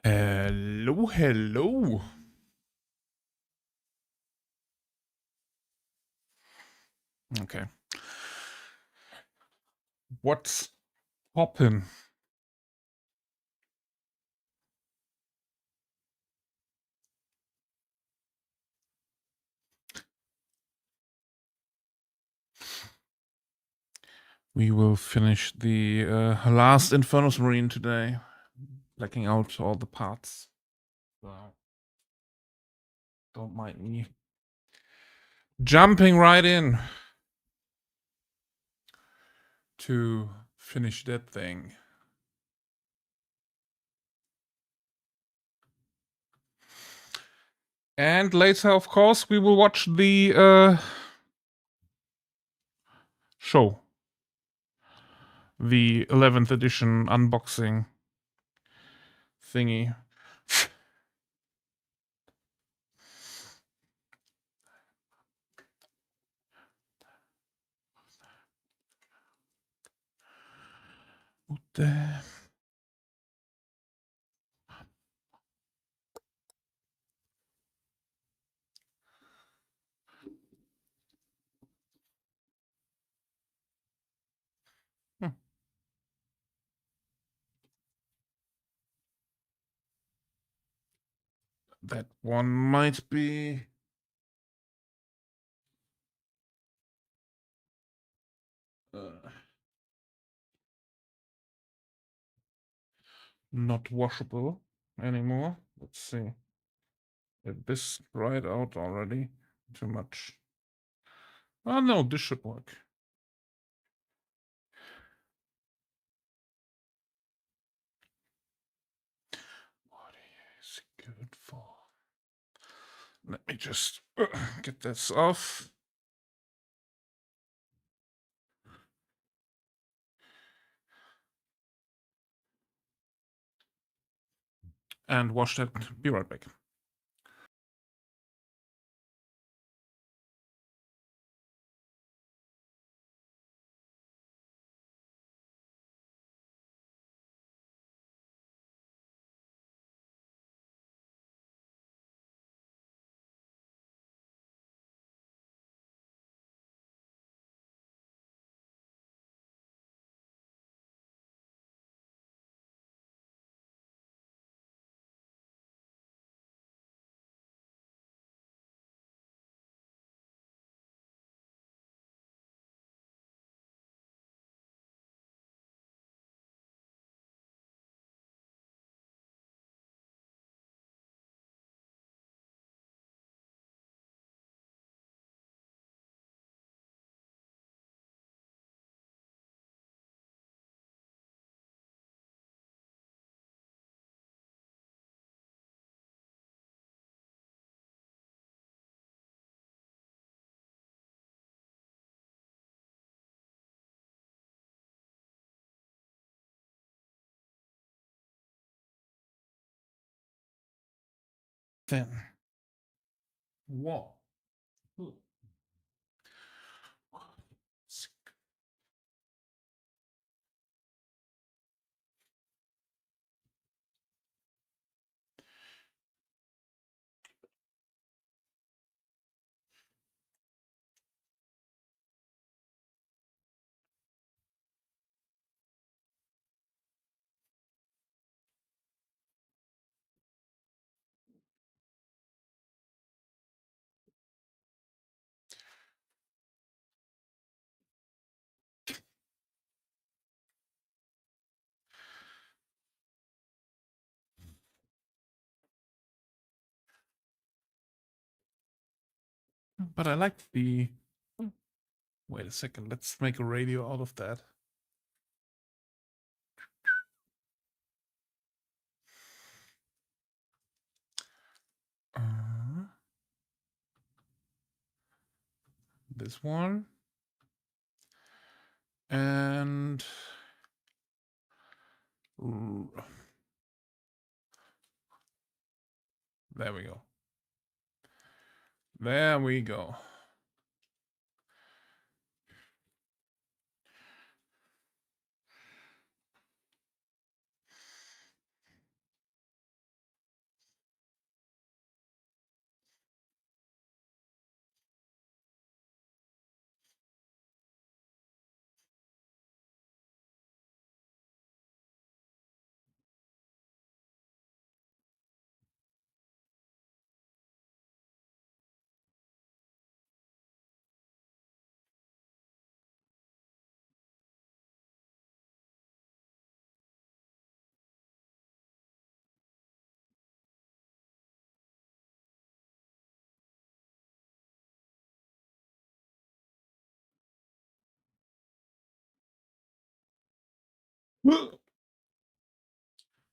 Hello, hello. Okay. What's poppin'? We will finish the last Infernus Marine today, blacking out all the parts. So, don't mind me. Jumping right in to finish that thing. And later, of course, we will watch the show. The 11th edition unboxing thingy. What the... That one might be... not washable anymore. Let's see. Did this dried out already? Too much. Oh no, this should work. What is it good for? Let me just get this off. And wash that. Be right back. Then. Whoa. But I like the... Wait a second, let's make a radio out of that. This one. And... There we go. There we go.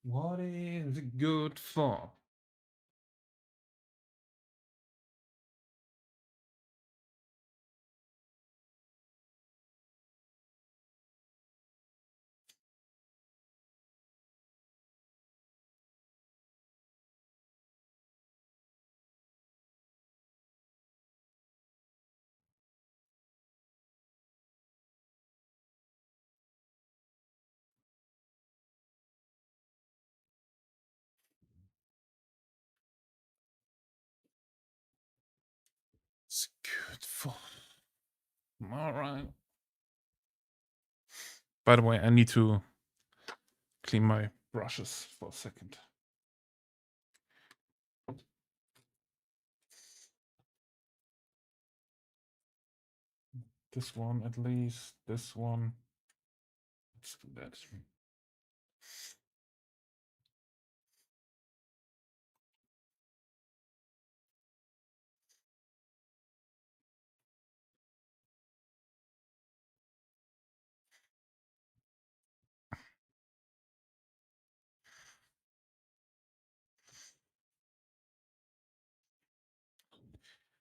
What is it good for? It's good for. All right. By the way, I need to clean my brushes for a second. This one at least. This one. Let's do that.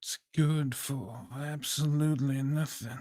It's good for absolutely nothing.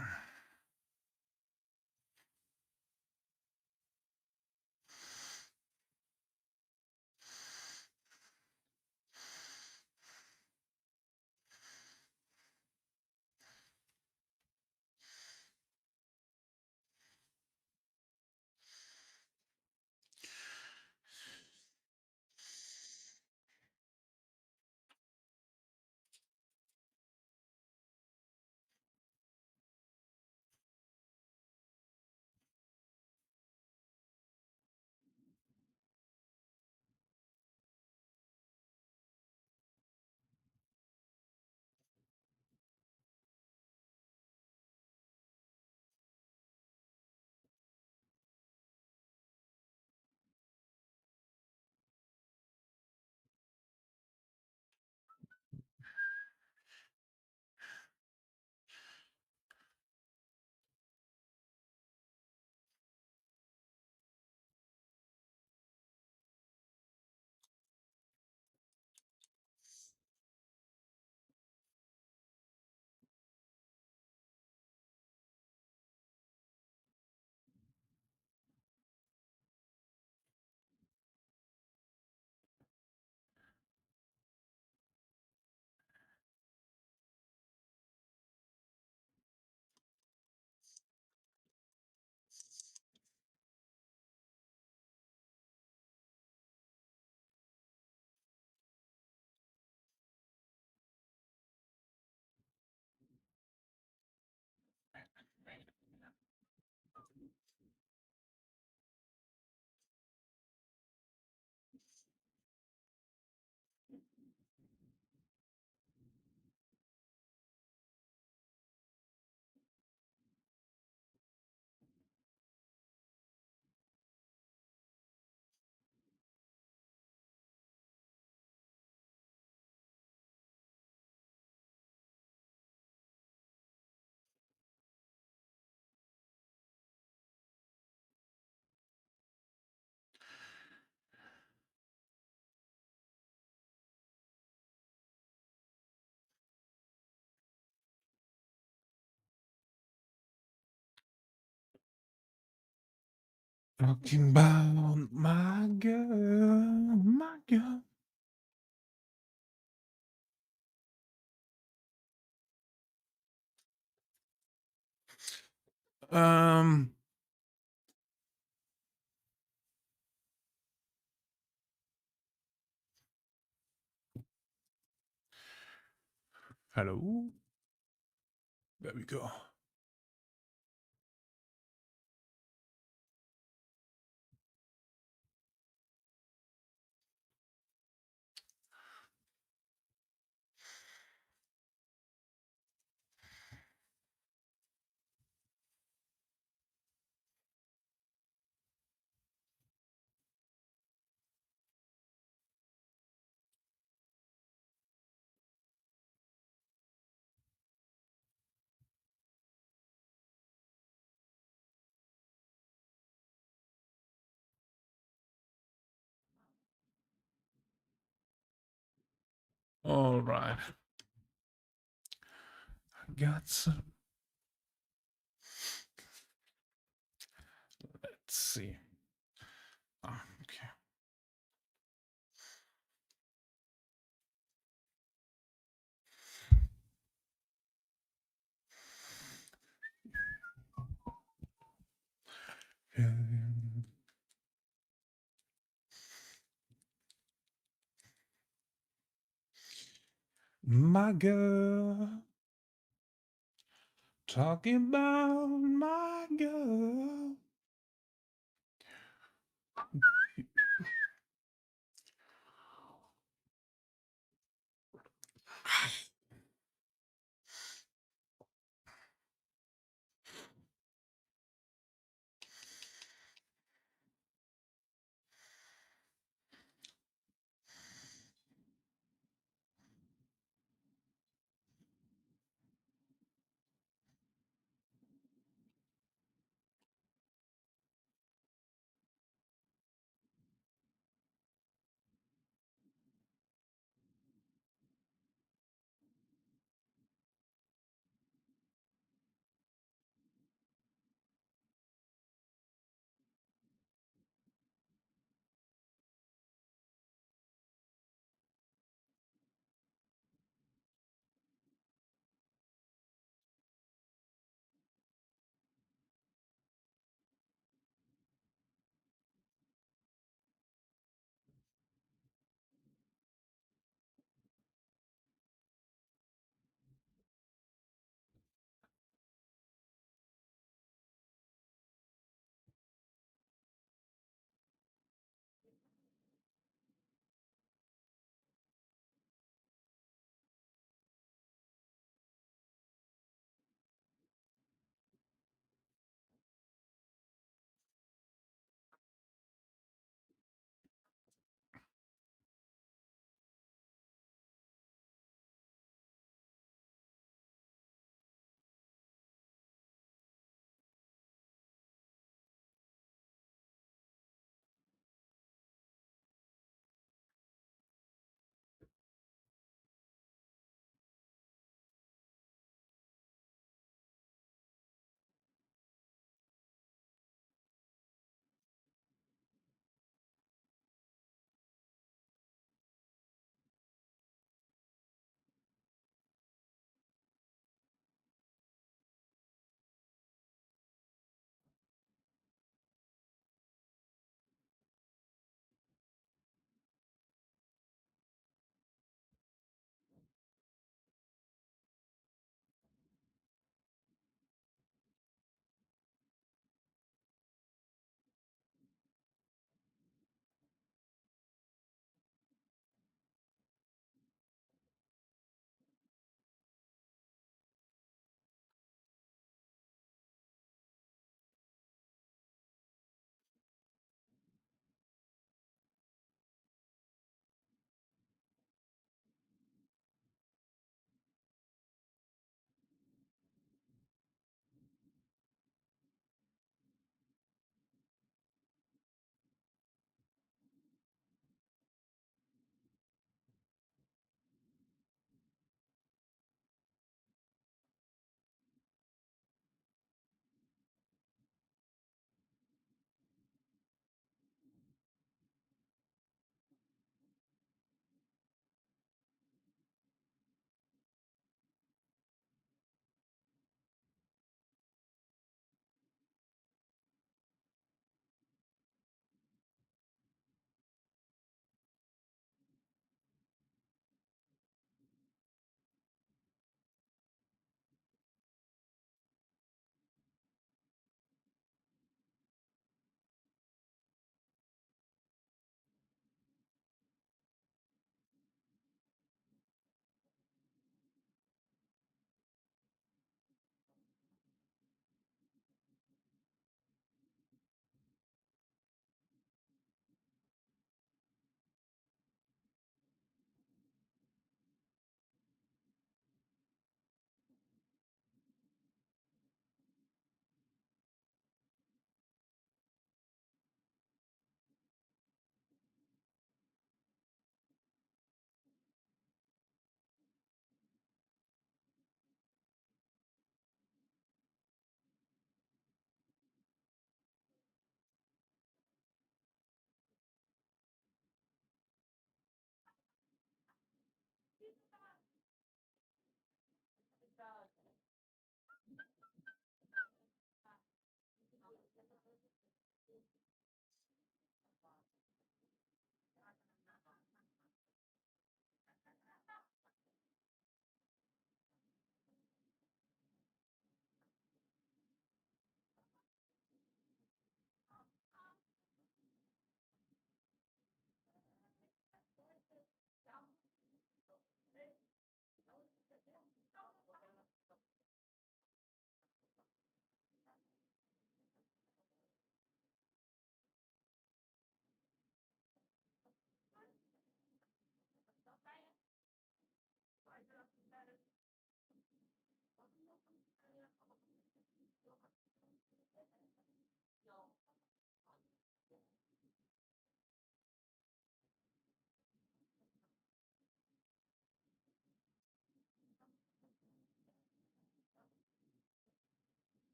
Talking about my girl, my girl. Um, hello. There we go. All right. I got some. Let's see. Ah, okay. My girl. Talking about my girl.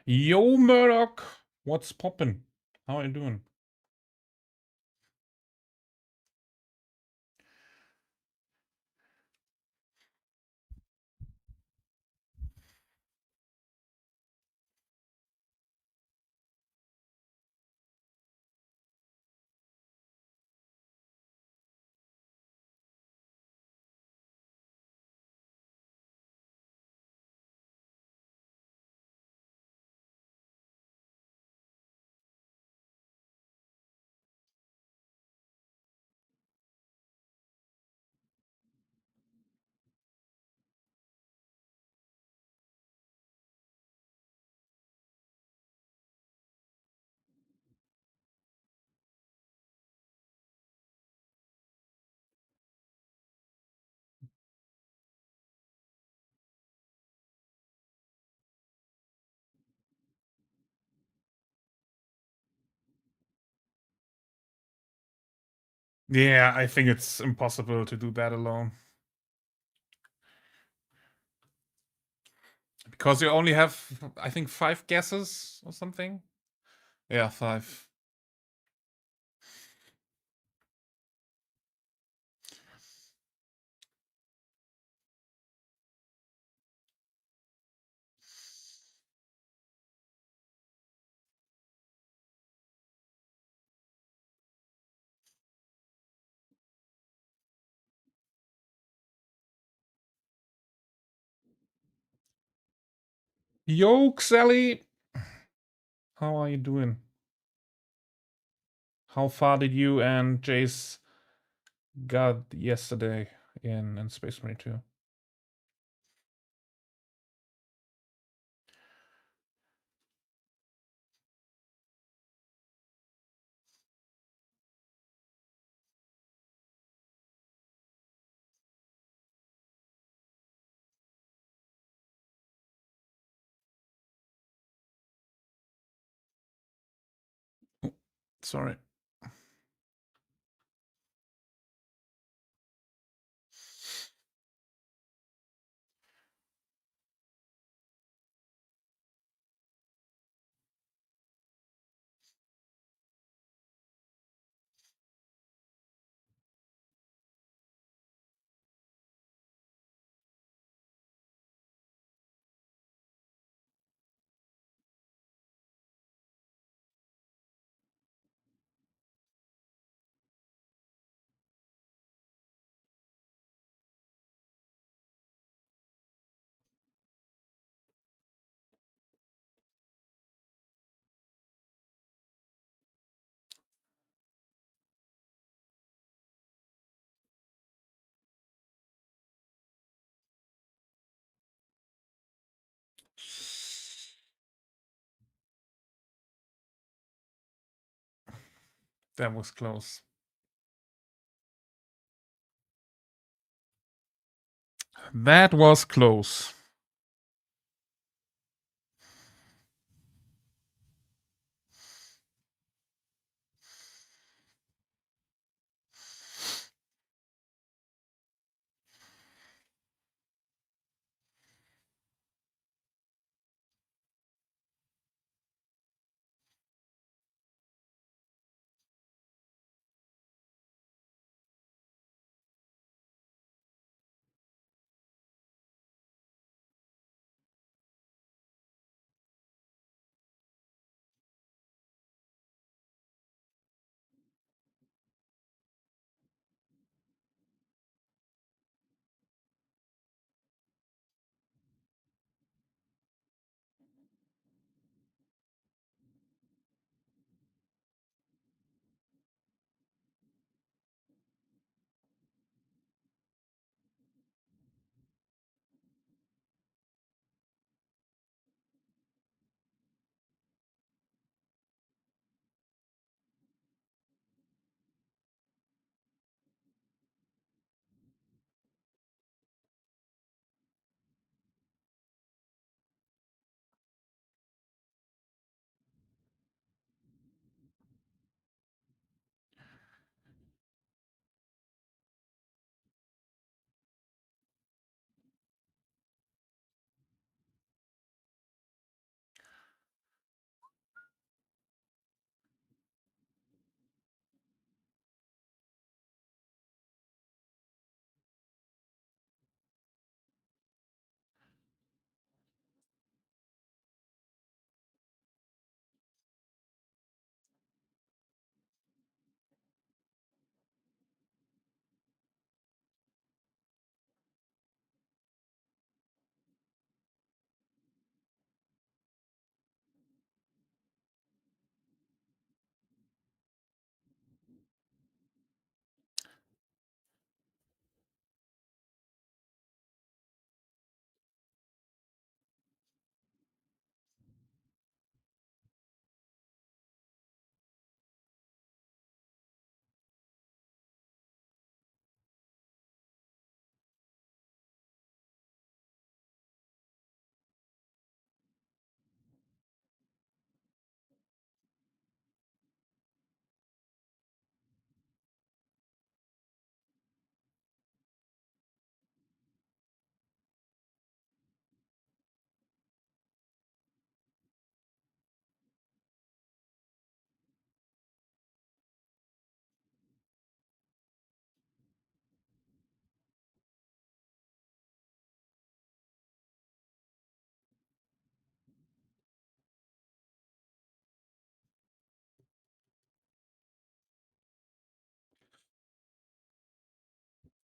Yo, Murdoch! What's poppin'? How are you doing? Yeah, I think it's impossible to do that alone. Because you only have, I think, 5 guesses or something. Yeah, 5. Yo, Sally! How are you doing? How far did you and Jace got yesterday in Space Marine 2? Sorry. That was close. That was close.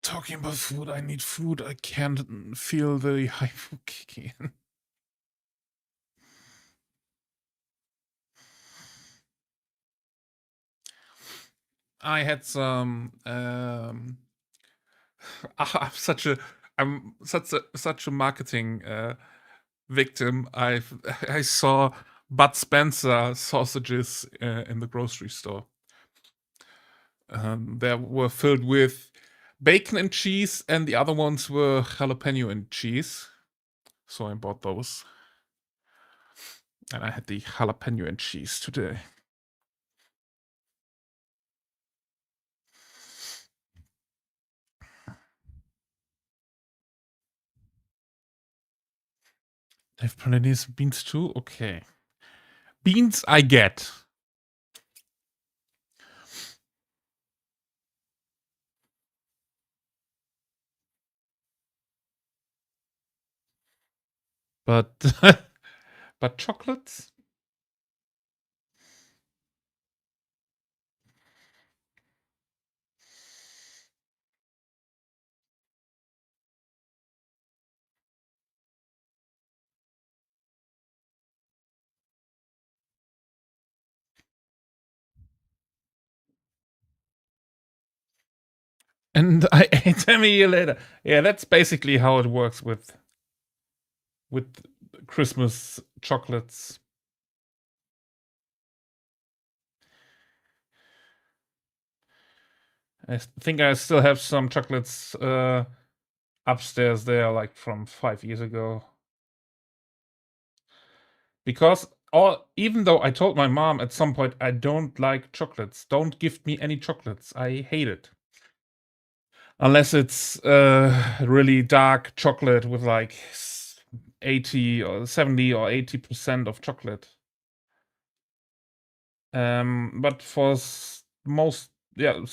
Talking about food, I need food. I can't feel the hypo kicking in. I had some. I'm such a marketing victim. I saw Bud Spencer sausages in the grocery store. They were filled with bacon and cheese, and the other ones were jalapeno and cheese. So I bought those, and I had the jalapeno and cheese today. They have Polynesian beans too? Okay. Beans I get. But but chocolates? And I ate them a year later. Yeah, that's basically how it works with Christmas chocolates. I think I still have some chocolates upstairs there, like from 5 years ago. Because even though I told my mom at some point I don't like chocolates, don't give me any chocolates. I hate it. Unless it's really dark chocolate with like 80 or 70 or 80% of chocolate. But for most, yeah,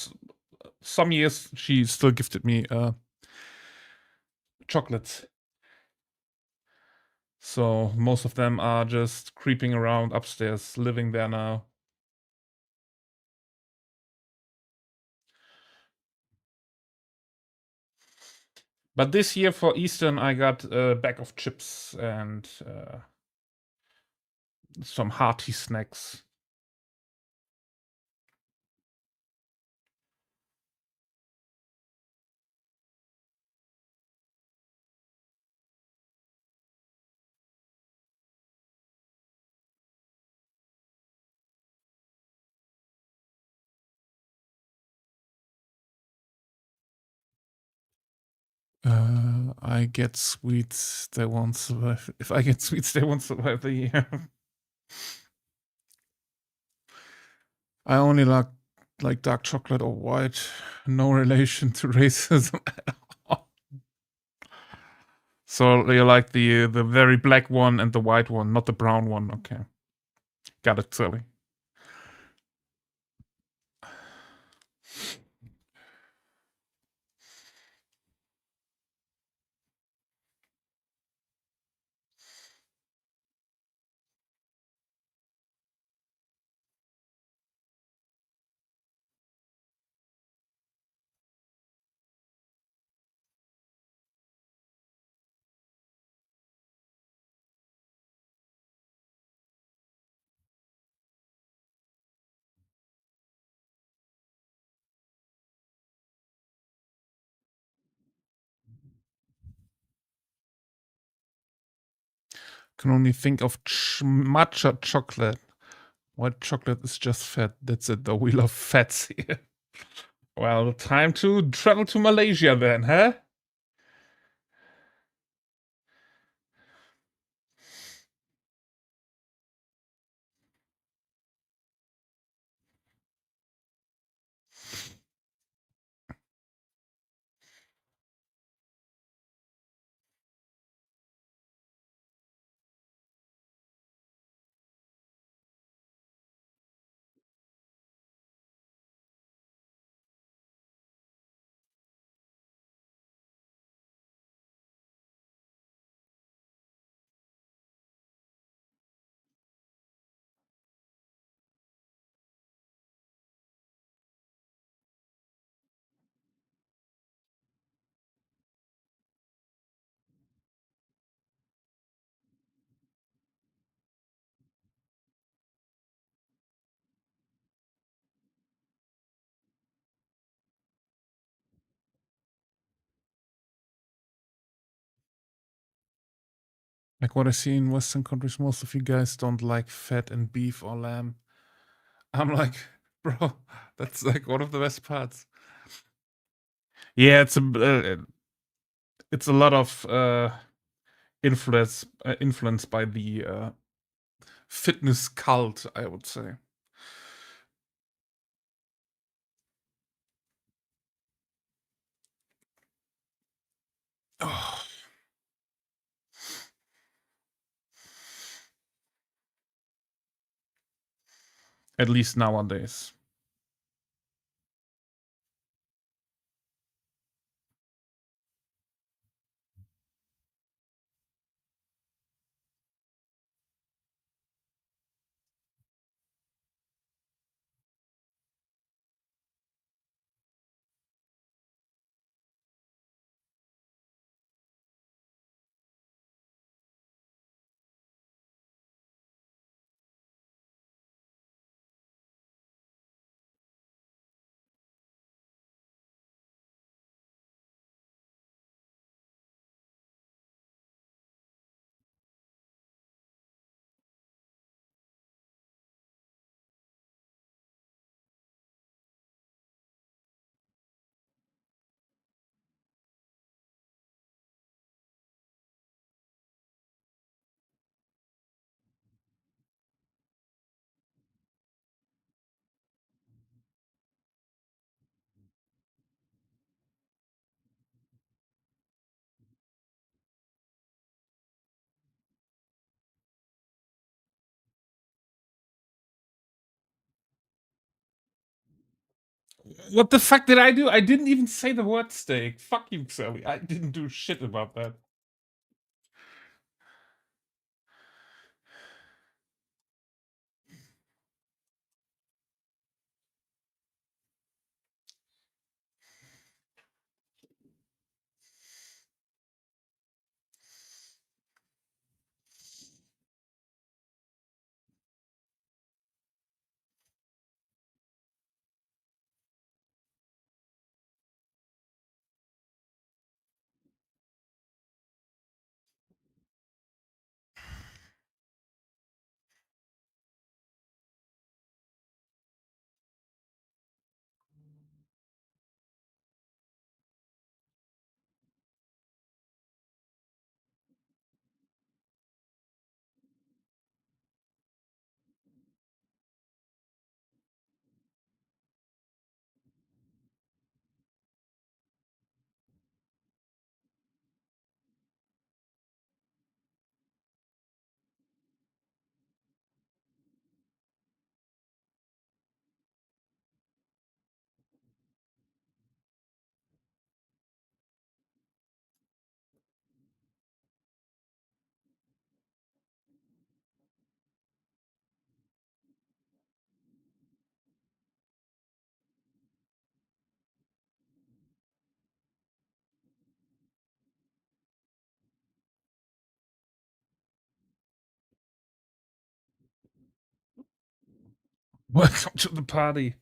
some years she still gifted me chocolates. So most of them are just creeping around upstairs, living there now. But this year for Easter, I got a bag of chips and some hearty snacks. I get sweets, they won't survive. If I get sweets, they won't survive the year. I only like dark chocolate or white. No relation to racism at all. So you like the very black one and the white one, not the brown one. Okay, got it, silly. Can only think of matcha chocolate. White chocolate is just fat. That's it, though. We love fats here. Well, time to travel to Malaysia then, huh? Like what I see in Western countries, most of you guys don't like fat and beef or lamb. I'm like, bro, that's like one of the best parts. Yeah, it's a lot of influence by the fitness cult, I would say. Oh, at least nowadays. What the fuck did I do? I didn't even say the word steak. Fuck you, Sally. I didn't do shit about that. Welcome to the party.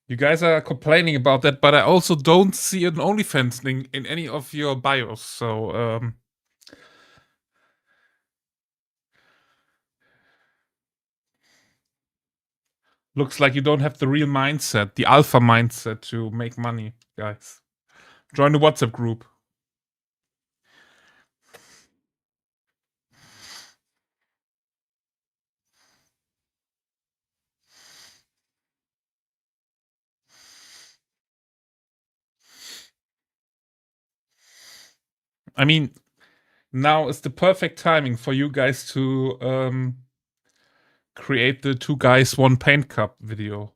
You guys are complaining about that, but I also don't see an OnlyFans link in any of your bios. So looks like you don't have the real mindset, the alpha mindset to make money, guys. Join the WhatsApp group. I mean, now is the perfect timing for you guys to create the two guys, one paint cup video.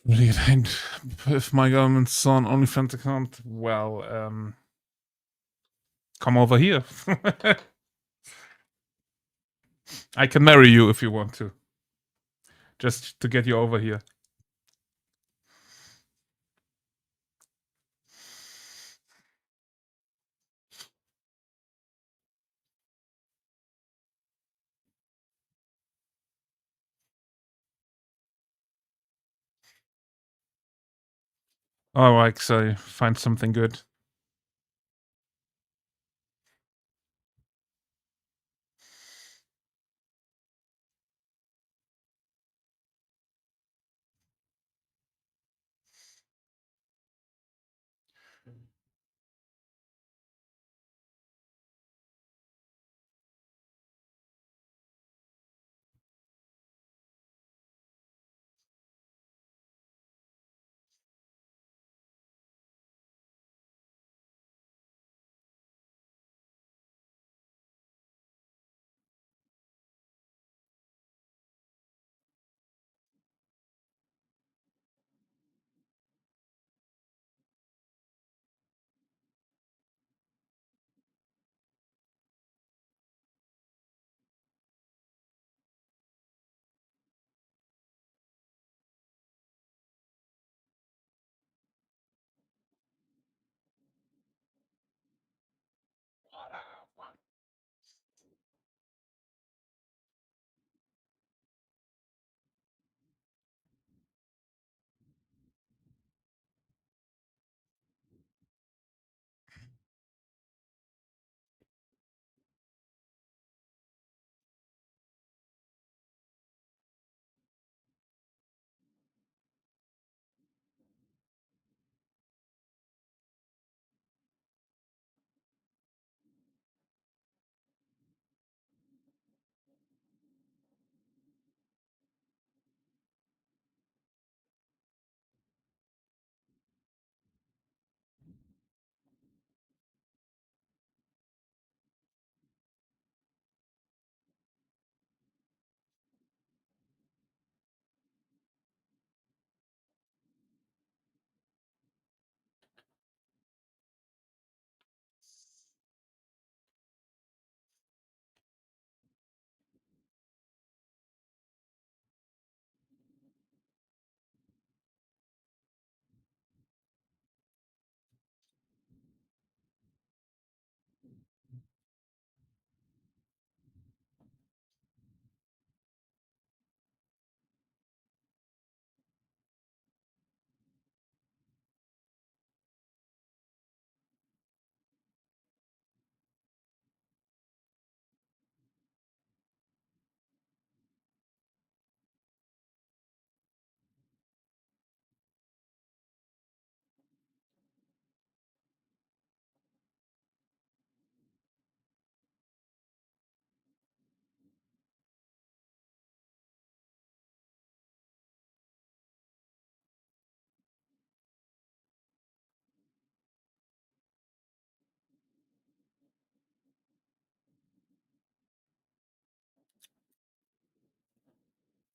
If my government saw an OnlyFans account, well, come over here. I can marry you if you want to. Just to get you over here. Oh, like, so find something good.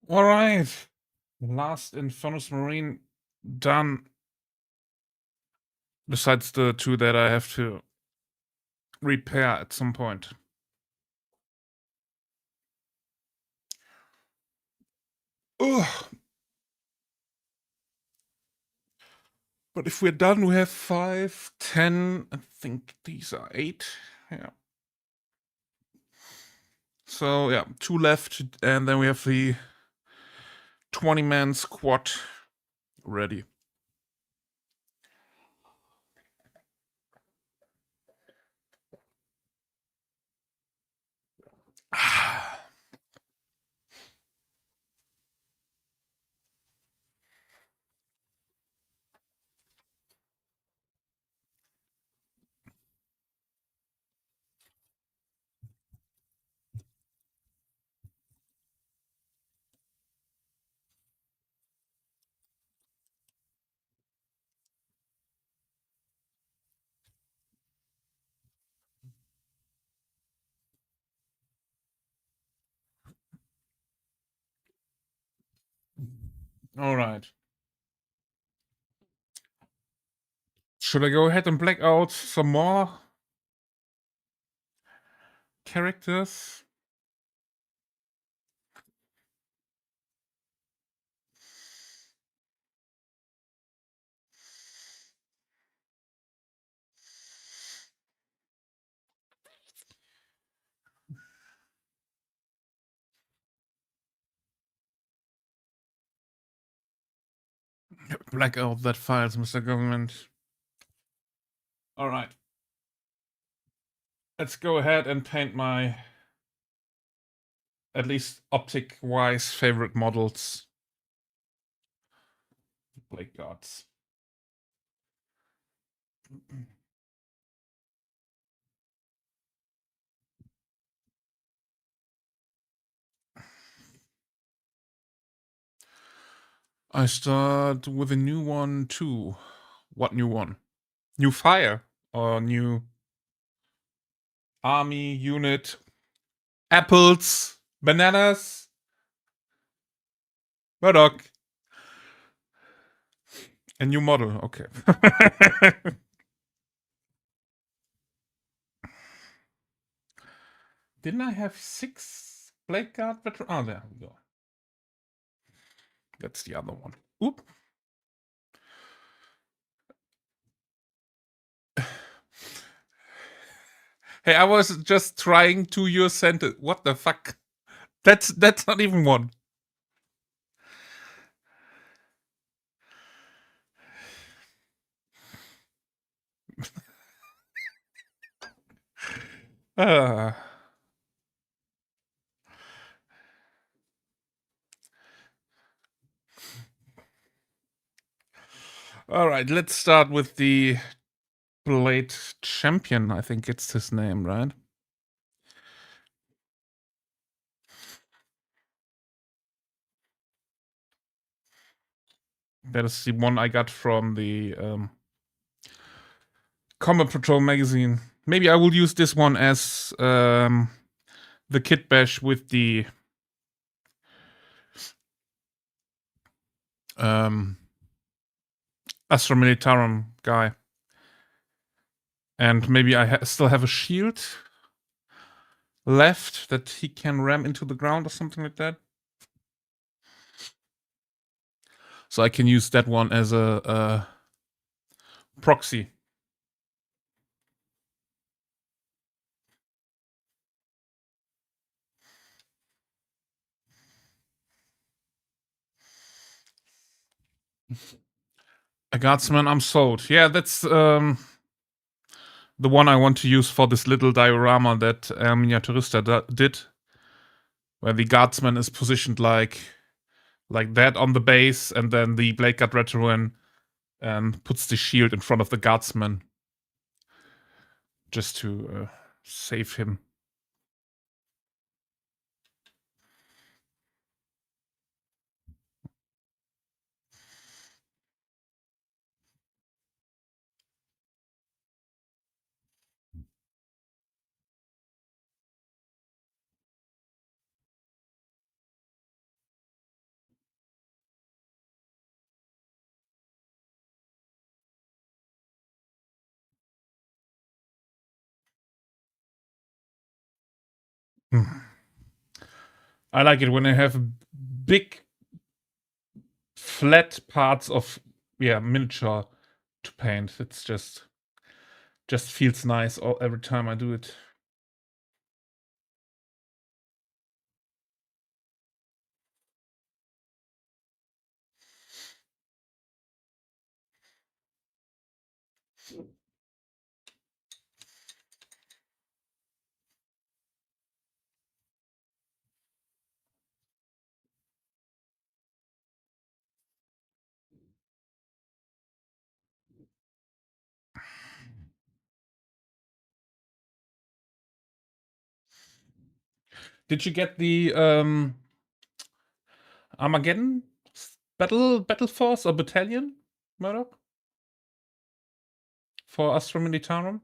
All right. Last Infernus Marine done. Besides the two that I have to repair at some point. Ugh. But if we're done, we have 5, 10. I think these are 8. Yeah. So, yeah, 2 left. And then we have the 20-man squad ready. All right. Should I go ahead and black out some more characters? Black out that files, Mr. Government. All right. Let's go ahead and paint my, at least optic-wise, favorite models. Black Gods. I start with a new one too. What new one? New fire or new army unit? Apples, bananas, Murdoch. A new model, okay. Didn't I have 6 Blade Guard veteran? Oh, there we go. That's the other one. Oop. Hey, I was just trying to your sentence. What the fuck? That's not even one. All right, let's start with the Blade Champion. I think it's his name, right? That is the one I got from the Combat Patrol magazine. Maybe I will use this one as the Kit Bash with the Astra Militarum guy. And maybe I still have a shield left that he can ram into the ground or something like that. So I can use that one as a proxy. A guardsman, I'm sold. Yeah, that's the one I want to use for this little diorama that Miniaturista did, where the guardsman is positioned like that on the base, and then the Blade Guard veteran puts the shield in front of the guardsman just to save him. I like it when I have big flat parts of miniature to paint. It's just feels nice every time I do it. Did you get the Armageddon battle force or battalion, Murdoch? For Astra Militarum?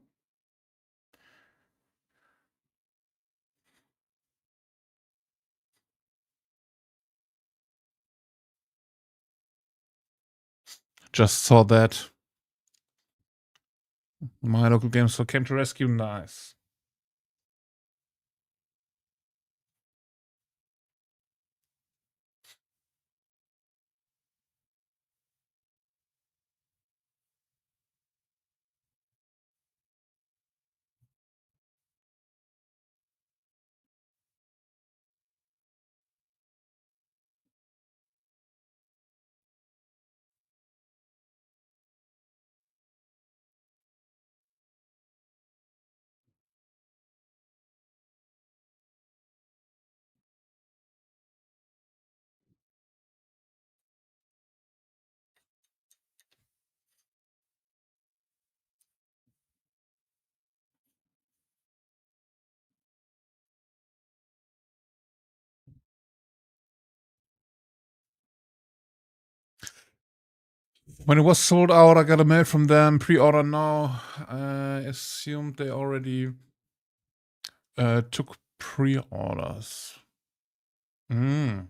Just saw that. My local game store came to rescue. Nice. When it was sold out, I got a mail from them. Pre-order now. I assumed they already took pre-orders. Mm.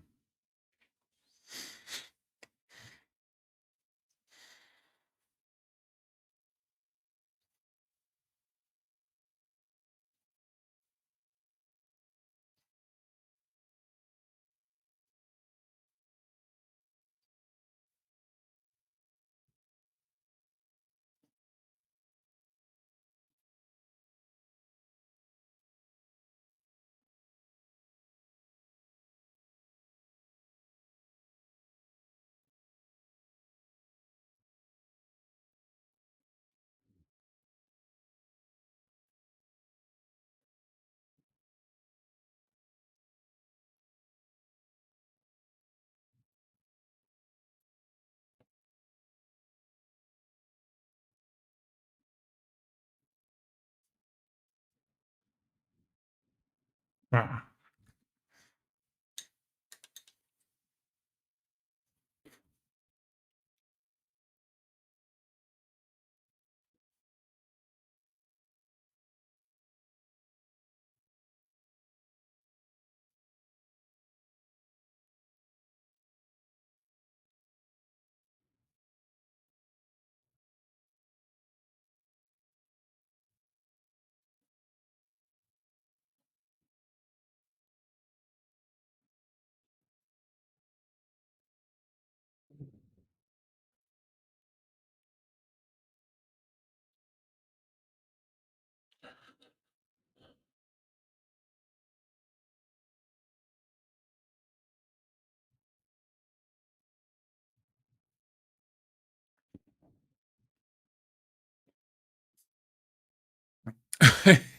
Ah.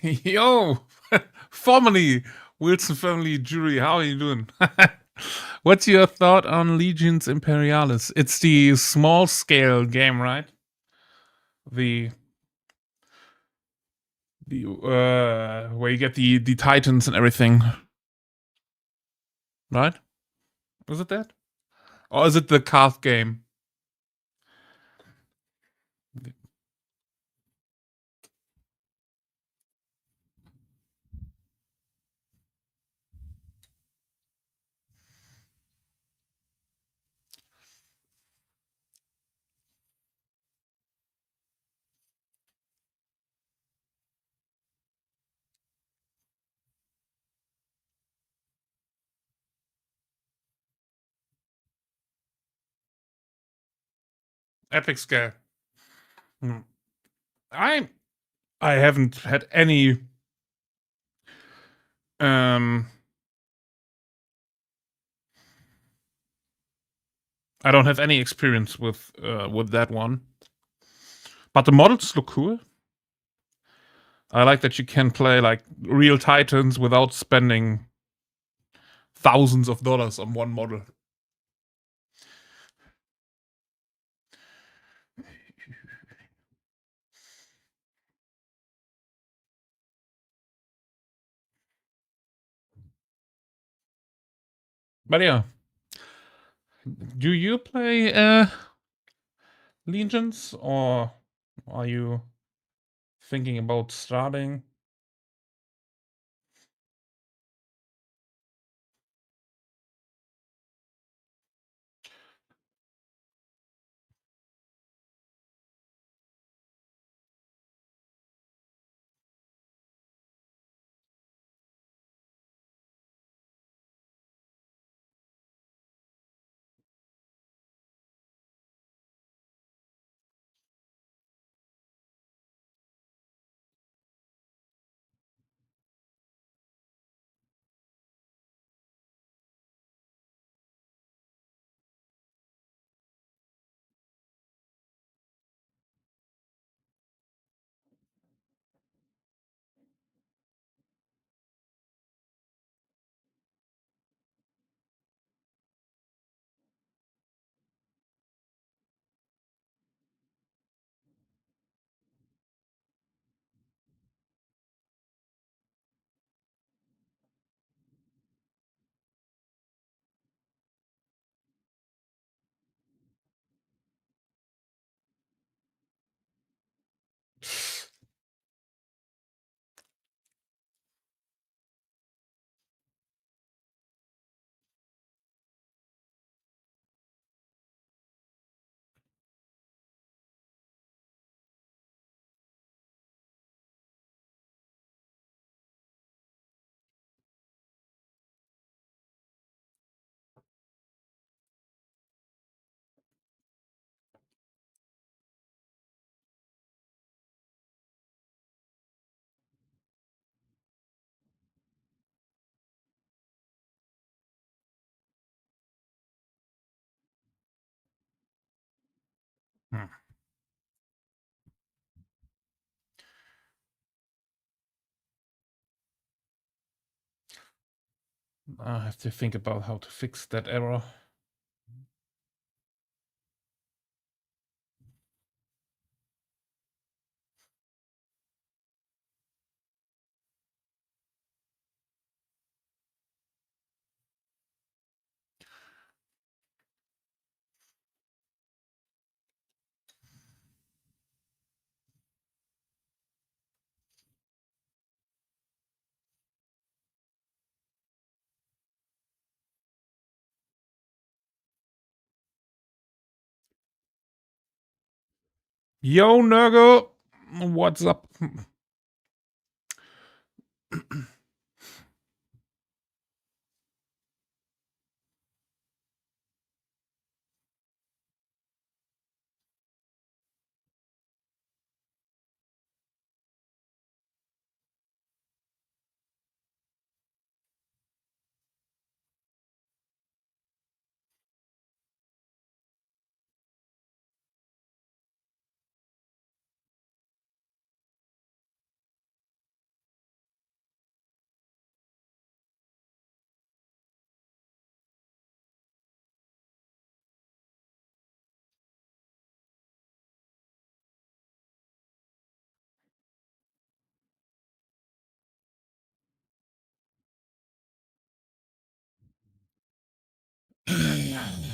Yo, formerly Wilson family jury, how are you doing? What's your thought on Legions Imperialis? It's the small scale game, right? The where you get the titans and everything, right? Is it that, or is it the card game? Epic scale. Hmm. I I haven't had any um I don't have any experience with that one. But the models look cool. I like that you can play like real titans without spending thousands of dollars on one model. But yeah, do you play Legions, or are you thinking about starting? Hmm. I have to think about how to fix that error. Yo, Nurgle! What's up?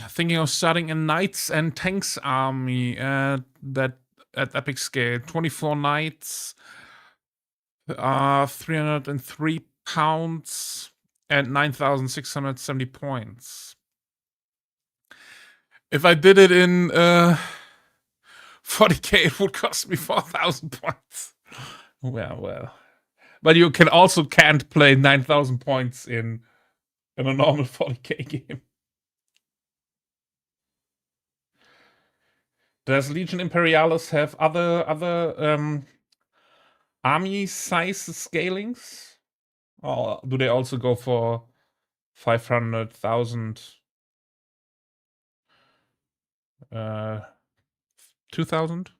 Thinking of starting a Knights and Tanks army that at epic scale. 24 knights, 303 pounds, and 9,670 points. If I did it in 40k, it would cost me 4,000 points. Well. But you can't play 9,000 points in a normal 40k game. Does Legion Imperialis have other army size scalings? Or do they also go for 500,000? 2,000?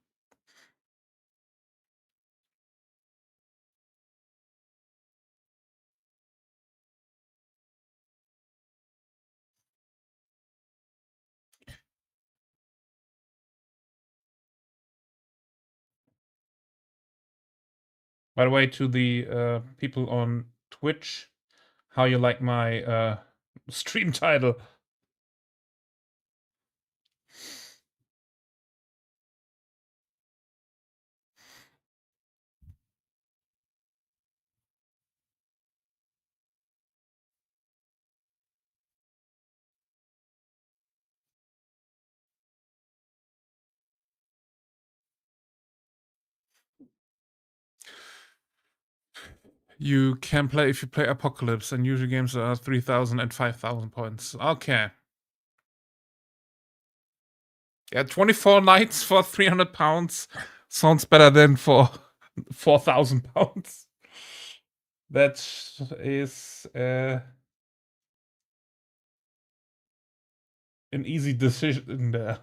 By the way, to the people on Twitch, how you like my stream title? You can play if you play Apocalypse, and usually games are 3,000 and 5,000 points. Okay. Yeah, 24 knights for 300 pounds sounds better than for 4,000 pounds. That is an easy decision there.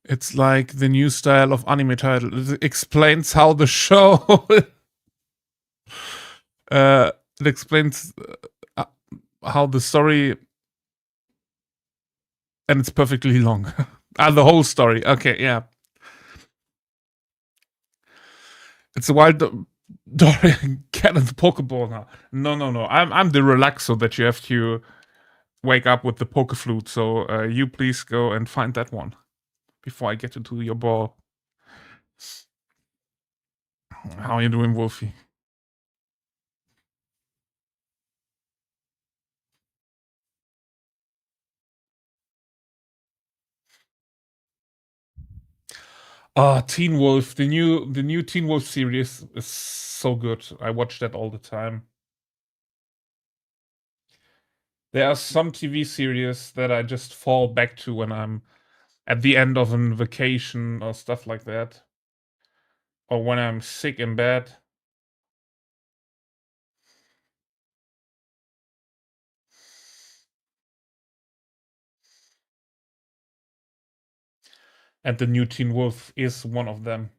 It's like the new style of anime title. It explains how the show. It explains how the story, and it's perfectly long. The whole story. Okay, yeah. It's a wild Dorian cat and the Pokeball now. No. I'm the relaxo that you have to wake up with the poke flute. So you please go and find that one before I get into your ball. How you doing, Wolfie? Teen Wolf, the new Teen Wolf series is so good. I watch that all the time. There are some TV series that I just fall back to when I'm at the end of a vacation or stuff like that. Or when I'm sick in bed. And the new Teen Wolf is one of them.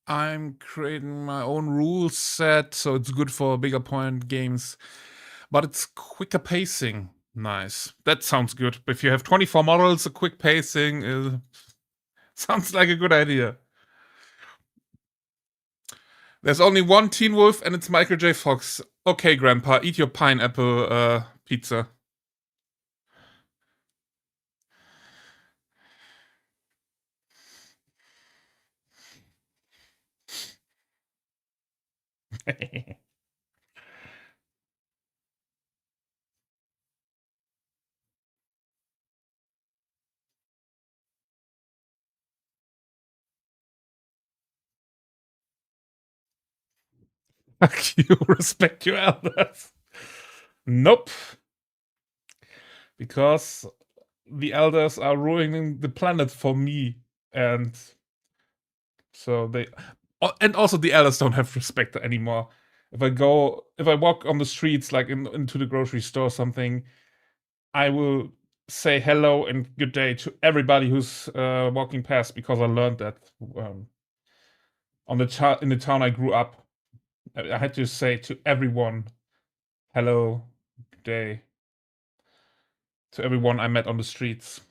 I'm creating my own rule set, so it's good for bigger point games, but it's quicker pacing. Nice. That sounds good. If you have 24 models, a quick pacing sounds like a good idea. There's only one Teen Wolf, and it's Michael J. Fox. Okay, Grandpa, eat your pineapple pizza. Fuck you, respect your elders. Nope. Because the elders are ruining the planet for me. And so they. And also, the elders don't have respect anymore. If I walk on the streets, like into the grocery store or something, I will say hello and good day to everybody who's walking past, because I learned that in the town I grew up. I had to say to everyone, hello, good day, to everyone I met on the streets.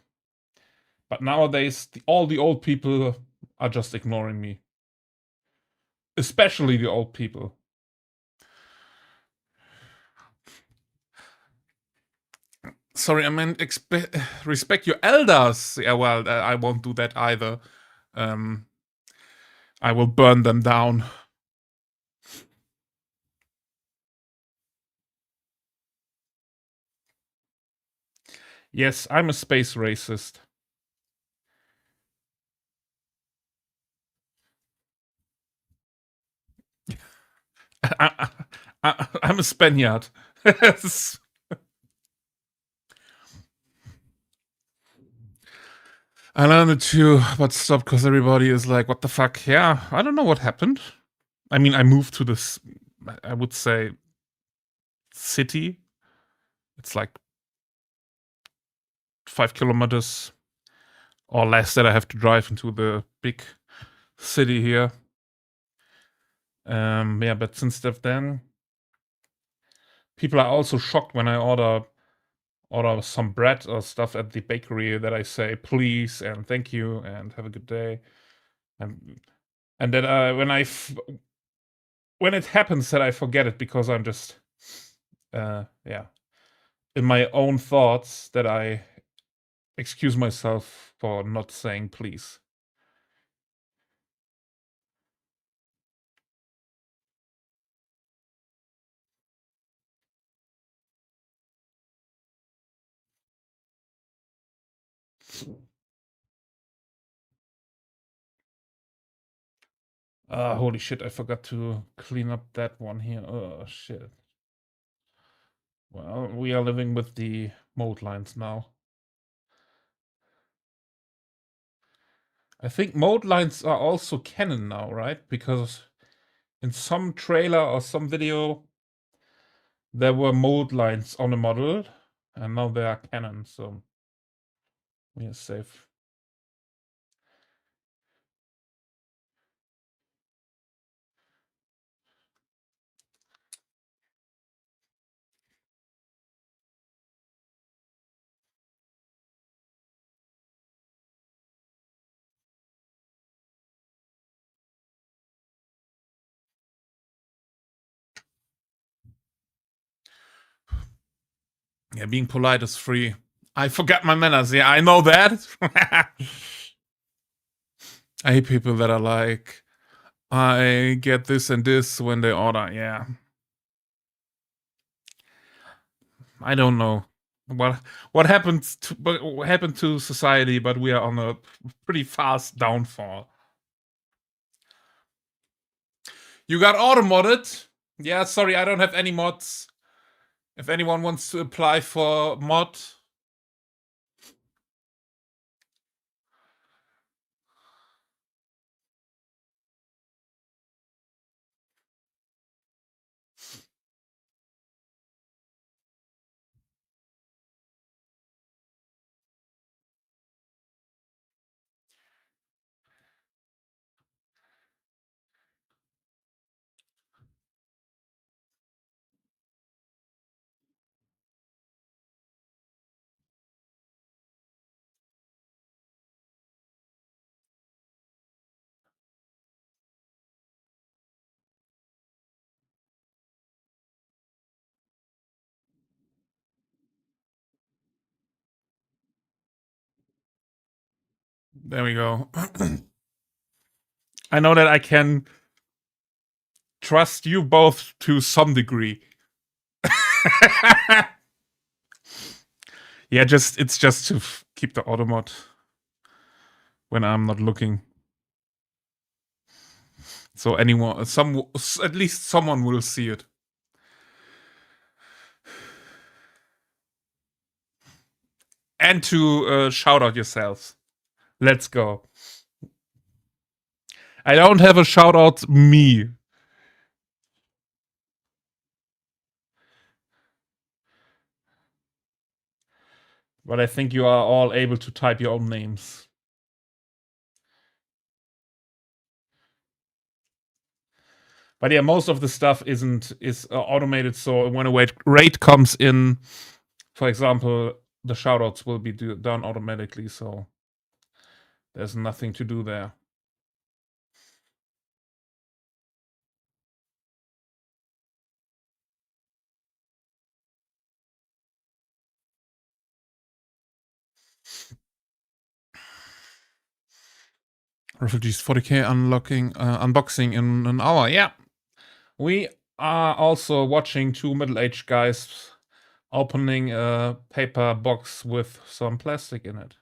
But nowadays, all the old people are just ignoring me. Especially the old people. Sorry, I meant respect your elders. Yeah, well, I won't do that either. I will burn them down. Yes, I'm a space racist. I'm a Spaniard. I learned it too, but stopped because everybody is like, what the fuck? Yeah, I don't know what happened. I mean, I moved to this, I would say, city. It's like 5 kilometers or less that I have to drive into the big city here. Yeah, but since then, people are also shocked when I order some bread or stuff at the bakery that I say please and thank you and have a good day, and that when it happens that I forget it because I'm just yeah, in my own thoughts, that I excuse myself for not saying please. Holy shit, I forgot to clean up that one here. Oh shit. Well, we are living with the mold lines now. I think mold lines are also canon now, right? Because in some trailer or some video, there were mold lines on a model, and now they are canon, so we are safe. Yeah, being polite is free. I forgot my manners. Yeah, I know that. I hate people that are like, I get this and this when they order. Yeah. I don't know what happened to society, but we are on a pretty fast downfall. You got auto modded? Yeah, sorry, I don't have any mods. If anyone wants to apply for mod, there we go. I know that I can trust you both to some degree. Yeah, it's just to keep the auto mod when I'm not looking. So at least someone will see it. And to shout out yourselves. Let's go. I don't have a shout out me. But I think you are all able to type your own names. But yeah, most of the stuff is automated. So when a rate comes in, for example, the shoutouts will be done automatically. So there's nothing to do there. Refugees 40k unboxing in an hour. Yeah, we are also watching two middle-aged guys opening a paper box with some plastic in it.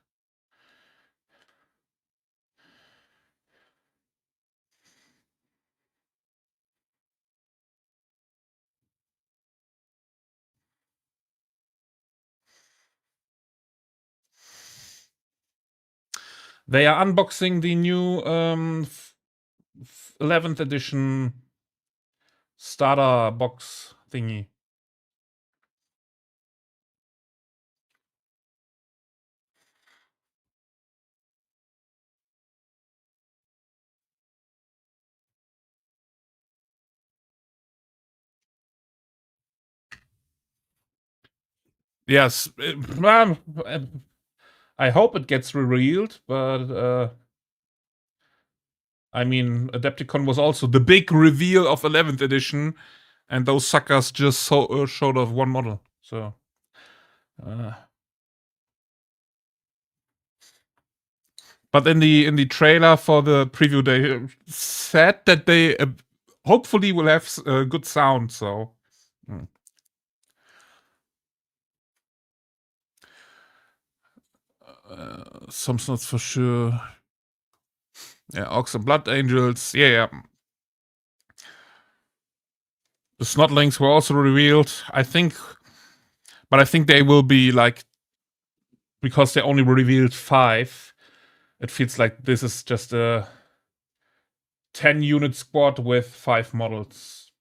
They are unboxing the new 11th edition starter box thingy. Yes, I hope it gets revealed, but I mean, Adepticon was also the big reveal of 11th edition, and those suckers just showed off one model. So, but in the trailer for the preview, they said that they hopefully will have good sound. So. Some sorts for sure. Yeah, Ox and Blood Angels. Yeah. The Snotlings were also revealed. I think they will be like, because they only revealed 5. It feels like this is just a 10-unit squad with 5 models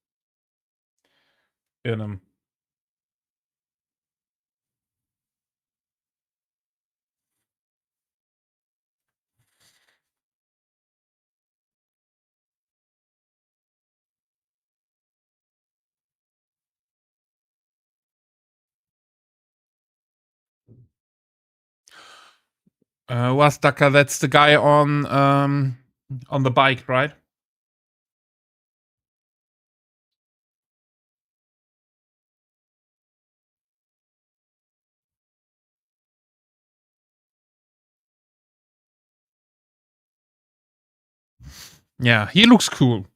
in them. Wastaka, that's the guy on the bike, right? Yeah, he looks cool.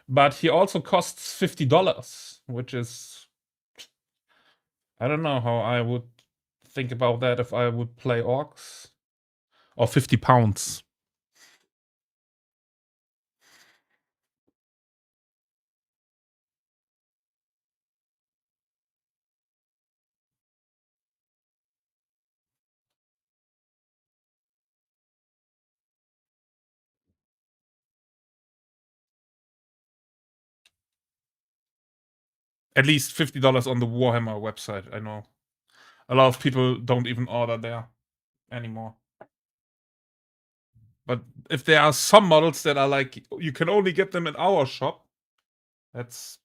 But he also costs $50, which is... I don't know how I would think about that if I would play orcs. Or £50. At least $50 on the Warhammer website, I know. A lot of people don't even order there anymore. But if there are some models that are like, you can only get them in our shop, that's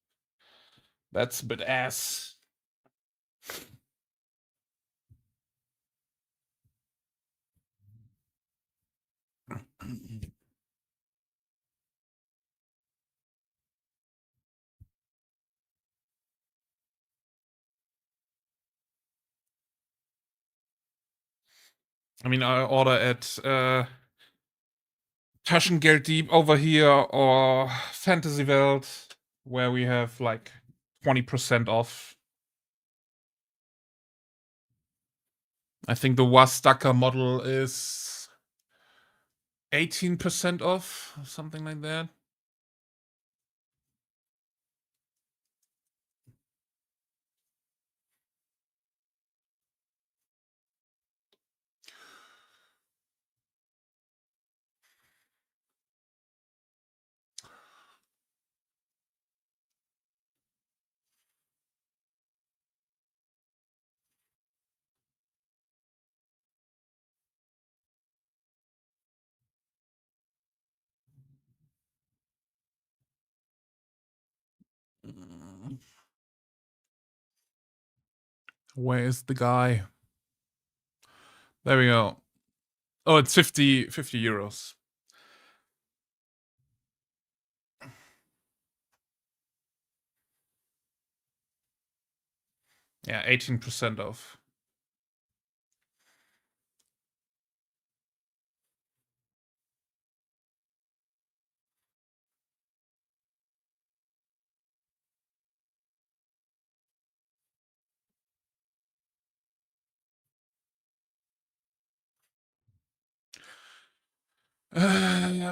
a bit ass. I mean, I order at Taschengeld Deep over here or Fantasy Welt, where we have like 20% off. I think the Wastaka model is 18% off, something like that. Where is the guy? There we go. Oh, it's 50 euros. Yeah, 18% off. I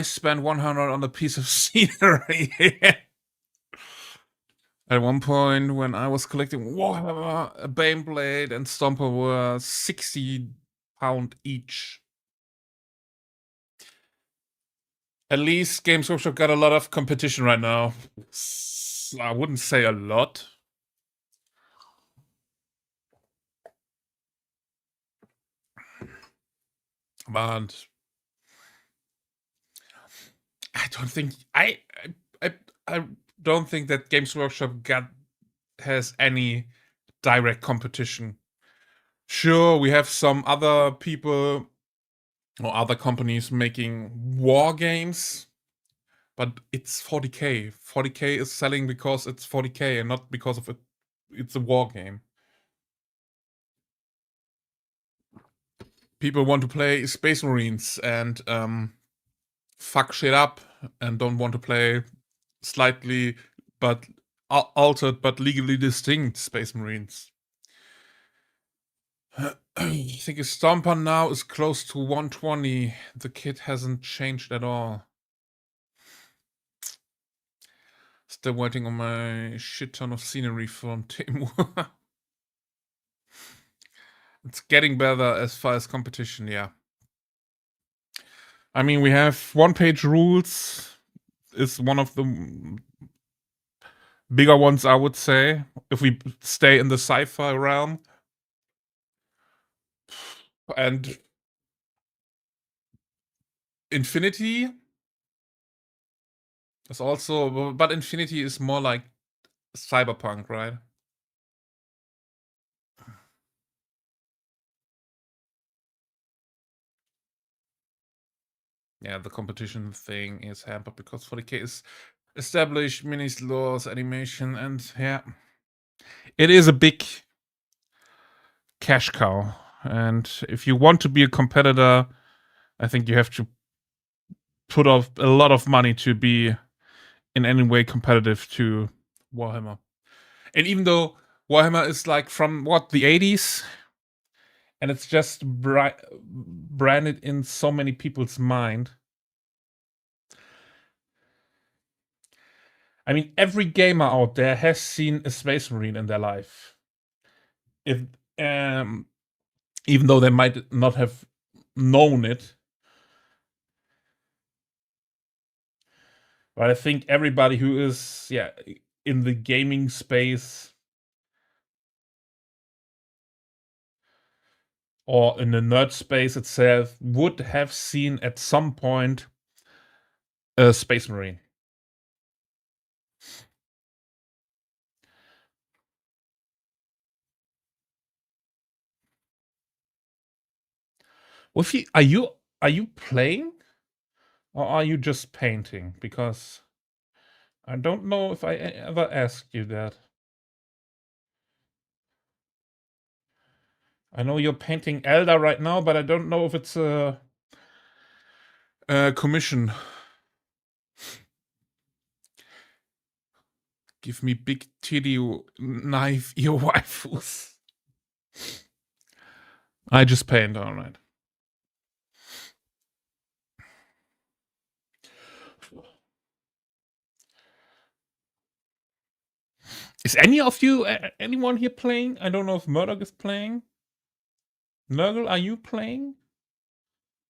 spent 100 on a piece of scenery. At one point, when I was collecting Warhammer, a Baneblade and Stomper were £60 each. At least Games Workshop got a lot of competition right now. I wouldn't say a lot. But I don't think I don't think that Games Workshop has any direct competition. Sure, we have some other people or other companies making war games, but it's 40k. 40k is selling because it's 40k and not because of it's a war game. People want to play Space Marines and fuck shit up and don't want to play slightly but altered but legally distinct Space Marines. I think a Stomper now is close to 120. The kit hasn't changed at all. Still waiting on my shit ton of scenery from Timur. It's getting better as far as competition, yeah. I mean, we have one-page rules is one of the bigger ones, I would say, if we stay in the sci-fi realm. And Infinity is also, but Infinity is more like cyberpunk, right? Yeah, the competition thing is hampered because 40k is established, minis, laws, animation, and yeah, it is a big cash cow. And if you want to be a competitor, I think you have to put up a lot of money to be in any way competitive to Warhammer. And even though Warhammer is like from the 80s, and it's just branded in so many people's mind. I mean, every gamer out there has seen a Space Marine in their life. If even though they might not have known it. But I think everybody who is in the gaming space or in the nerd space itself would have seen at some point a Space Marine. Wolfie, are you playing? Or are you just painting? Because I don't know if I ever asked you that. I know you're painting Elder right now, but I don't know if it's a commission. Give me big titty knife ear waifus. I just paint, alright. Is anyone here playing? I don't know if Murdoch is playing. Nurgle, are you playing?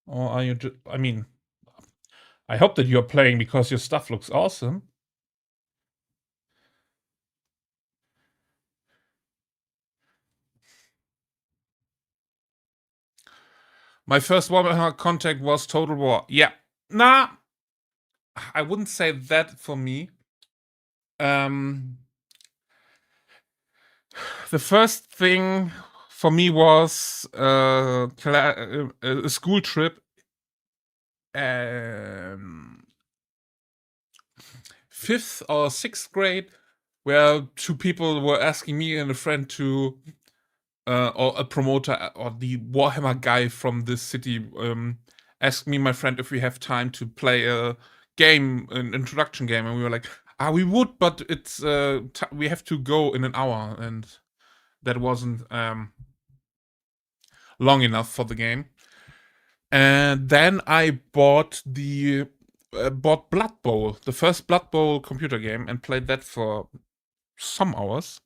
Or are you just, I mean, I hope that you're playing because your stuff looks awesome. My first Warhammer contact was Total War. Yeah. Nah. I wouldn't say that for me. The first thing for me was a school trip. 5th or 6th grade, where two people were asking me and a friend to, or a promoter or the Warhammer guy from this city, asked me, my friend, if we have time to play a game, an introduction game, and we were like, we would, but it's we have to go in an hour, and that wasn't long enough for the game. And then I bought Blood Bowl, the first Blood Bowl computer game, and played that for some hours.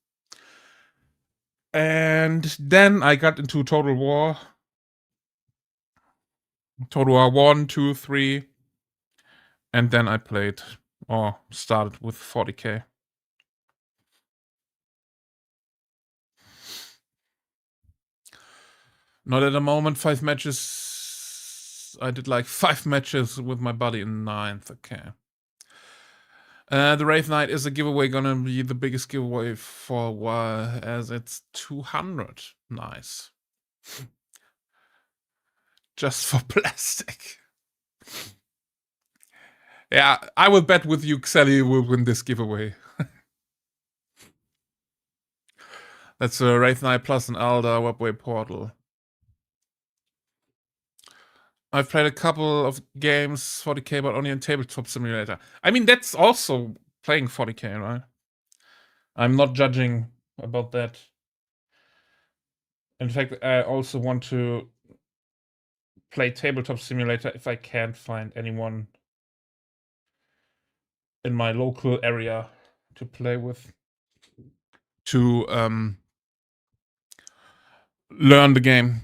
And then I got into Total War 1, 2, 3, and then I played or started with 40k. Not at the moment. 5 matches. I did like 5 matches with my buddy in 9th. Okay. The Wraith Knight is a giveaway, gonna be the biggest giveaway for a while, as it's 200. Nice. Just for plastic. Yeah, I will bet with you Xelly will win this giveaway. That's a Wraith Knight plus an Elder Webway Portal. I've played a couple of games 40k, but only in Tabletop Simulator. I mean, that's also playing 40k, right? I'm not judging about that. In fact, I also want to play Tabletop Simulator if I can't find anyone in my local area to play with, to learn the game.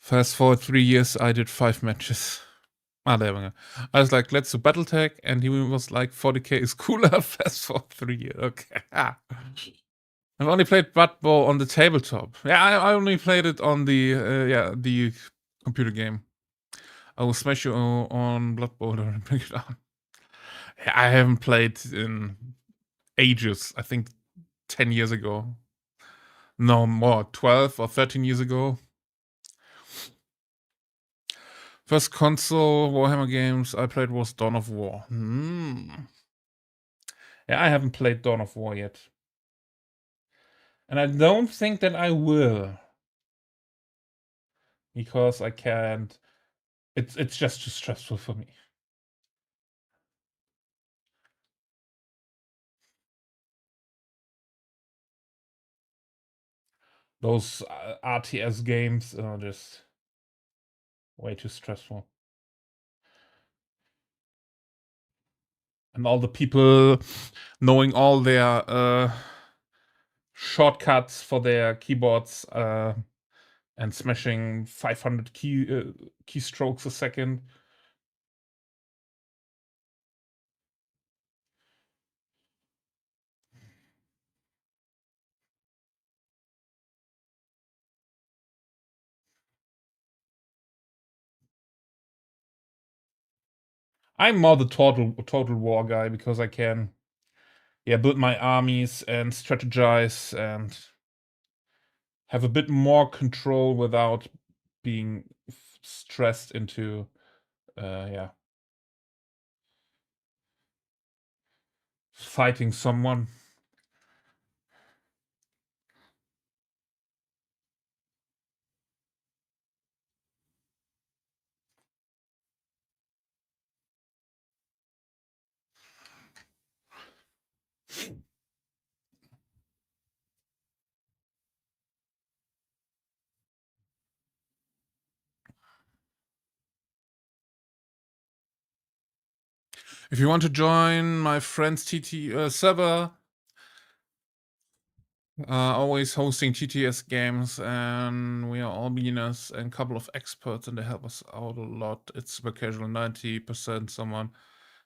Fast forward 3 years, I did 5 matches. There we go. I was like, let's do Battletech, and he was like, 40k is cooler. Fast forward 3 years. Okay. I've only played Blood Bowl on the tabletop. Yeah, I only played it on the computer game. I will smash you on Blood Bowl and bring it down. I haven't played in ages. I think 10 years ago. No more, 12 or 13 years ago. First console Warhammer games I played was Dawn of War. Yeah, I haven't played Dawn of War yet. And I don't think that I will. Because I can't It's just too stressful for me. Those RTS games are just way too stressful. And all the people knowing all their shortcuts for their keyboards and smashing 500 keystrokes a second. I'm more the total war guy because I can, build my armies and strategize and have a bit more control without being stressed into, fighting someone. If you want to join my friend's TT server, always hosting TTS games, and we are all beginners and a couple of experts, and they help us out a lot. It's super casual, 90% someone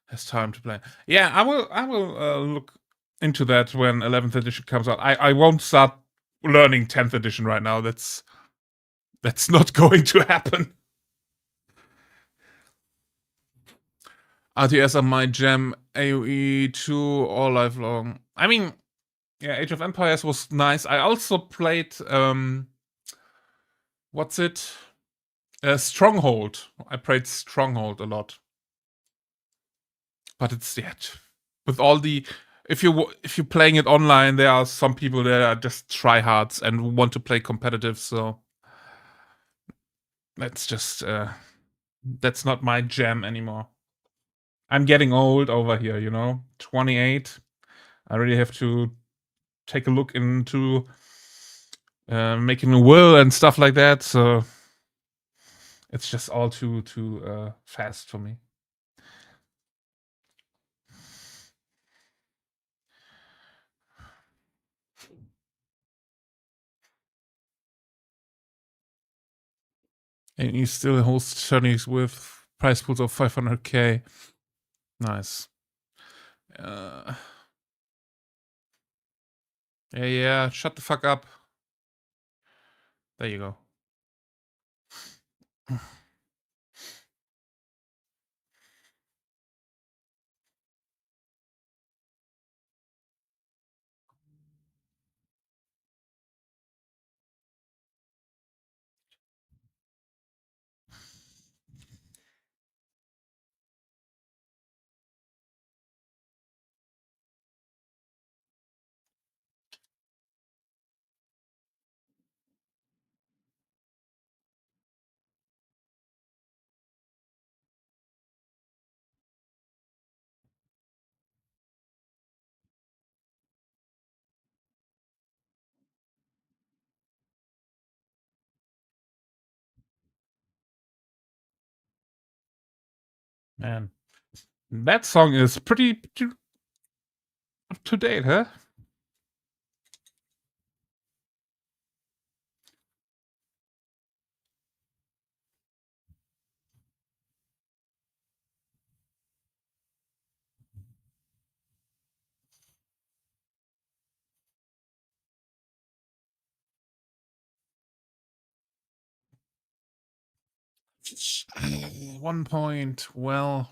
has time to play. Yeah, I will look into that when 11th edition comes out. I won't start learning 10th edition right now. That's not going to happen. RTS are my jam. AoE 2 all life long. I mean, yeah, Age of Empires was nice. I also played what's it? Stronghold. I played Stronghold a lot, but it's yet with all the if you're playing it online, there are some people that are just tryhards and want to play competitive. So that's just that's not my jam anymore. I'm getting old over here, 28. I really have to take a look into making a will and stuff like that. So it's just all too fast for me. And you still host tourneys with prize pools of 500k. Nice. Yeah. Shut the fuck up. There you go. Man, that song is pretty up to date, huh? One point. Well,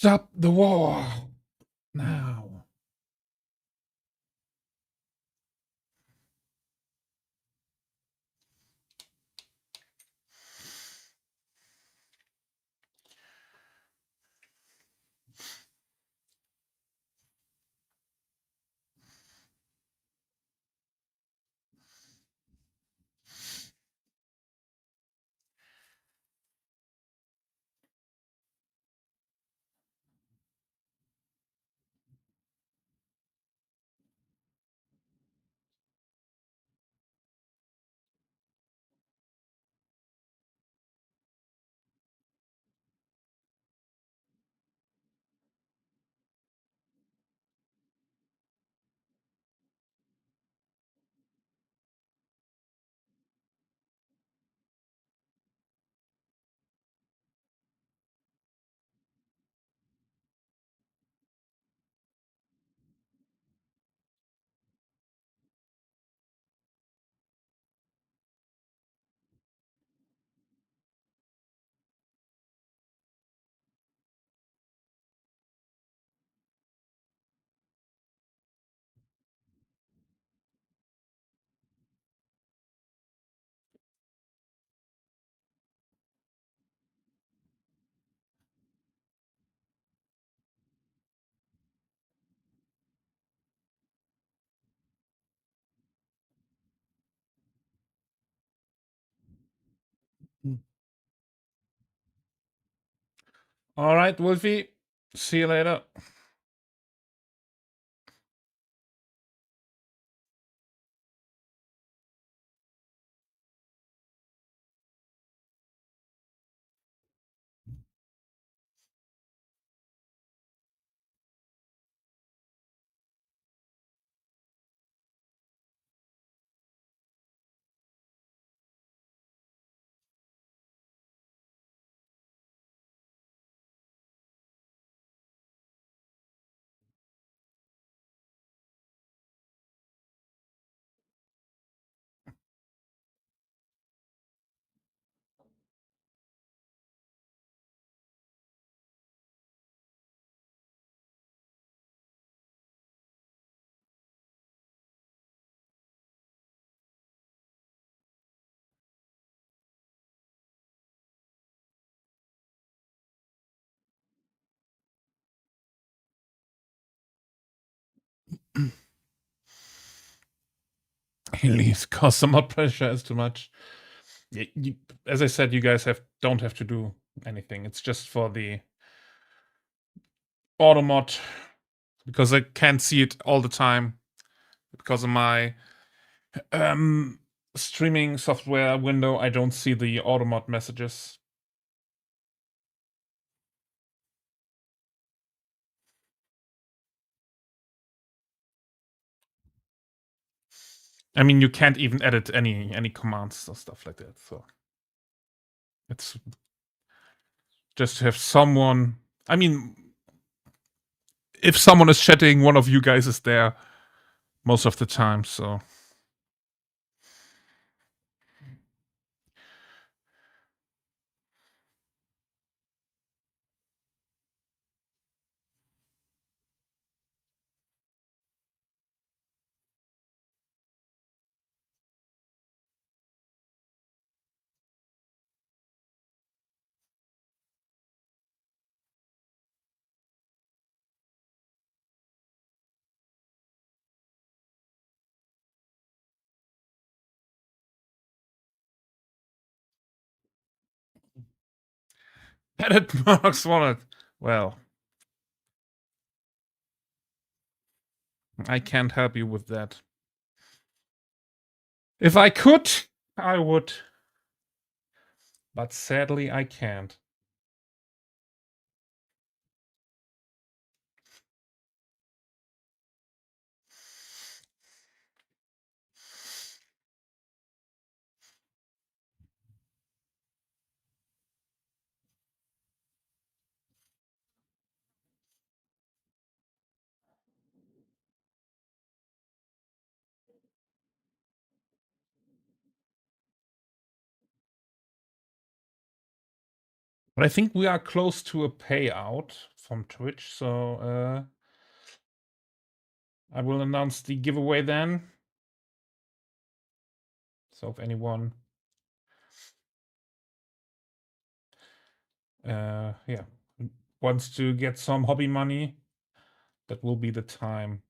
Stop the war now. All right, Wolfie. See you later. He leaves cause some more pressure is too much. As I said, you guys don't have to do anything. It's just for the auto mod because I can't see it all the time because of my streaming software window. I don't see the auto mod messages. I mean, you can't even edit any commands or stuff like that. So it's just to have someone. I mean, if someone is chatting, one of you guys is there most of the time. So edit Murdoch's wallet. Well, I can't help you with that. If I could, I would. But sadly, I can't. But I think we are close to a payout from Twitch, so I will announce the giveaway then. So if anyone yeah, wants to get some hobby money, that will be the time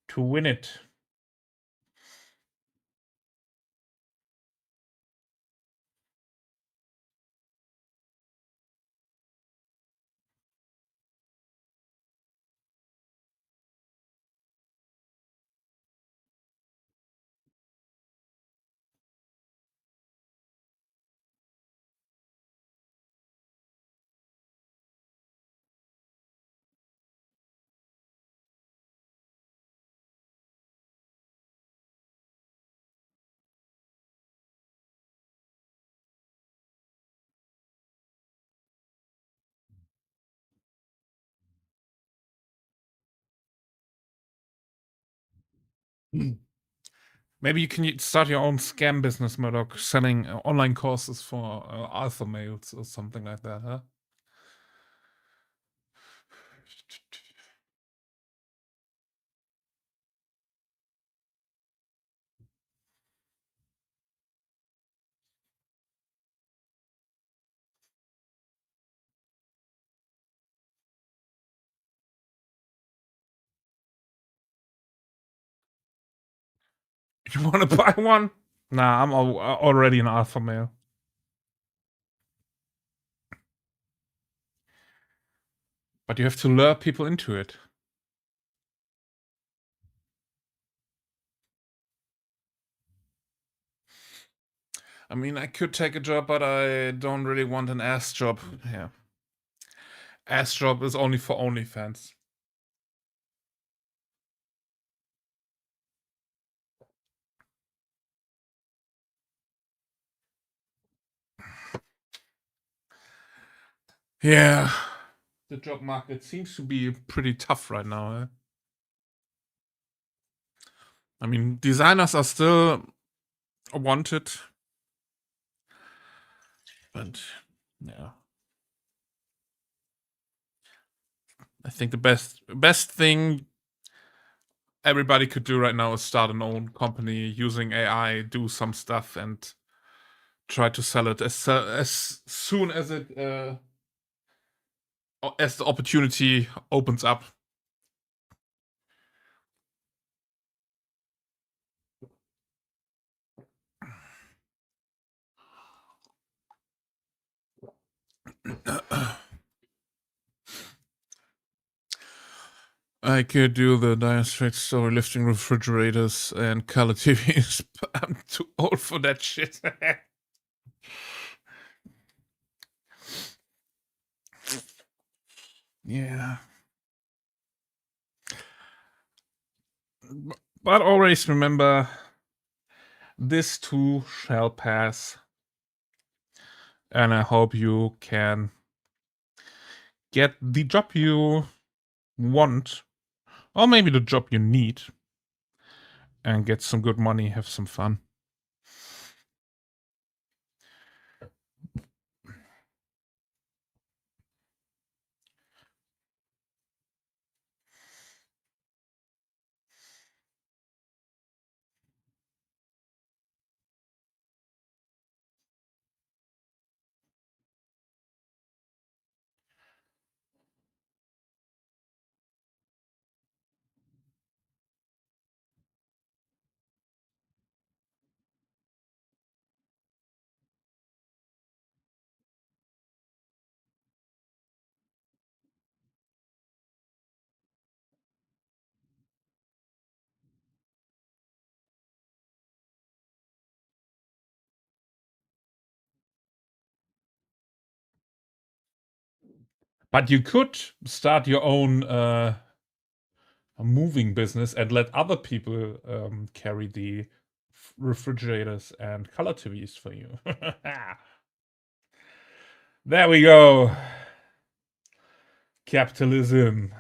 to win it. Maybe you can start your own scam business, Murdoch, selling online courses for alpha males or something like that, huh? You want to buy one? Nah, I'm already an alpha male. But you have to lure people into it. I mean, I could take a job, but I don't really want an ass job. Yeah. Ass job is only for OnlyFans. Yeah. The job market seems to be pretty tough right now. Eh? I mean, designers are still wanted, but yeah. I think the best thing everybody could do right now is start an own company using AI, do some stuff, and try to sell it as soon as it as the opportunity opens up. I could do the Dire Straits story, lifting refrigerators and color TVs, but I'm too old for that shit. Yeah. But always remember, this too shall pass. And I hope you can get the job you want, or maybe the job you need, and get some good money, have some fun. But you could start your own moving business and let other people carry the refrigerators and color TVs for you. There we go. Capitalism.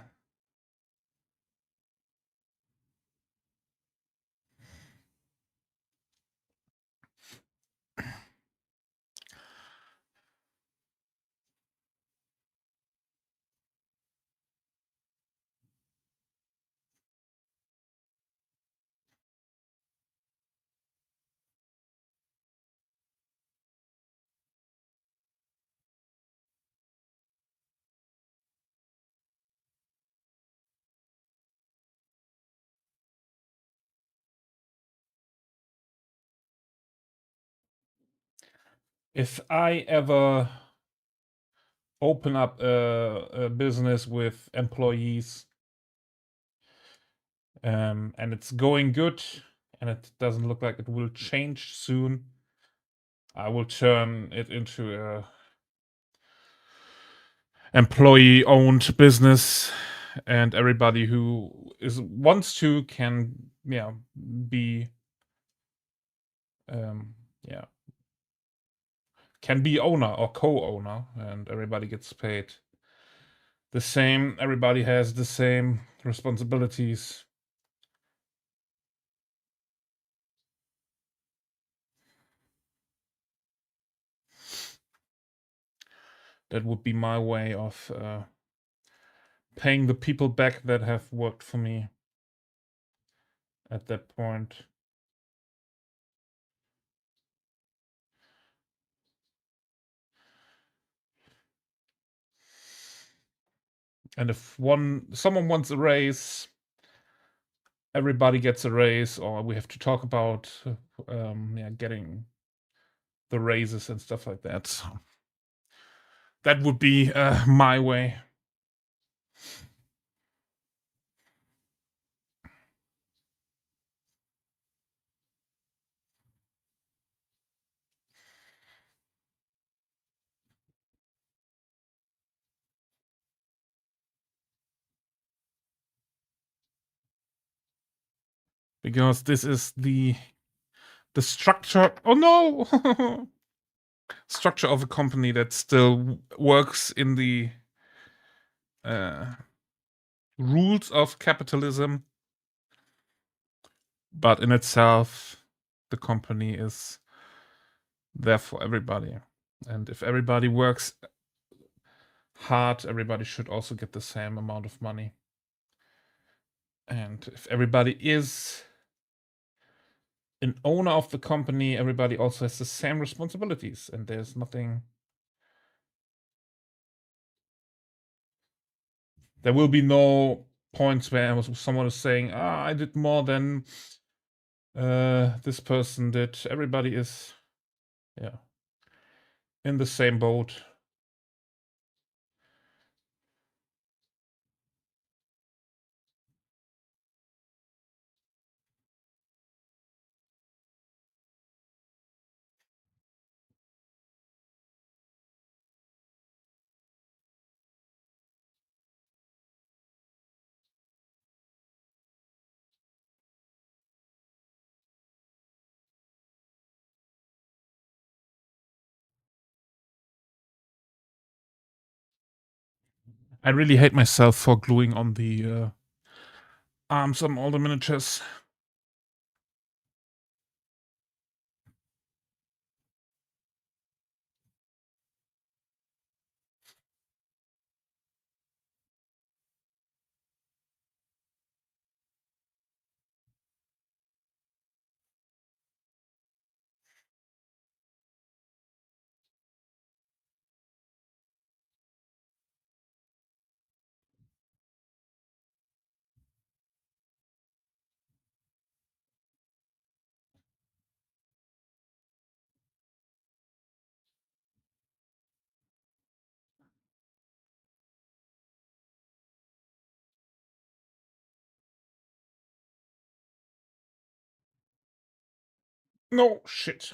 if I ever open up a business with employees, and it's going good, and it doesn't look like it will change soon, I will turn it into a employee-owned business, and everybody who wants to can be yeah can be owner or co-owner, and everybody gets paid the same. Everybody has the same responsibilities. That would be my way of paying the people back that have worked for me at that point. And if someone wants a raise, everybody gets a raise, or we have to talk about getting the raises and stuff like that. So that would be my way. Because this is the structure. Oh no! Structure of a company that still works in the rules of capitalism, but in itself, the company is there for everybody. And if everybody works hard, everybody should also get the same amount of money. And if everybody is an owner of the company, everybody also has the same responsibilities, and there's nothing. There will be no points where someone is saying, I did more than this person did. Everybody is in the same boat. I really hate myself for gluing on the arms on all the miniatures. No, shit.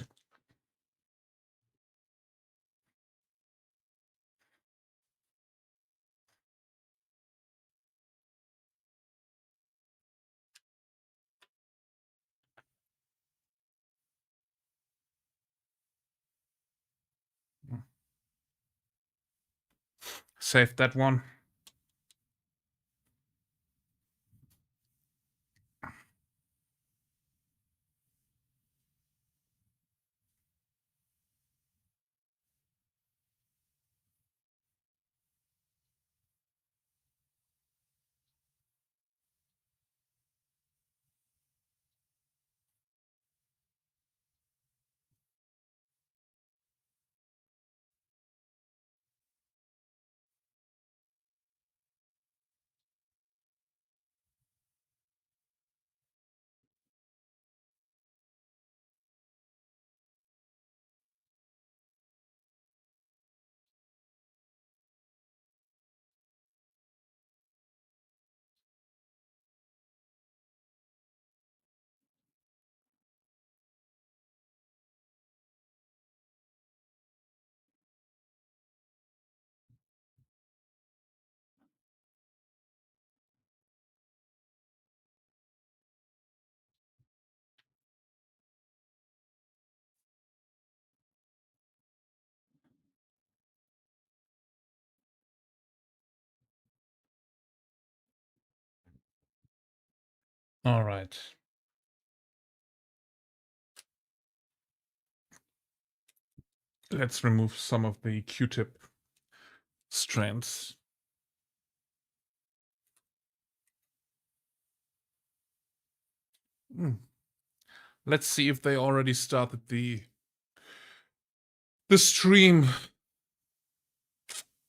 Save that one. All right. Let's remove some of the Q-tip strands. Let's see if they already started the stream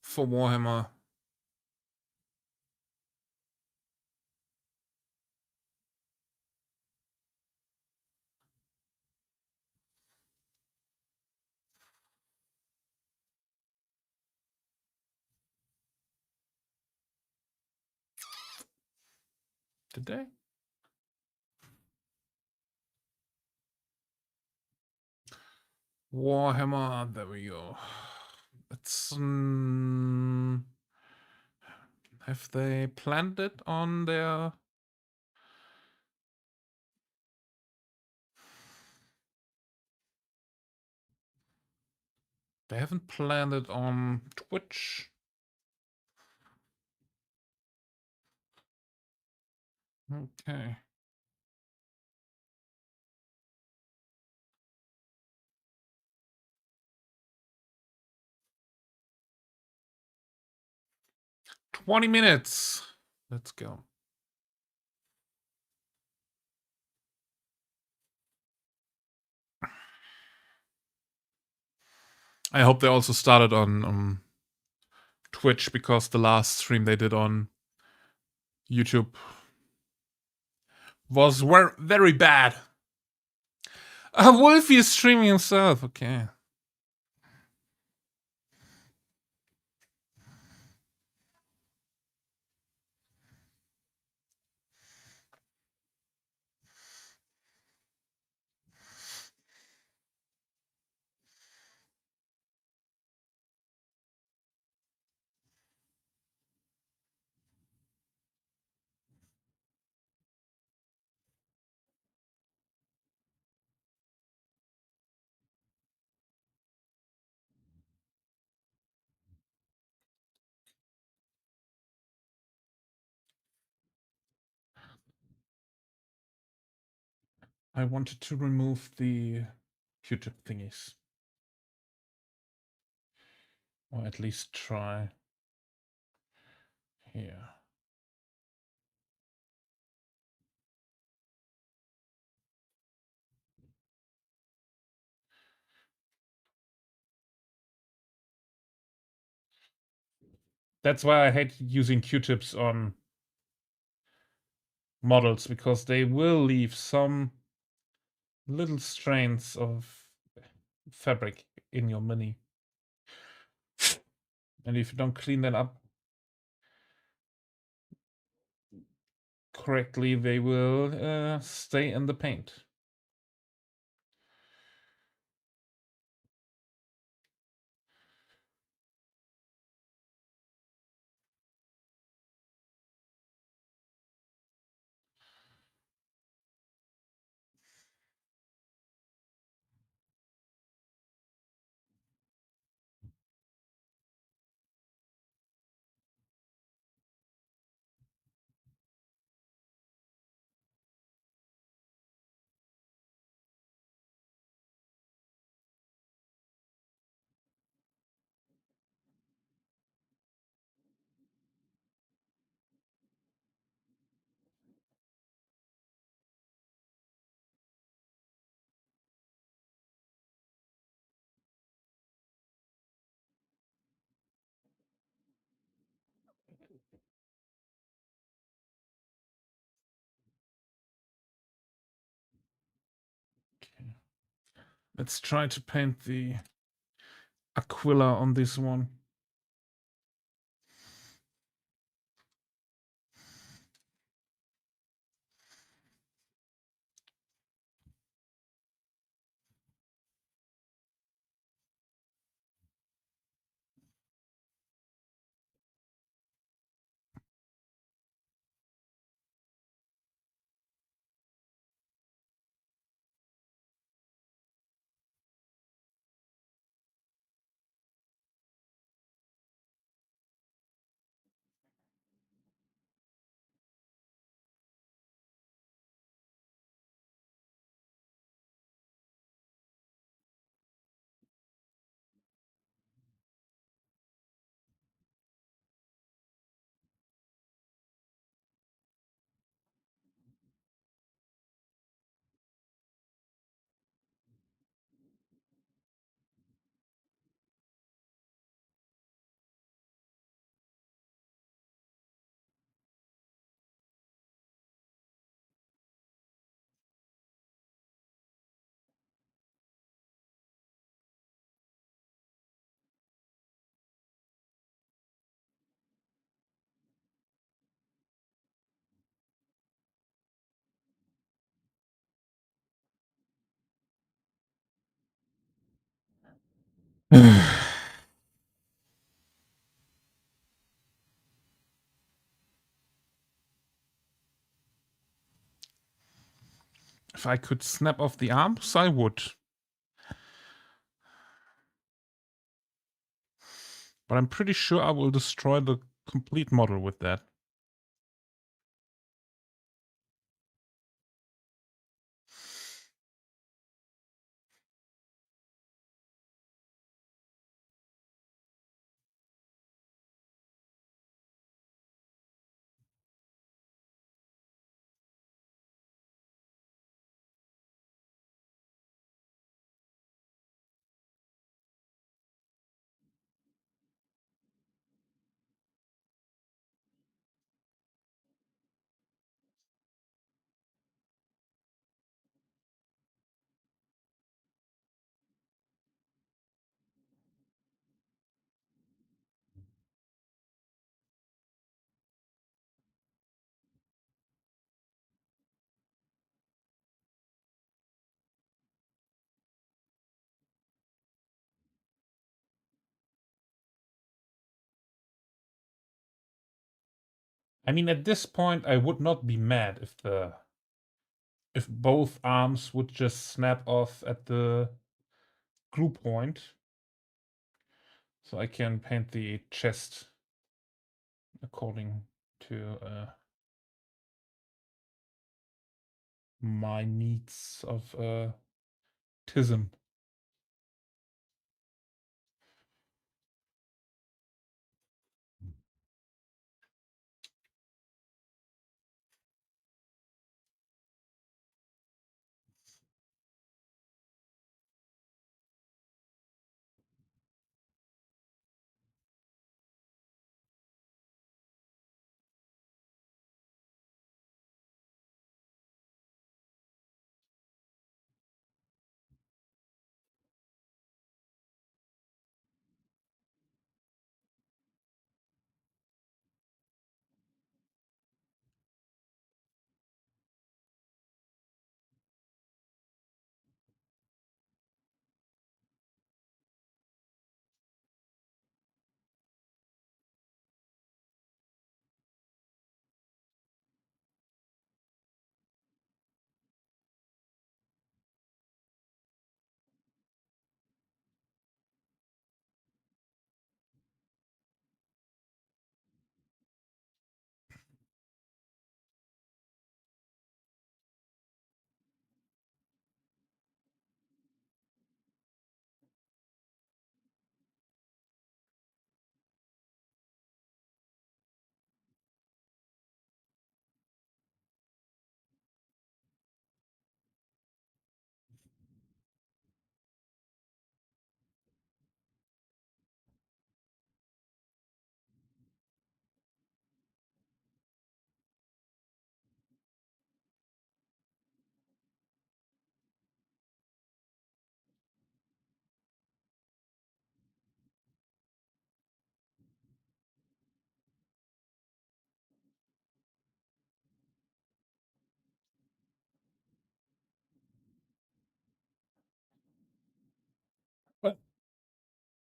for Warhammer. Did they? Warhammer, there we go. Let's have they planned it on their... They haven't planned it on Twitch. Okay. "20 minutes. Let's go." I hope they also started on Twitch, because the last stream they did on YouTube was very bad. Wolfie is streaming himself. Okay. I wanted to remove the Q-tip thingies. Or at least try here. That's why I hate using Q-tips on models, because they will leave some little strands of fabric in your mini. And if you don't clean them up correctly, they will stay in the paint. Okay. Let's try to paint the Aquila on this one. If I could snap off the arms, I would. But I'm pretty sure I will destroy the complete model with that. I mean, at this point, I would not be mad if both arms would just snap off at the glue point. So I can paint the chest according to my needs of tism.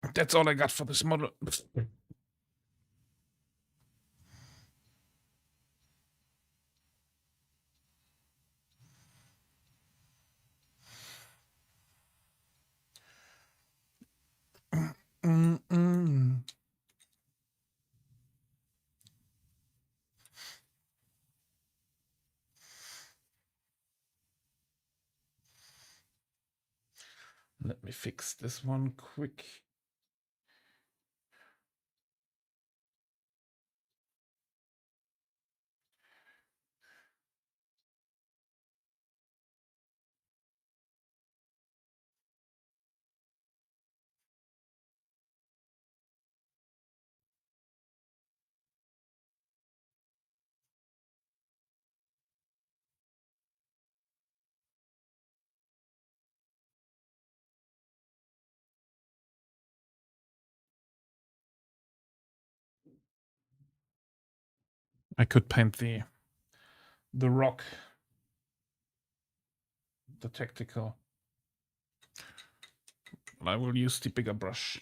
But that's all I got for this model. Let me fix this one quick. I could paint the rock, the tactical. I will use the bigger brush.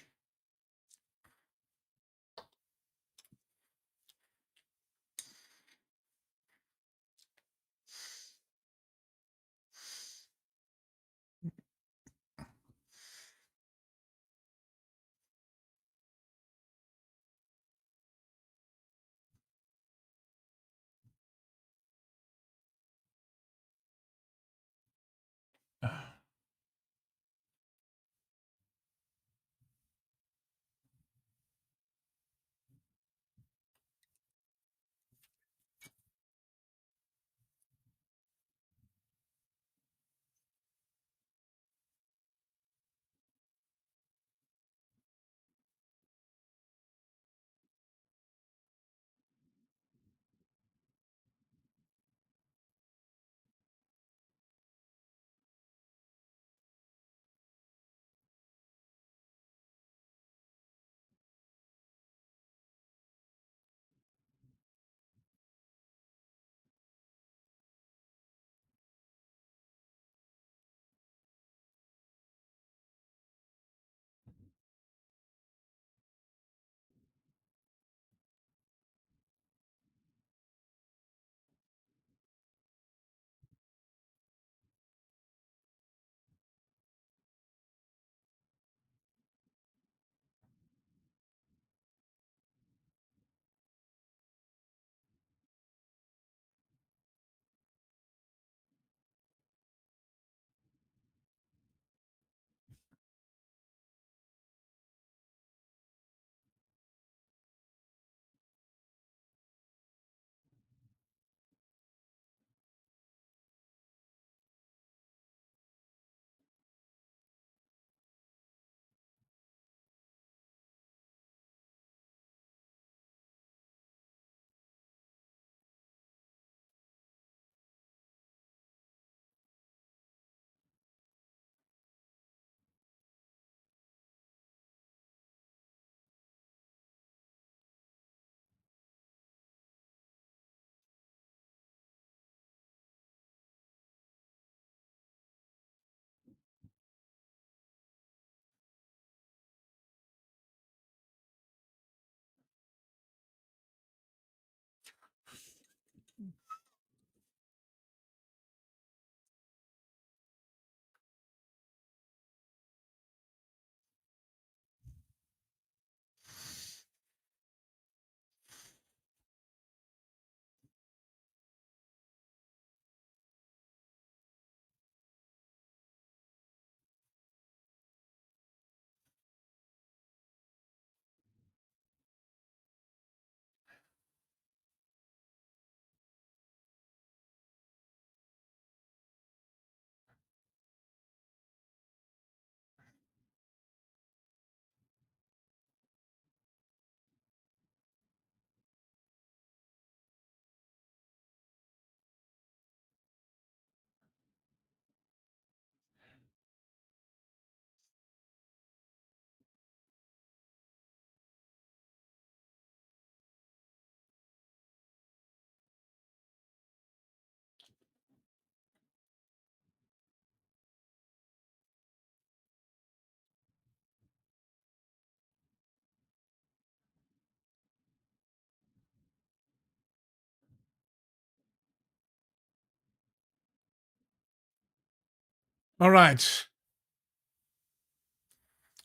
All right.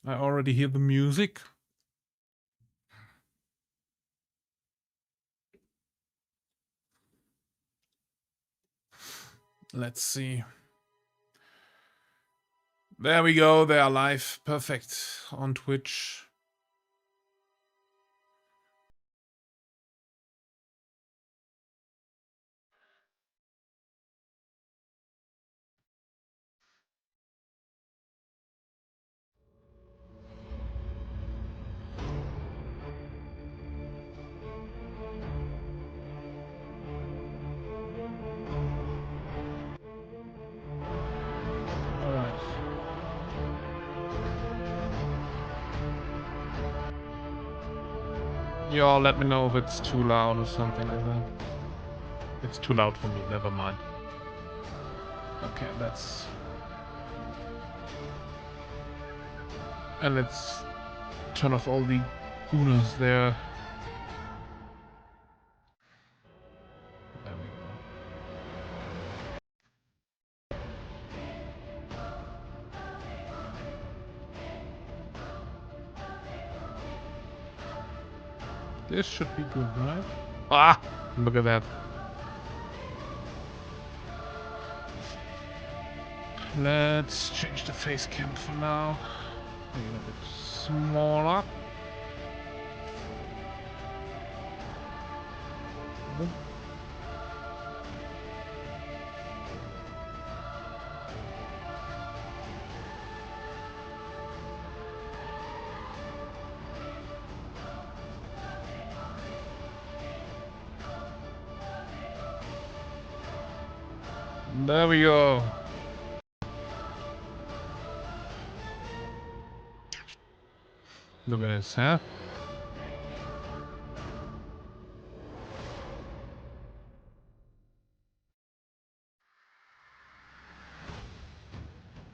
I already hear the music. Let's see. There we go. They are live. Perfect. On Twitch. All right. You all let me know if it's too loud or something like that. It's too loud for me. Never mind. Okay, that's... And let's turn off all the gooners there. There we go. This should be good, right? Ah! Look at that. Let's change the face cam for now. Make it a bit smaller. There we go. Look at this, huh?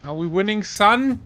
Are we winning, son?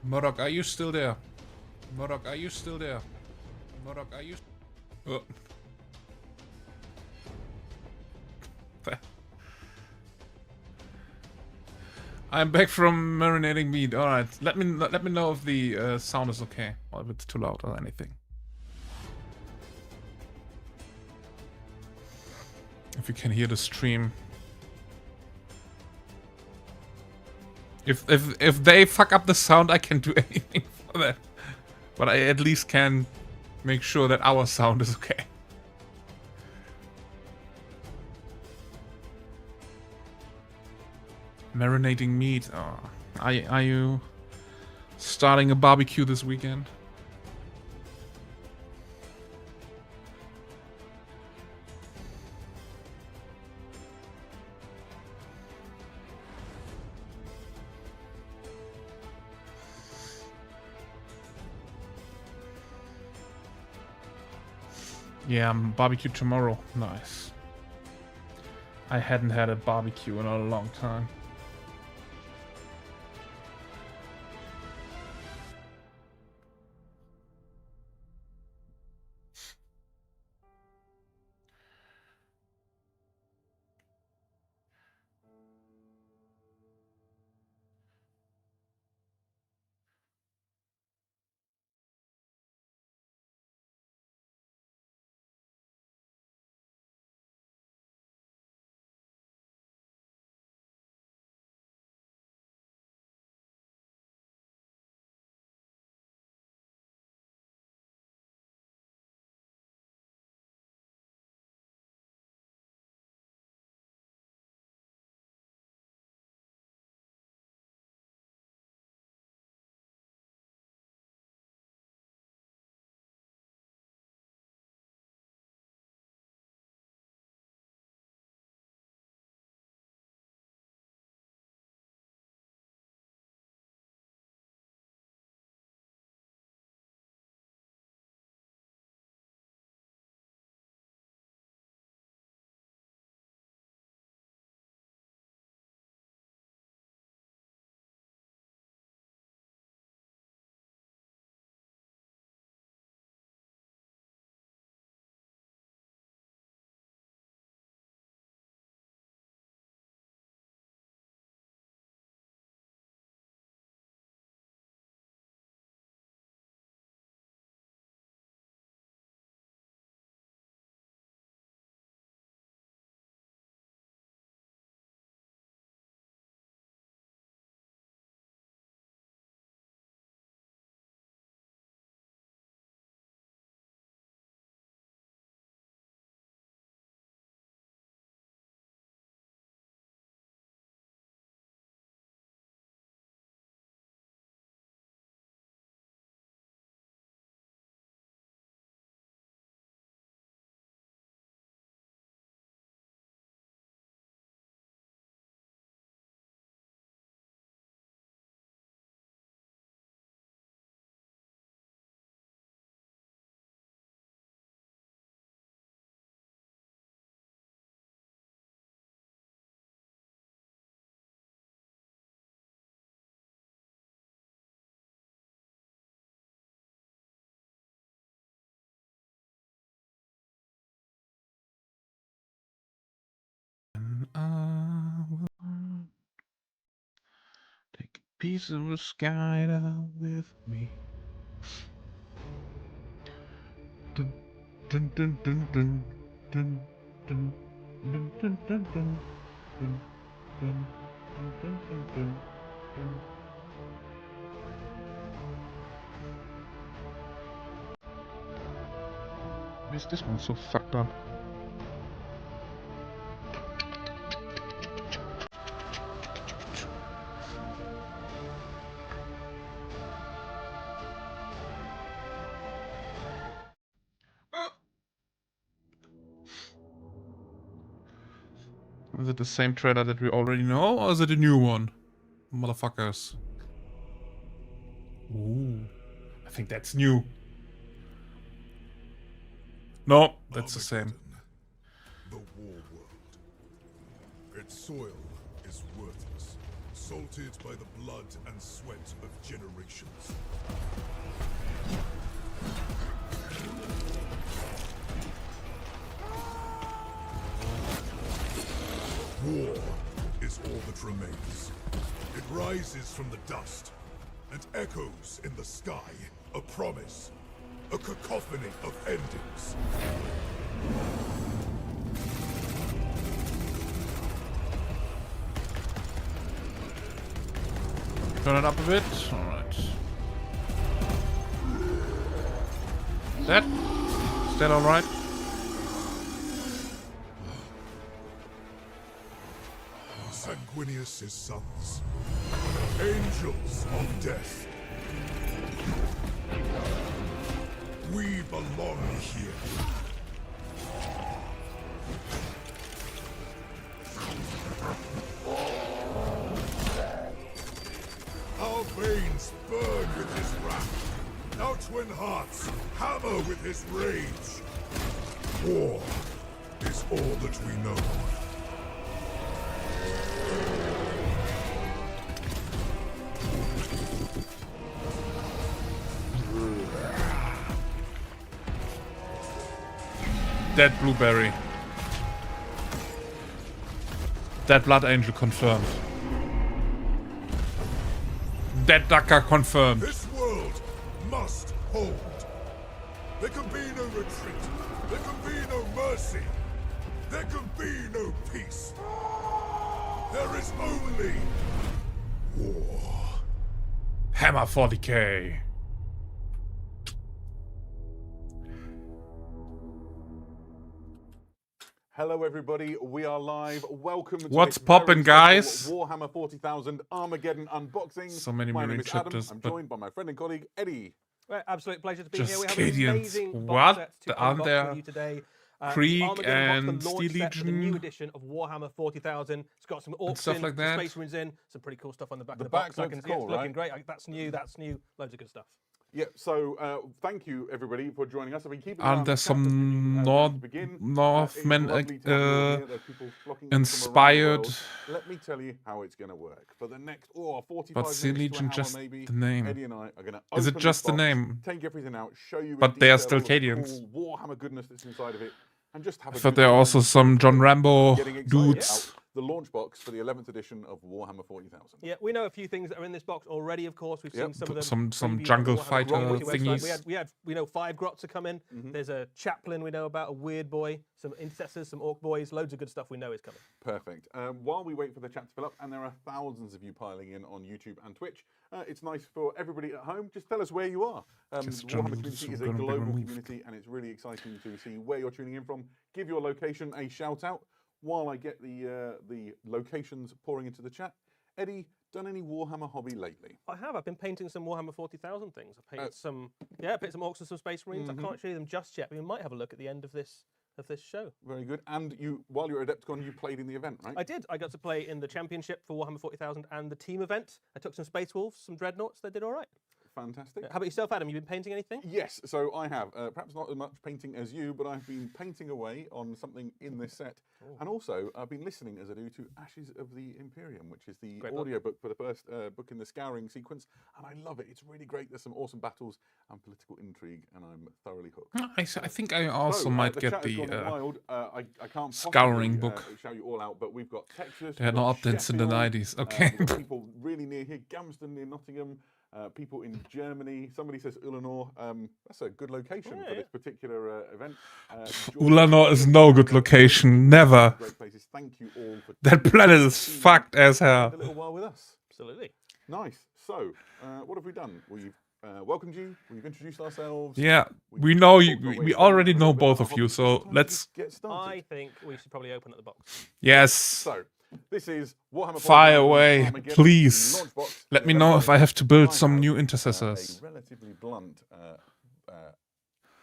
Murdoch, are you still there? Murdoch, are you still there? Murdoch, are you... Oh. I'm back from marinating meat. All right, let me know if the sound is okay, or if it's too loud or anything. If you can hear the stream. If they fuck up the sound, I can do anything for that. But I at least can make sure that our sound is okay. Marinating meat. Oh. Are you starting a barbecue this weekend? Yeah, I'm barbecue tomorrow. Nice. I hadn't had a barbecue in a long time. I will take a piece of the sky down with me. Dun, dun, dun, dun, dun, dun, dun, dun, dun, dun, dun, dun, dun, dun, dun, dun, dun, dun. Why is this one so fucked up? Is it the same trailer that we already know, or is it a new one? Motherfuckers. Ooh. I think that's new. No, that's the same. The war world. Its soil is worthless, salted by the blood and sweat of generations. War is all that remains. It rises from the dust and echoes in the sky, a promise, a cacophony of endings. Turn it up a bit. Alright. Is that alright? Sanguinius' sons, angels of death. We belong here. Our veins burn with his wrath. Our twin hearts hammer with his rage. War is all that we know. Dead blueberry. Dead blood angel confirmed. Dead ducker confirmed. This world must hold. There can be no retreat. There can be no mercy. There can be no peace. There is only war. Hammer 40k. Hello everybody, we are live. Welcome to What's this very poppin', special guys? Warhammer 40,000 Armageddon unboxing. So many My name moving is Adam. chapters, I'm but joined by my friend and colleague Eddie. Well, absolute pleasure to be Just here. We have Cadians. an amazing What? box set to Aren't unbox there with you today. Krieg Armageddon and box, the launch Steel set for the new Legion edition of Warhammer 40,000. It's got some orcs stuff in, like some that? space marines in, some pretty cool stuff on the back The of the box. back I can looks see it's cool, looking right? great. That's new, loads of good stuff. Yeah, so thank you everybody for joining us. I've been keeping Aren't there some Northmen inspired? Let me tell you how it's going to work. For the next 45 But minutes Steel to Legion an hour just maybe, the name. Eddie and I are going to Is it open just this the box, name? take everything out, show you in But they are detail still all the Cadians. cool Warhammer goodness that's inside of it, and just have I a thought good there are time also some John Rambo getting excited dudes. about the launch box for the 11th edition of Warhammer 40,000. Yeah, we know a few things that are in this box already. Of course, we've seen some of them. Some preview on the jungle Warhammer fighter community website. thingies. We know 5 grots are coming. There's a chaplain we know about, a weird boy, some intercessors, some orc boys, loads of good stuff we know is coming. Perfect. While we wait for the chat to fill up, and there are thousands of you piling in on YouTube and Twitch, it's nice for everybody at home. Just tell us where you are. The Warhammer community is a global community, and it's really exciting to see where you're tuning in from. Give your location a shout out while I get the locations pouring into the chat. Eddie, done any Warhammer hobby lately? I have. I've been painting some Warhammer 40,000 things. I painted some orcs and some space marines. I can't show you them just yet, but we might have a look at the end of this show. Very good. And you, while you're at Adepticon, you played in the event, right? I did. I got to play in the championship for Warhammer 40,000 and the team event. I took some Space Wolves, some Dreadnoughts. They did all right. fantastic. How about yourself, Adam? You been painting anything? Yes, so I have. Perhaps not as much painting as you, but I've been painting away on something in this set. And also, I've been listening, as I do, to Ashes of the Imperium, which is the audio book for the first book in the Scouring sequence. And I love it. It's really great. There's some awesome battles and political intrigue, and I'm thoroughly hooked. I think I also might the get chat has the gone wild. I can't Scouring possibly, book. shout you all out, but we've got Texas. They're not updates in the 90s. Okay. We've got people really near here, Gamston near Nottingham. People in Germany. Somebody says Ulanor. That's a good location for this particular event. Ulanor is no good location. Never. Great places. Thank you all for That planet is fucked as hell. a little while with us. Absolutely. Nice. So, what have we done? We've welcomed you. We've introduced ourselves. Yeah, we know you. We already know both of you. So let's get started. I think we should probably open up the box. Yes. So, this is Warhammer. Fire away, Armageddon, please. the launch box. Let me know if I have to build some I new have, intercessors. A relatively blunt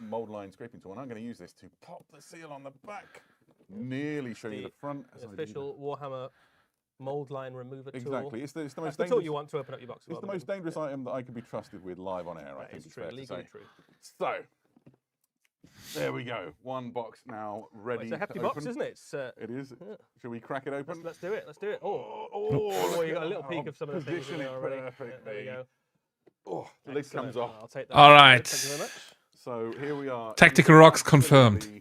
mold line scraping tool, and I'm going to use this to pop the seal on the back. Nearly show you the front. The official Warhammer mold line remover tool. Exactly. It's the most That's the dangerous. tool you want to open up your box. It's the most dangerous item that I can be trusted with live on air. I think It's it's true, fair to legally say. true. So, there we go. One box now ready. It's a hefty to box, open. isn't it? It is. Shall we crack it open? Let's do it. Let's do it. Oh, You got a little peek of some of the things in position there it already. perfectly. Yeah, there we go. Oh, the lid comes Excellent. off. I'll take that. All right. Thank you very much. So here we are. Tactical rocks confirmed.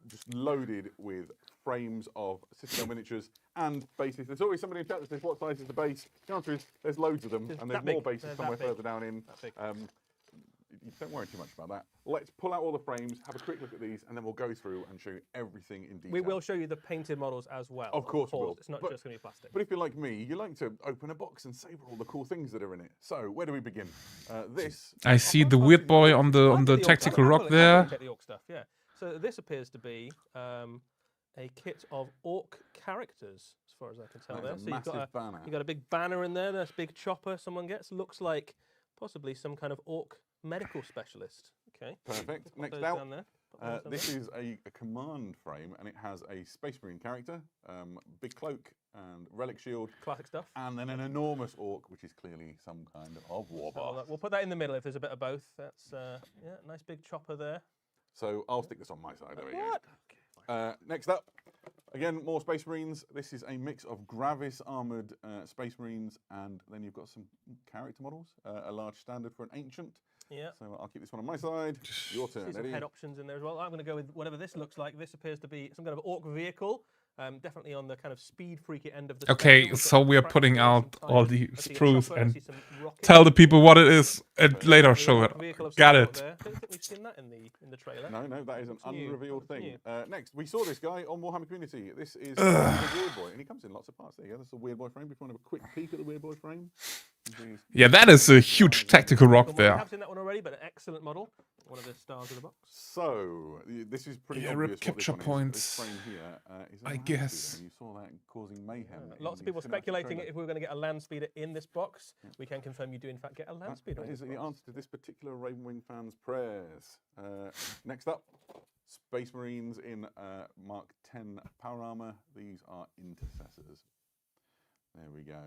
Just loaded with frames of Citadel miniatures and bases. There's always somebody in chat that says, what size is the base? The answer is there's loads of them, and there's that more big. bases They're somewhere that big. further down in. That big. You don't worry too much about that. Let's pull out all the frames, have a quick look at these, and then we'll go through and show you everything in detail. We will show you the painted models as well. Of course we will. It's not But- just going to be plastic. But if you're like me, you like to open a box and savor all the cool things that are in it. So where do we begin? This. I see the weird boy on the tactical rock there. The orc stuff, yeah. So this appears to be a kit of orc characters, as far as I can tell That is there. a massive banner. You've got a big banner in there. There's a big chopper someone gets. Looks like possibly some kind of orc medical specialist. Okay. Perfect. Pop Next those out. down there. Pop those down This there. is a command frame, and it has a Space Marine character, big cloak and relic shield, Classic stuff. and then an enormous orc, which is clearly some kind of war boss. We'll put that in the middle if there's a bit of both. That's yeah, nice big chopper there. So I'll stick this on my side. There we go. What? Okay, Next up, again, more Space Marines. This is a mix of Gravis armoured Space Marines, and then you've got some character models, a large standard for an Ancient. yeah. So I'll keep this one on my side. Your turn, See some Eddie. head options in there as well. I'm going to go with whatever this looks like. This appears to be some kind of orc vehicle. Definitely on the kind of speed freaky end of the Okay, spectrum. We've so got we are tractors, putting some out tires. all the I see a sprues chopper, I and see some rockets. tell the people what it is and later There's an show it. orc vehicle of Got some it. sort there. I don't think we've seen that in the trailer. No, that is an Looks new, unrevealed looks thing. new. Next, we saw this guy on Warhammer Community. This is the Weird Boy, and he comes in lots of parts. There you go. That's the Weird Boy frame. If you want to have a quick peek at the Weird Boy frame. Yeah, that is a huge tactical rock We there. have seen that one already, but an excellent model. One of the stars of the box. So, this is pretty Yeah, obvious rip what capture this one is. points. This frame here is a I land guess. speeder, and you saw that causing mayhem. in Lots of the people cinematic speculating trailer. if we were going to get a land speeder in this box. We can confirm you do in fact get a land speeder. That in is this the box. answer to this particular Ravenwing fan's prayers. Next up, Space Marines in Mark 10 power armor. These are intercessors. There we go.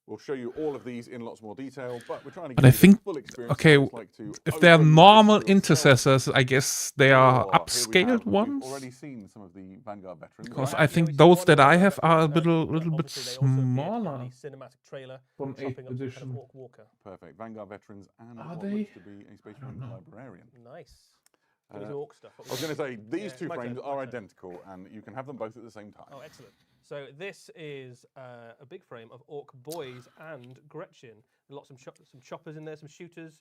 We'll show you all of these in lots more detail, but we're trying to But give I you the think, full experience. okay, of what it's like to if they're open normal this yourself. intercessors, I guess they are Or, here we upscaled have- ones. We've already seen some of the Vanguard veterans. Because right? I think those that I have are a little bit Obviously, they also appeared in smaller. The cinematic trailer From chopping 8th up some kind edition. of orc walker. Perfect. Vanguard veterans and Are what they? looks to be a Space Marine librarian. Nice. Give us the orc stuff. What I was we going got? to say, these Yeah, two my turn, frames my are turn. identical, and you can have them both at the same time. Oh, excellent. So this is a big frame of orc boys and Gretchen. Lots of some choppers in there, some shooters,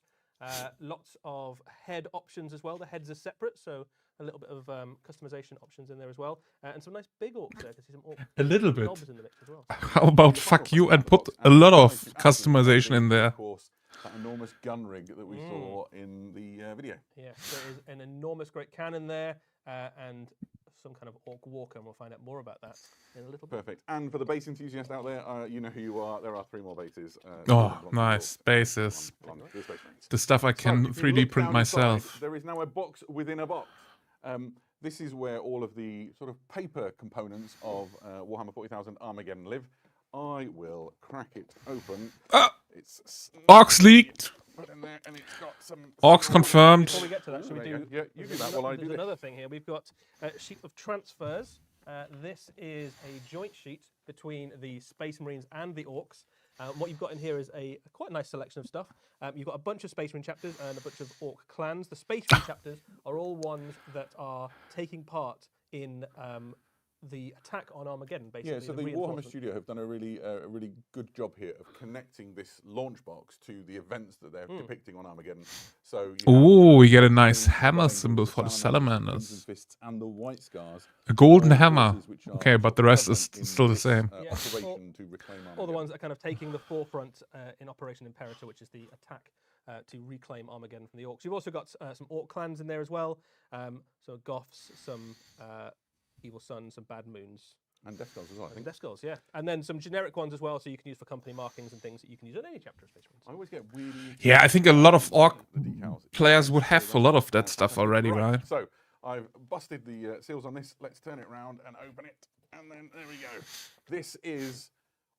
lots of head options as well. The heads are separate, so a little bit of customization options in there as well, and some nice big orcs there. I can see some orc A little bit. knobs in the mix as well. How about fuck you and put a lot of customization in there? Of course, that enormous gun rig that we saw in the video. Yes, there is an enormous great cannon there, and some kind of orc walker, and we'll find out more about that in a little bit. Perfect. And for the base enthusiast out there, you know who you are. There are 3 more bases. Oh, nice. Bases. On the Space Marines. The stuff I So, can if you 3D look print down the side, myself. there is now a box within a box. This is where all of the sort of paper components of Warhammer 40,000 Armageddon live. I will crack it open. Ah! It's Orcs leaked! put in there, and it's got some Orcs confirmed. Before we get to that, should we There you do? go. Yeah, you do that while I do There's this. another thing here. We've got a sheet of transfers. This is a joint sheet between the Space Marines and the Orcs. What you've got in here is a quite nice selection of stuff. You've got a bunch of Space Marine chapters and a bunch of Orc clans. The Space Marine chapters are all ones that are taking part in the attack on Armageddon, basically. Yeah, so the Warhammer Studio have done a really good job here of connecting this launch box to the events that they're depicting on Armageddon. So Ooh, we get a nice hammer symbol for the Salamanders. And the White Scars. A golden hammer. Okay, but the rest is still the same. Operation to reclaim Armageddon. All the ones that are kind of taking the forefront in Operation Imperator, which is the attack to reclaim Armageddon from the Orcs. You've also got some Orc clans in there as well. So Goths, some Evil Suns, some Bad Moons. And Death Skulls as well, I think. And Death Skulls, yeah. And then some generic ones as well, so you can use for company markings and things that you can use in any chapter of Space Marines. I always get really... Yeah, I think a lot of Orc players would have a lot of that stuff already, right? So, I've busted the seals on this. Let's turn it around and open it. And then, there we go. This is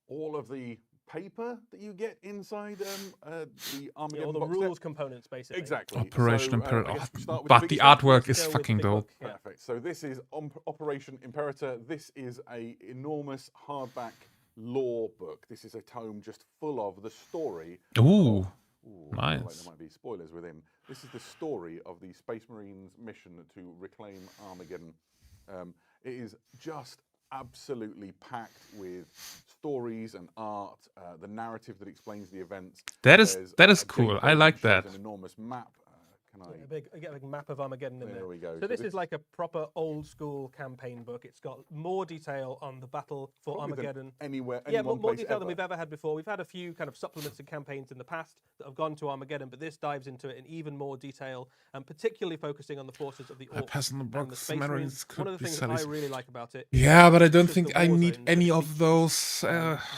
all of the paper that you get inside the Armageddon all the box rules set. components, basically. Exactly. Operation So, Imperator. I guess we start with But the biggest one. artwork is Let's go with fucking the big dope. book, yeah. Perfect. So this is Operation Imperator. This is a enormous hardback lore book. This is a tome just full of the story. Ooh, I feel like nice. there might be spoilers within. This is the story of the Space Marines' mission to reclaim Armageddon. It is just absolutely packed with stories and art, the narrative that explains the events. That is There's cool. James I like shows that. An enormous map. Can I? Get a big map of Armageddon in there. There we go. So this is like a proper old school campaign book. It's got more detail on the battle for Probably than Armageddon. Anywhere, Yeah, any one more place detail ever. than we've ever had before. We've had a few kind of supplements and campaigns in the past that have gone to Armageddon, but this dives into it in even more detail, and particularly focusing on the forces of the Orcs pass on the and the box. Space Marines Marines. could One of the be things that I silly. really like about it. Yeah, but I don't just think the I war need zones any that it of features. those.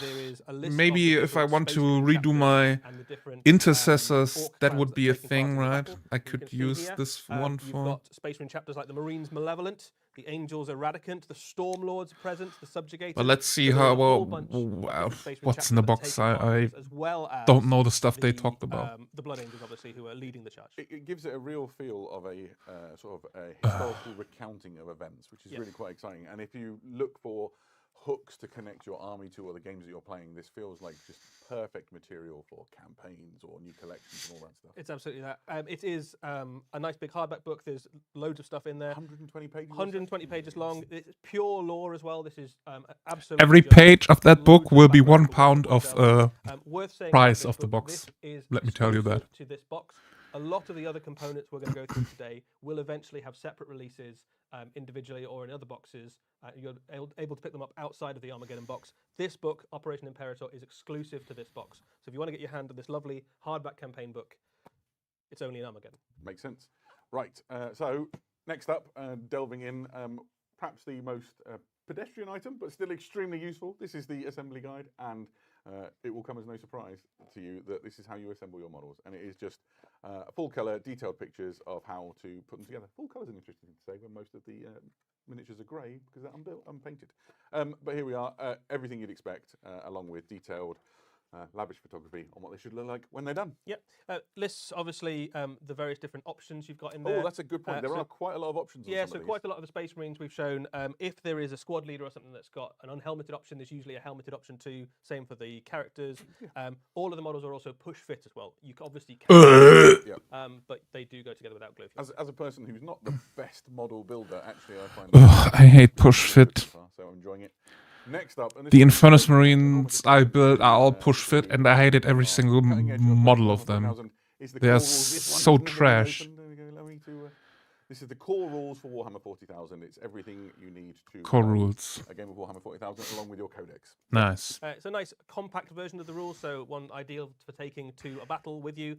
There is a list of Maybe the if I different want Space to Marine redo chapters my and the different, intercessors, Orc that clans would that be are a taking part thing, in the right? battle. I You could can see use here, this one you've for. got Space Marine chapters like the Marines Malevolent, the Angels Eradicant, the Storm Lords present, the Subjugators. But let's see So how there's a whole well bunch of different Space Marine what's in the chapters that box. take part in I this, as well as don't know the stuff they the, talked about. The Blood Angels, obviously, who are leading the charge. It gives it a real feel of a sort of a historical recounting of events, which is really quite exciting. And if you look for hooks to connect your army to or the games that you're playing, this feels like just perfect material for campaigns or new collections and all that stuff. It's absolutely that. It is a nice big hardback book. There's loads of stuff in there. 120 pages. 120 pages long. It's pure lore as well. This is absolutely. Every just page of that book loads will be background £1 detail. of Worth saying price about of the this box. This is Let me tell you that. exclusive to this box. A lot of the other components we're going to go through today will eventually have separate releases individually or in other boxes. You're able to pick them up outside of the Armageddon box. This book, Operation Imperator, is exclusive to this box. So if you want to get your hand on this lovely hardback campaign book, it's only in Armageddon. Makes sense. Right. So next up, delving in, perhaps the most pedestrian item, but still extremely useful. This is the assembly guide, and it will come as no surprise to you that this is how you assemble your models. And it is just full color, detailed pictures of how to put them together. Full color is an interesting thing to say when most of the miniatures are grey because they're unpainted. But here we are, everything you'd expect, along with detailed, lavish photography on what they should look like when they're done. Yep. Lists, obviously, the various different options you've got in there. Oh, that's a good point. There so- are quite a lot of options. Yeah, on so some of quite a lot of the Space Marines we've shown. If there is a squad leader or something that's got an unhelmeted option, there's usually a helmeted option too. Same for the characters. All of the models are also push fit as well. You obviously can, but they do go together without glue. As a person who's not the best model builder, actually, I find I hate push fit. so I'm enjoying it. Next up, and this The is Infernus an enormous Marines I built are all push fit, and I hated every single model of them. They are so trash. This is the core rules for Warhammer 40,000. It's everything you need to Core play rules. a game of Warhammer 40,000 along with your codex. Nice. It's a nice compact version of the rules, so one ideal for taking to a battle with you.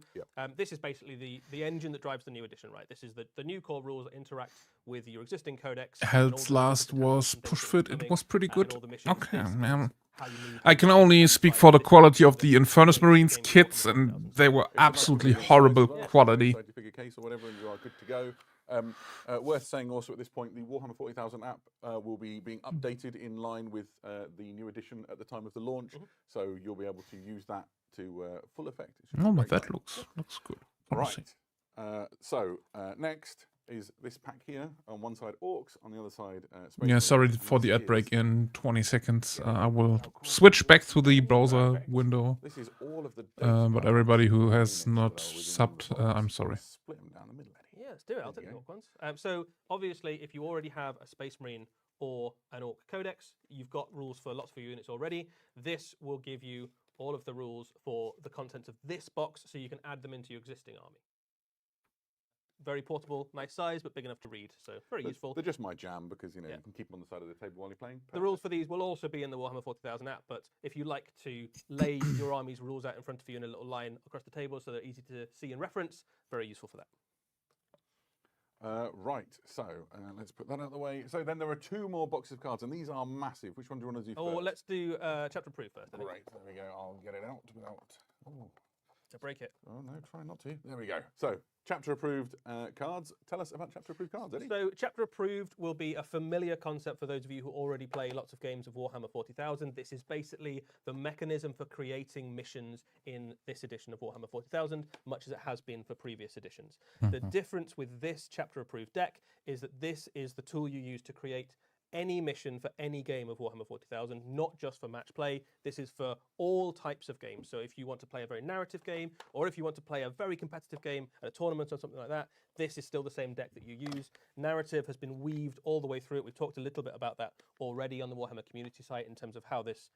This is basically the engine that drives the new edition, right? This is the new core rules that interact with your existing codex. and all Hell's the Last different was tactics and push things fit. that are It coming, was pretty and good. all the missions. Okay, This is man. how you move I can to only speak for the fight quality of the this Infernus game Marines of kits, Warhammer and 40,000. they were absolutely horrible quality. Decide to pick a case or whatever, and you are good to go. Worth saying also at this point, the Warhammer 40,000 app will be being updated in line with the new edition at the time of the launch. So you'll be able to use that to full effect. It should be Oh, but great. that looks good. Promising. Right. So next is this pack here. On one side, orcs. On the other side, Space Yeah, sorry Marines, and for this the ad break is- in 20 seconds. I will How cool. switch back to the browser Perfect. window. This is all of the. But everybody who has units not that are within subbed, the box. I'm sorry. Split them down the middle, Eddie. Yeah, let's do it. I'll There take you the orc ones. So obviously, if you already have a Space Marine or an Orc Codex, you've got rules for lots of your units already. This will give you all of the rules for the contents of this box, so you can add them into your existing army. Very portable, nice size, but big enough to read, so very useful. They're just my jam because you Yeah. can keep them on the side of the table while you're playing. The rules for these will also be in the Warhammer 40,000 app, but if you like to lay your army's rules out in front of you in a little line across the table so they're easy to see and reference, very useful for that. Right, so let's put that out of the way. So then there are 2 more boxes of cards, and these are massive. Which one do you want to do Oh, first? let's do chapter proof first. I think. Great, there we go. I'll get it out without. Oh, To break it. oh no, try not to. There we go. So, chapter approved cards. Tell us about chapter approved cards, Eddie. So, chapter approved will be a familiar concept for those of you who already play lots of games of Warhammer 40,000. This is basically the mechanism for creating missions in this edition of Warhammer 40,000, much as it has been for previous editions. The difference with this chapter approved deck is that this is the tool you use to create any mission for any game of Warhammer 40,000, not just for match play. This is for all types of games. So if you want to play a very narrative game, or if you want to play a very competitive game at a tournament or something like that, this is still the same deck that you use. Narrative has been weaved all the way through it. We've talked a little bit about that already on the Warhammer community site in terms of how this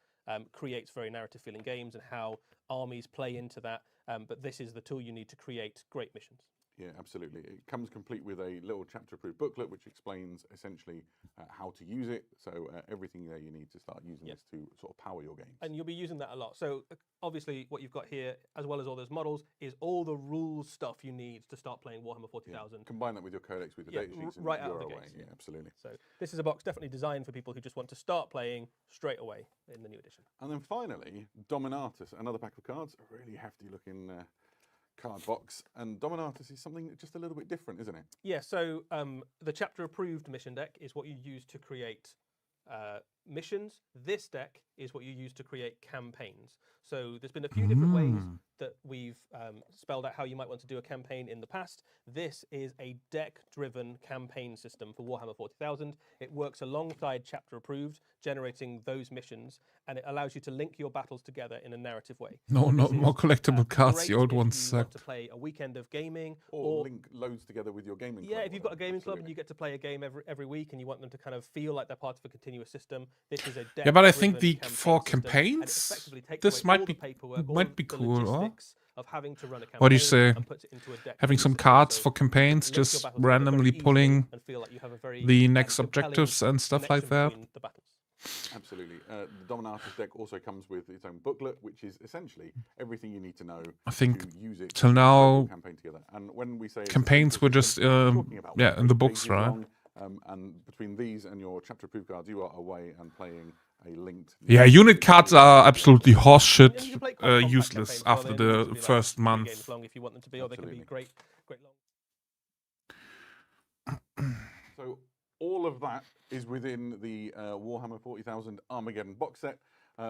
creates very narrative feeling games and how armies play into that. But this is the tool you need to create great missions. Yeah, absolutely. It comes complete with a little chapter-approved booklet which explains essentially how to use it. So everything there you need to start using this to sort of power your games. And you'll be using that a lot. So obviously what you've got here, as well as all those models, is all the rules stuff you need to start playing Warhammer 40,000. Combine that with your codex, with your data sheets, and right out of you're the away. gates, Yeah, absolutely. So this is a box definitely designed for people who just want to start playing straight away in the new edition. And then finally, Dominatus, another pack of cards, a really hefty looking card box. And Dominatus is something just a little bit different, isn't it? Yeah, so the chapter approved mission deck is what you use to create missions. This deck is what you use to create campaigns. So there's been a few different ways that we've spelled out how you might want to do a campaign in the past. This is a deck-driven campaign system for Warhammer 40,000. It works alongside chapter approved, generating those missions, and it allows you to link your battles together in a narrative way. No, This more is, collectible cards. great The old if ones you want sucked. to play a weekend of gaming, Or link loads together with your gaming club. yeah, if you've got a gaming club and Absolutely. you get to play a game every week and you want them to kind of feel like they're part of a continuous system, this is a Yeah, but I think deck-driven for campaign system, and it campaigns, effectively takes this away might all be the paperwork, all might be the cool, huh? logistics of having to run a campaign. What do you say? And puts it into a deck Having some system, cards so for you can campaigns, link your just battles together very randomly easily pulling and feel like you have a very the next compelling objectives and stuff like connection that. between the battles. Absolutely. The Dominatus deck also comes with its own booklet, which is essentially everything you need to know I think to use it till to now, campaign together. And when we say it's a campaigns simple were just system, we're talking about yeah, in the 8 books, pages right? long, and between these and your chapter approved cards, you are away and playing a linked. Yeah, unit cards are absolutely And horseshit, you can play quite compact useless campaigns as well. after They don't need to the be like first 3 month. games long if you want them to be, or they can be Absolutely. great long. So all of that is within the Warhammer 40,000 Armageddon box set.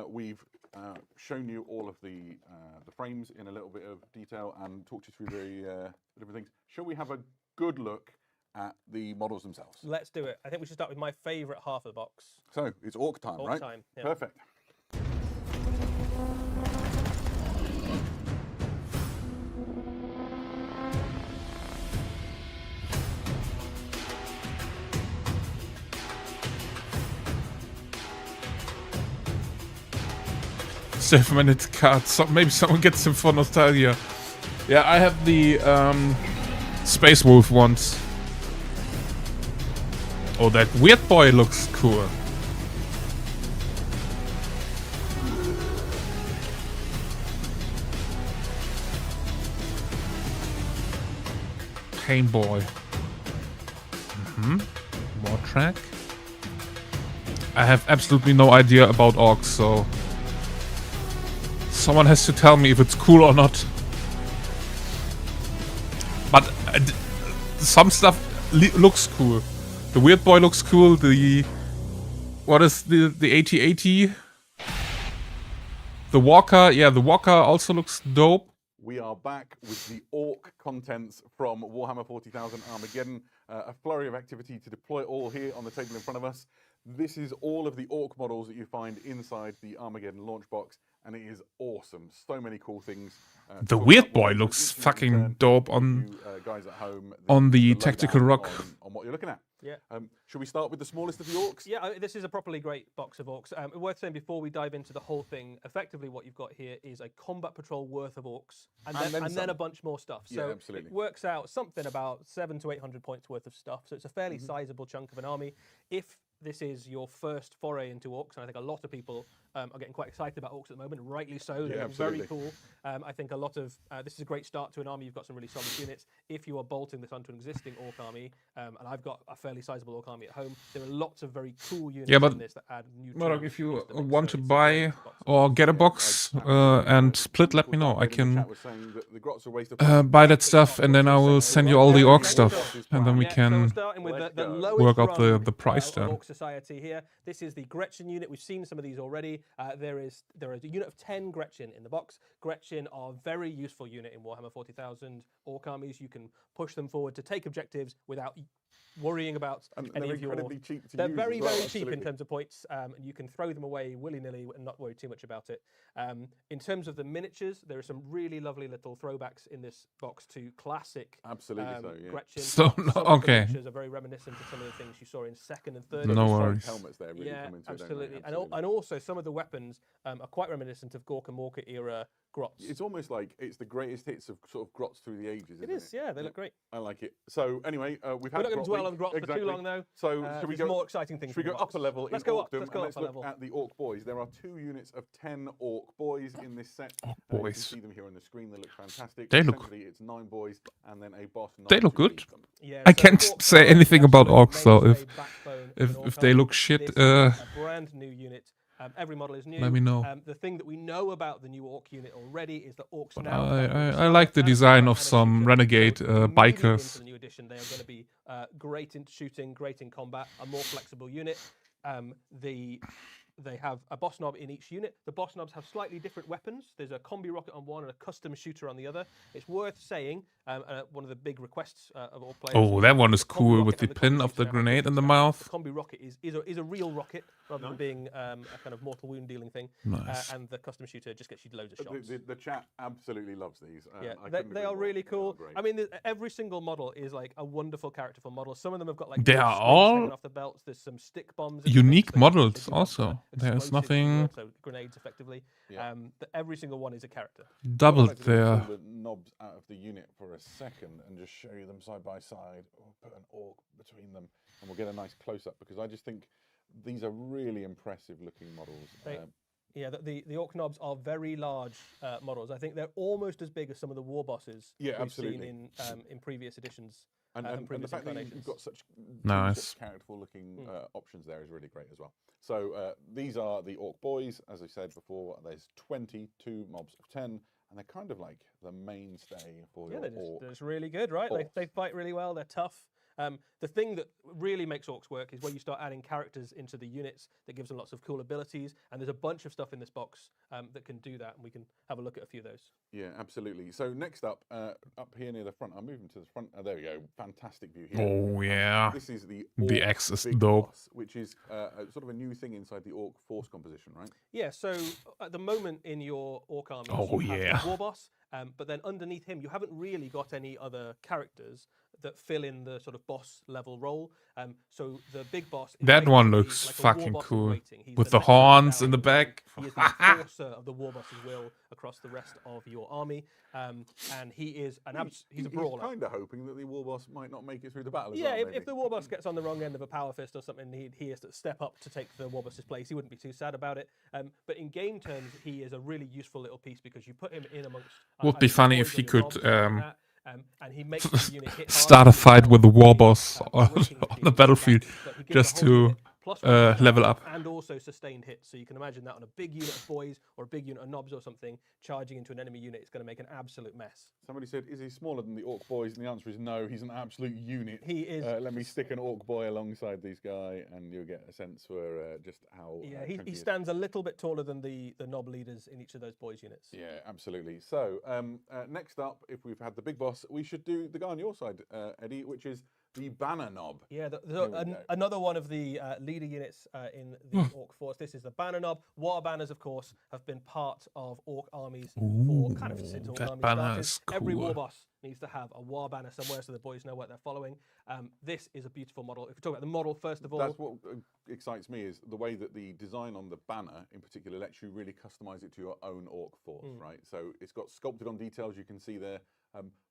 We've shown you all of the frames in a little bit of detail and talked you through the different things. Shall we have a good look at the models themselves? Let's do it. I think we should start with my favourite half of the box. So it's Orc time, Orc right? time, yeah. Perfect. Minute cards. So maybe someone gets them for nostalgia. Yeah, I have the Space Wolf ones. Oh, that weird boy looks cool. Pain boy. War track. I have absolutely no idea about orcs, so someone has to tell me if it's cool or not. But some stuff looks cool. The weird boy looks cool. The what is the 8080? The Walker, yeah, the Walker also looks dope. We are back with the Orc contents from Warhammer 40,000 Armageddon. A flurry of activity to deploy all here on the table in front of us. This is all of the Orc models that you find inside the Armageddon launch box, and it is awesome. So many cool things. The Weird Boy looks fucking dope on guys at home, the Tactical Rock. On what you're looking at. Yeah. Should we start with the smallest of the Orcs? Yeah, this is a properly great box of Orcs. Worth saying before we dive into the whole thing, effectively what you've got here is a combat patrol worth of Orcs, and then a bunch more stuff. So yeah, absolutely. It works out something about 700 to 800 points worth of stuff. So it's a fairly sizable chunk of an army. If this is your first foray into Orcs, and I think a lot of people are getting quite excited about Orcs at the moment, rightly so. They're very cool. I think a lot of this is a great start to an army. You've got some really solid units. If you are bolting this onto an existing Orc army, and I've got a fairly sizable Orc army at home, there are lots of very cool units in this that add new. But if you want to buy or get a box and split, let me know. I can buy that stuff, and then I will send you all the Orc stuff, and then we can work out the price then. Orc Society here. This is the Gretchen unit. We've seen some of these already. There is a unit of 10 Gretchen in the box. Gretchen are a very useful unit in Warhammer 40,000 Orc armies. You can push them forward to take objectives without worrying about any of your... cheap to they're use very, as well, very absolutely. cheap in terms of points, and you can throw them away willy-nilly and not worry too much about it. In terms of the miniatures, there are some really lovely little throwbacks in this box to classic Gretchen. So, okay. The miniatures are very reminiscent of some of the things you saw in 2nd and 3rd. No worries. Helmets there really come into absolutely. It, don't they? And also some of the weapons are quite reminiscent of Gork and Morka era grots. It's almost like it's the greatest hits of sort of grots through the ages. It is, yeah. They look great. I like it. So anyway, we've had. We're not going to dwell on grots for too long, though. So should we go more exciting things? Should we go up a level? Let's in go up. Orcdom, Let's go and let's up a look level. at the Orc boys. There are 2 units of 10 Orc boys in this set. Orc You boys. can see them here on the screen. They look fantastic. They look. Essentially, it's 9 boys and then a boss. They look good. Yeah, I so can't Orcs say are anything about Orcs though. mainstay backbone of an If Orc they army. look shit, This is a brand new unit. Every model is new. let me know. The thing that we know about the new Orc unit already is that Orcs But now. I like the design of and some shooter. renegade So immediately bikers. into the new edition, they are going to be great in shooting, great in combat, a more flexible unit. They have a boss knob in each unit. The boss knobs have slightly different weapons. There's a combi rocket on one and a custom shooter on the other. It's worth saying, one of the big requests of all players. Oh, that one is the combi cool rocket with the and pin combi of the shooter have grenade in the different mouth. stats. The combi rocket is a real rocket rather than being a kind of mortal wound dealing thing. Nice. And the custom shooter just gets you loads of shots. The chat absolutely loves these. Yeah, I couldn't they agree are more. really They are cool. great. I mean, every single model is like a wonderful characterful model. Some of them have got like They little are strings all hanging off the belts. There's some stick bombs. in the unique mix. They models do have, also. There's explosives as nothing well, so grenades effectively. Yeah. Every single one is a character. doubled I'd like to there. pull the knobs out of the unit for a second and just show you them side by side, or put an Orc between them, and we'll get a nice close up because I just think these are really impressive looking models. Yeah, the Orc knobs are very large models. I think they're almost as big as some of the war bosses Yeah, we've absolutely. seen in previous editions. And the previous fact that you've incarnations. got such Nice. characterful looking options there is really great as well. So these are the Orc boys, as I said before. There's 22 mobs of 10, and they're kind of like the mainstay for your Orc. They're just really good, right? They fight really well. They're tough. The thing that really makes Orcs work is when you start adding characters into the units that gives them lots of cool abilities. And there's a bunch of stuff in this box that can do that. And we can have a look at a few of those. Yeah, absolutely. So next up here near the front, I'm moving to the front. There we go. Fantastic view here. Oh yeah. This is the The Orc X is Big dope. Boss, which is sort of a new thing inside the Orc force composition, right? Yeah, so at the moment in your Orc army, Oh, you have yeah. the war boss, but then underneath him, you haven't really got any other characters that fill in the sort of boss level role. So the big boss. Is That one basically looks like a war fucking boss in cool. waiting. He's With the next one horns down in the line. back. He is the enforcer of the war boss's will across the rest of your army, and he is he's a brawler. He's kind of hoping that the war boss might not make it through the battle. as Yeah, well, if maybe. the war boss gets on the wrong end of a power fist or something, he has to step up to take the war boss's place. He wouldn't be too sad about it. But in game terms, he is a really useful little piece because you put him in amongst. Would be either funny boys if or he your could mobs or something like that, and he makes the unit hit start a harder, fight with the war boss breaking on the battlefield but he gives just the whole to unit level up. and also sustained hits. So you can imagine that on a big unit of boys or a big unit of knobs or something, charging into an enemy unit is going to make an absolute mess. Somebody said, is he smaller than the Orc boys? And the answer is no, he's an absolute unit. He is. Let me stick an Orc boy alongside these guy and you'll get a sense for just how Yeah, chunky he is. stands a little bit taller than the knob leaders in each of those boys units. Yeah, absolutely. So next up, if we've had the big boss, we should do the guy on your side, Eddie, which is the banner knob. Yeah, Here we go. another one of the leader units in the Orc force. This is the banner knob. War banners, of course, have been part of Orc armies for kind of since Orc that armies banner started. is Every cool. war boss needs to have a war banner somewhere so the boys know what they're following. This is a beautiful model. If we talk about the model first of all, That's what excites me is the way that the design on the banner in particular lets you really customize it to your own Orc force, right? So it's got sculpted on details you can see there,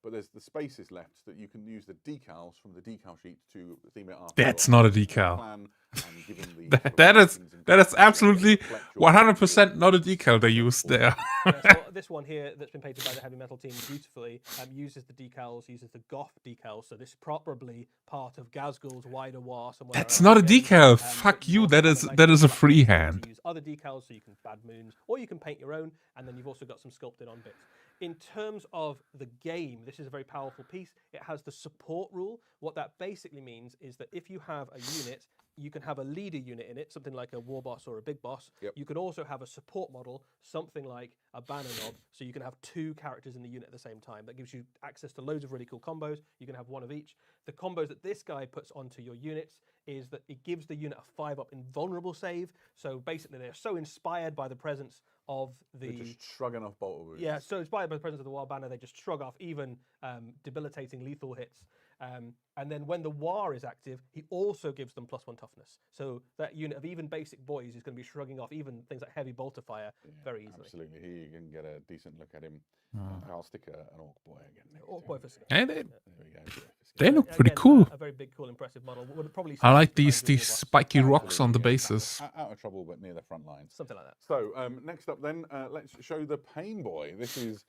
but there's the spaces left that you can use the decals from the decal sheet to theme it after. That's not a decal. Plan and give them the sort of That markings and is colours absolutely that reflect your 100% not a decal they used there. yeah, so this one here that's been painted by the heavy metal team beautifully uses the decals, uses the Goth decals. So this is probably part of Gazgul's wider war somewhere. That's around not a here. decal. Fuck it's you. also That kind is of nice that is a to freehand. use other decals, so you can bad moons, or you can paint your own, and then you've also got some sculpted on bits. In terms of the game, this is a very powerful piece. It has the support rule. What that basically means is that if you have a unit, you can have a leader unit in it, something like a war boss or a big boss. Yep. You can also have a support model, something like a banner knob, so you can have two characters in the unit at the same time. That gives you access to loads of really cool combos. You can have one of each. The combos that this guy puts onto your units is that it gives the unit a 5-up invulnerable save. So basically, they're so inspired by the presence of They're the... just shrugging off bolt wounds. Yeah, so inspired by the presence of the war banner, they just shrug off even debilitating lethal hits. And then when the war is active, he also gives them +1 toughness. So that unit of even basic boys is going to be shrugging off even things like heavy bolter fire very easily. Absolutely. Here you can get a decent look at him. I'll stick an Orc boy again. Orc boy for scale. And There we go. they look pretty Again, cool. A very big, cool, impressive model. Would probably I like see these behind your war boss. spiky rocks on the Absolutely, yeah. bases. Out of trouble, but near the front lines. Something like that. So next up then, let's show the Pain Boy. This is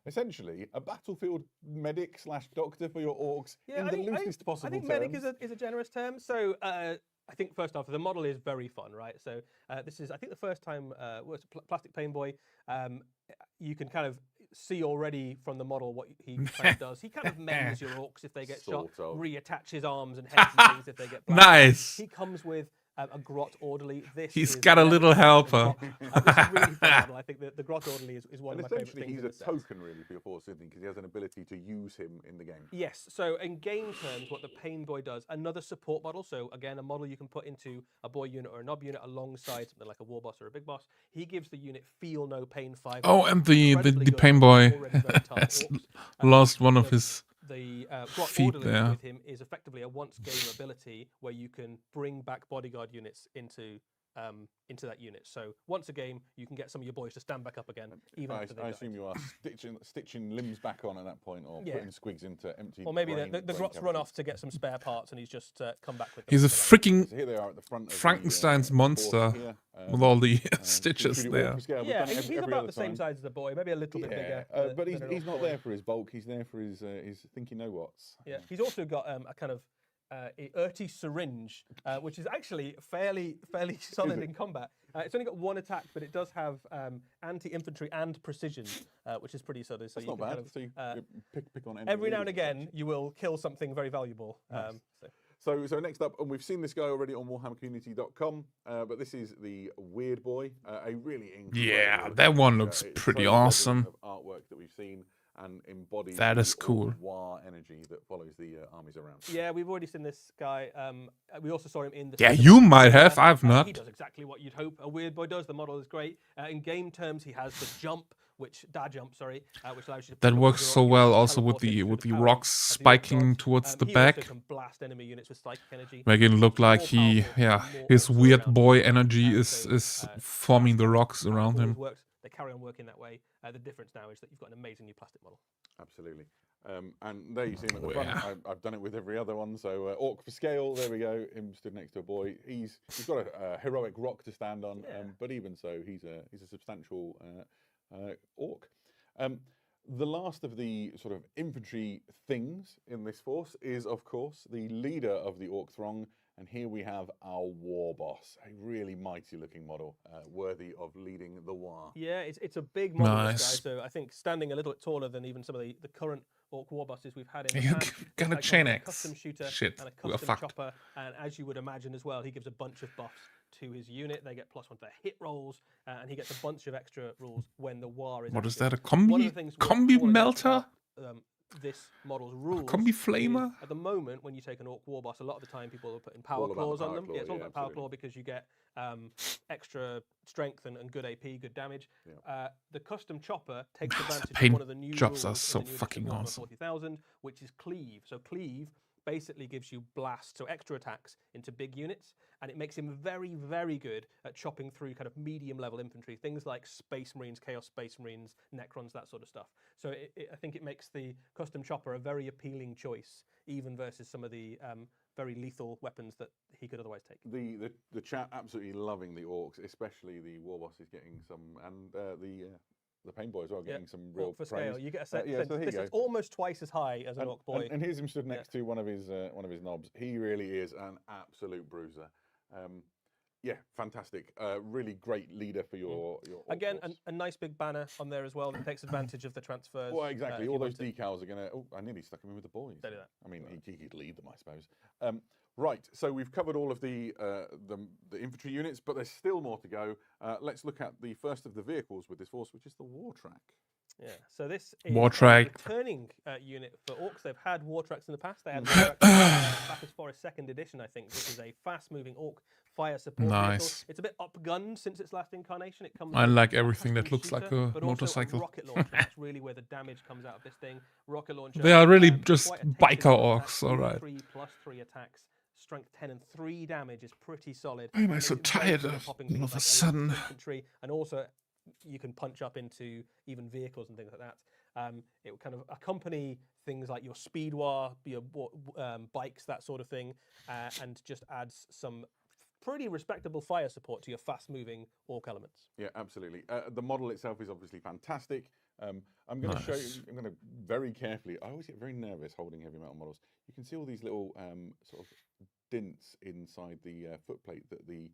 essentially a battlefield medic / doctor for your orcs in the loosest possible I think terms. medic is a generous term. So I think first off, the model is very fun, right? So this is, I think, the first time Plastic Pain Boy. You can kind of see already from the model what he kind of does. He kind of mends your orcs if they get Sort shot, of. reattaches arms and heads and things if they get blasted. Nice. He comes with a grot orderly. He's is got a little helper. This is really fun model. I think the grot orderly is one And of my favourite essentially, things. he's in a the set. token really for your force, isn't he? Because he has an ability to use him in the game. Yes, so in game terms, what the Pain Boy does, another support model, so again, a model you can put into a boy unit or a knob unit alongside something like a war boss or a big boss. He gives the unit Feel No Pain 5. Oh, and the Incredibly good Pain on Boy already very tough has orcs. lost one of his The grot feet orderly there. with him is effectively a once game ability where you can bring back bodyguard units into that unit. So once a game, you can get some of your boys to stand back up again, even after they I died. assume you are stitching limbs back on at that point, or Yeah. putting squigs into empty. Or maybe brain- the brain grots run cavities. off to get some spare parts, and he's just come back with them. He's a something like that. freaking So here they are at the front of Frankenstein's the, monster force here, with all the should stitches we there. orc scale? We've Yeah, done it he's every about other the same time. size as a boy, maybe a little bit bigger. but than an he's orc not boy. there for his bulk. He's there for his think you know what's. Yeah, he's also got a kind of Urti syringe, which is actually fairly solid in combat. It's only got one attack, but it does have anti-infantry and precision, which is pretty solid. So That's you not can bad. kind of, So you pick on every now enemies and such. again, you will kill something very valuable. So next up, and we've seen this guy already on WarhammerCommunity.com, but this is the Weird Boy, a really incredible. Yeah, that one looks it's pretty so level awesome. Of artwork that we've seen and embodies That the is cool. war energy that follows the armies around. Yeah, we've already seen this guy. We also saw him in the. Yeah, Salamanders. you might have. I've He not. does exactly what you'd hope a Weird Boy does. The model is great. In game terms, he has the jump, which allows you to. That push works up so your well units, also with teleport the into with the power rocks of the orc spiking gods. towards the He back, also can blast enemy units with psychic energy. making it look More like he, powerful, yeah, more his orcs weird around boy him. energy So, is forming the rocks that around always him. works. They carry on working that way. The difference now is that you've got an amazing new plastic model. Absolutely. And there you see him at the Oh, front. yeah. I've done it with every other one. So orc for scale. There we go. Him stood next to a boy. He's got a heroic rock to stand on. Yeah. But even so, he's a substantial orc. The last of the sort of infantry things in this force is, of course, the leader of the orc throng, And here we have our war boss, a really mighty looking model, worthy of leading the war. Yeah, it's a big model, Nice. this guy. So I think standing a little bit taller than even some of the current Orc war bosses we've had in the You past. got a This guy chain comes with axe. custom shooter Shit, and a we are custom fucked. chopper, and as you would imagine as well, he gives a bunch of buffs to his unit. They get +1 to their hit rolls, and he gets a bunch of extra rules when the war is. What is active. that? A One of the combi things worth combi calling out melter? about, this model's rules. Combi is, flamer? at the moment, when you take an Orc war boss, a lot of the time people are putting power All about the claws on power them. claw, Yeah, it's all yeah, about power absolutely. claw because you get extra strength and good AP, good damage. Yeah. The custom chopper takes advantage paint of one of the new jobs rules are in so the new edition fucking of Warhammer awesome. 40,000, which is cleave. So cleave basically gives you blast, so extra attacks into big units, and it makes him very, very good at chopping through kind of medium level infantry, things like Space Marines, Chaos Space Marines, Necrons, that sort of stuff. So I think it makes the custom chopper a very appealing choice, even versus some of the very lethal weapons that he could otherwise take. The chat absolutely loving the orcs, especially the war boss is getting some, and the pain boy as well, getting some real Orc for praise. scale. You get a sense. yeah, so here you This go. is almost twice as high as an Orc boy. And here's him stood next to one of his knobs. He really is an absolute bruiser. Yeah, fantastic. Really great leader for your orc Again, force. a nice big banner on there as well that takes advantage of the transfers. Well, exactly. if All you those want to. decals are going to... Oh, I nearly stuck him in with the boys. Don't do that. I mean, he could lead them, I suppose. Right, so we've covered all of the infantry units, but there's still more to go. Let's look at the first of the vehicles with this force, which is the war track. Yeah, so this is War a track. returning unit for Orcs. They've had war tracks in the past. They had war tracks back as far as 2nd edition, I think. This is a fast-moving Orc fire support vehicle. Nice. It's a bit upgunned since its last incarnation. It comes I with like a everything that custom looks like shooter, a but also motorcycle. rocket launcher. That's really where the damage comes out of this thing. Rocket launcher. They are really just quite a tasty biker weapon. orcs, That's alright. 3+3 attacks. Strength 10 and 3 damage is pretty solid. Why am I And so it's very tired good at of popping all things of a like sudden? elite infantry, and also you can punch up into even vehicles and things like that. It will kind of accompany things like your speed war, your bikes, that sort of thing, and just adds some pretty respectable fire support to your fast-moving Orc elements. Yeah, absolutely. The model itself is obviously fantastic. I'm going to show you, I'm going to very carefully, I always get very nervous holding heavy metal models. You can see all these little sort of dints inside the footplate that the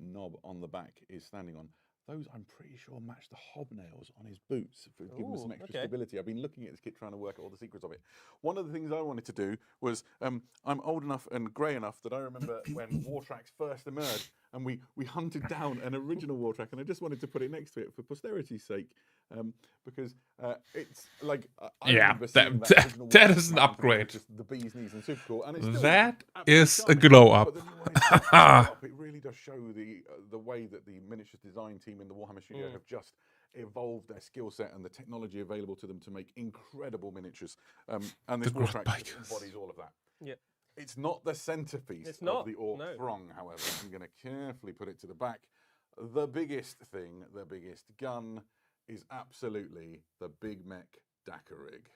knob on the back is standing on. Those, I'm pretty sure, match the hobnails on his boots for giving us some extra stability. I've been looking at this kit trying to work out all the secrets of it. One of the things I wanted to do was, I'm old enough and grey enough that I remember when war tracks first emerged and we hunted down an original war track, and I just wanted to put it next to it for posterity's sake. Because it's like I remember seeing that original that war is an track upgrade. just the bee's knees and super cool, and it's still That absolutely is a charming, glow up. but the new one is so up. It really does show the way that the miniatures design team in the Warhammer studio have just evolved their skill set and the technology available to them to make incredible miniatures. And this war track just embodies all of that. Yeah. It's not the centerpiece It's not, of the Orc no. throng, however. I'm going to carefully put it to the back. The biggest thing, the biggest gun, is absolutely the Big Mech Dakar rig.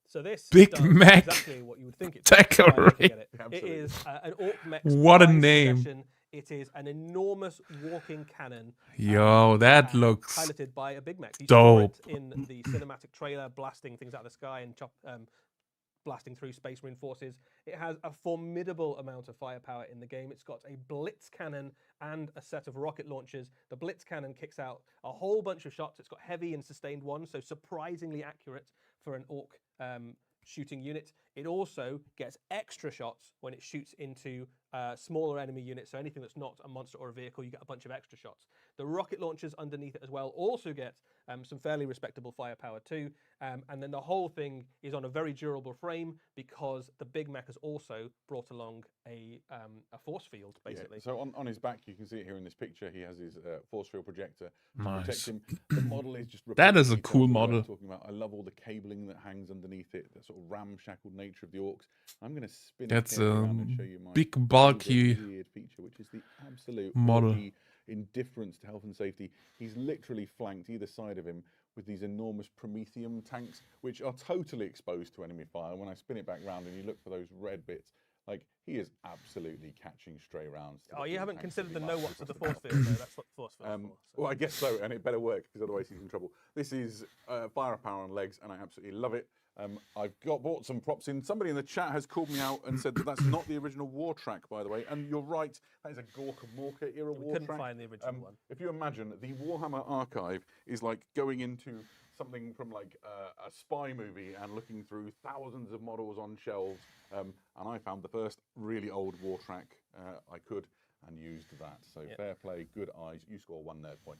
So this Big does Mech exactly what you would think it Dakar does by looking rig. at it. It Absolutely. is an Orc mech. What a prized name. possession. It is an enormous walking cannon. Yo, that looks piloted by a Big Mech. You saw dope. it in the cinematic trailer, blasting things out of the sky and blasting through Space Marine forces. It has a formidable amount of firepower in the game. It's got a blitz cannon and a set of rocket launchers. The blitz cannon kicks out a whole bunch of shots. It's got heavy and sustained ones, so surprisingly accurate for an Orc shooting unit. It also gets extra shots when it shoots into smaller enemy units, so anything that's not a monster or a vehicle, you get a bunch of extra shots. The rocket launchers underneath it as well also get some fairly respectable firepower too, and then the whole thing is on a very durable frame because the Big Mech has also brought along a force field, basically. Yeah. So on his back, you can see it here in this picture, he has his force field projector to protect Nice. him. The model is just That is a repeatedly cool tells you what I'm model. talking about. I love all the cabling that hangs underneath it, the sort of ramshackled nature of the Orcs. I'm going to spin That's it carefully a around and show you my big, favorite bulky weird feature, which is the absolute model. Orky indifference to health and safety. He's literally flanked either side of him with these enormous Prometheum tanks, which are totally exposed to enemy fire. When I spin it back round and you look for those red bits, like he is absolutely catching stray rounds. Oh, you haven't considered the no-what's of the force field, though. That's what the force field is for. Well, I guess so, and it better work because otherwise he's in trouble. This is firepower on legs, and I absolutely love it. I've bought some props in. Somebody in the chat has called me out and said that that's not the original war track, by the way. And you're right, that is a Gorka Morka era war couldn't track. find the original one. If you imagine, the Warhammer archive is like going into something from like a spy movie and looking through thousands of models on shelves. And I found the first really old war track I could and used that. So fair play, good eyes. You score 1 nerd point.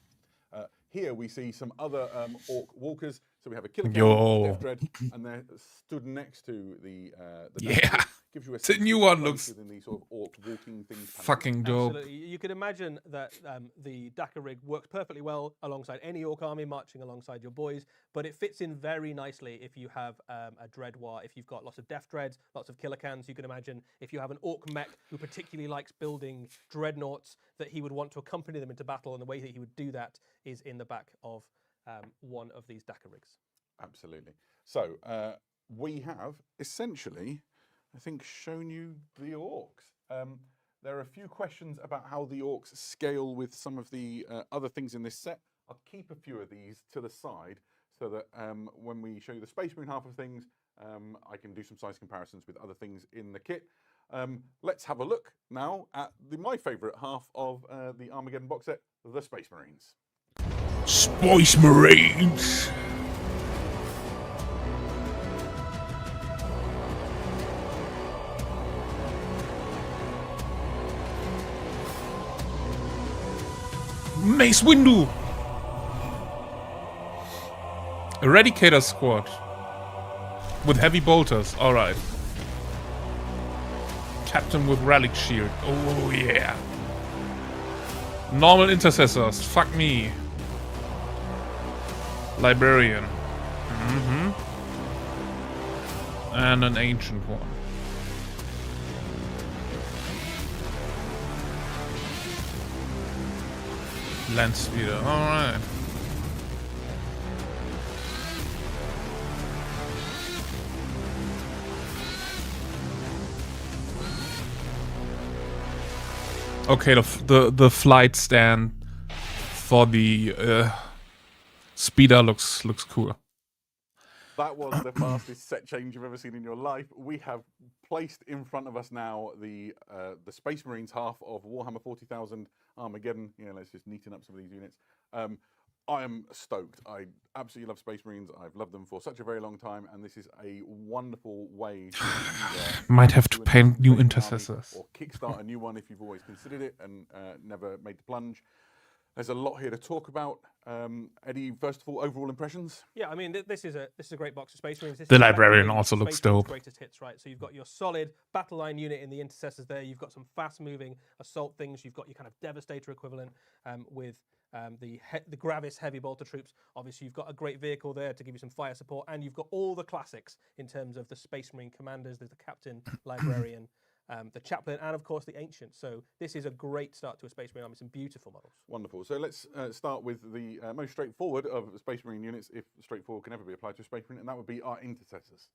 Here we see some other orc walkers. So we have a killer Death Dread, and they're stood next to the Yeah. Gives you a The new one looks within the sort of orc walking things. fucking dope. Absolutely. You can imagine that the Dakar rig works perfectly well alongside any orc army marching alongside your boys, but it fits in very nicely if you have a dread war, if you've got lots of Death Dreads, lots of killer cans. You can imagine if you have an orc mech who particularly likes building dreadnoughts, that he would want to accompany them into battle, and the way that he would do that is in the back of one of these Dakar rigs. Absolutely. So we have essentially, I think, shown you the orcs. There are a few questions about how the orcs scale with some of the other things in this set. I'll keep a few of these to the side so that when we show you the Space Marine half of things, I can do some size comparisons with other things in the kit. Let's have a look now at my favourite half of the Armageddon box set, the Space Marines. Space Marines! Mace Windu! Eradicator squad. With heavy bolters, alright. Captain with relic shield, oh yeah. Normal intercessors, fuck me. Librarian. And an ancient one. Land speeder, alright. Okay, the flight stand for the speeder looks cool. That was the fastest set change you've ever seen in your life. We have placed in front of us now the Space Marines half of Warhammer 40,000 Armageddon. Yeah, let's just neaten up some of these units. I am stoked. I absolutely love Space Marines. I've loved them for such a very long time, and this is a wonderful way to might have to paint new intercessors or kickstart a new one if you've always considered it and never made the plunge. There's a lot here to talk about. Eddie, first of all, overall impressions? Yeah, I mean, this is a great box of Space Marines. This The is Librarian effectively also Space looks Marines' dope. Greatest hits, right? So you've got your solid battle line unit in the intercessors there. You've got some fast-moving assault things. You've got your kind of Devastator equivalent with the Gravis heavy bolter troops. Obviously, you've got a great vehicle there to give you some fire support, and you've got all the classics in terms of the Space Marine commanders. There's the Captain, Librarian, the Chaplain, and of course the Ancient. So this is a great start to a Space Marine army. Some beautiful models. Wonderful. So let's start with the most straightforward of Space Marine units, if straightforward can ever be applied to a Space Marine, and that would be our intercessors.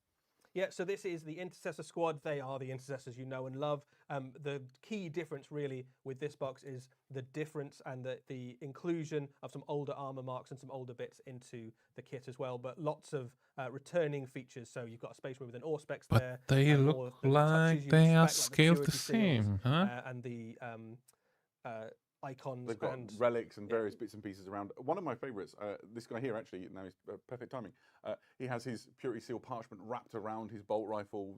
Yeah, so this is the Intercessor Squad. They are the intercessors you know and love. The key difference really with this box is the difference and the inclusion of some older armor marks and some older bits into the kit as well, but lots of returning features. So you've got a Space Marine with an Auspex there. But they and look all of the like touches you they are expect, like scaled the purity seals, same, huh? And the icons. They've got and relics and various bits and pieces around. One of my favourites, this guy here actually, now is perfect timing. He has his Purity Seal parchment wrapped around his bolt rifle.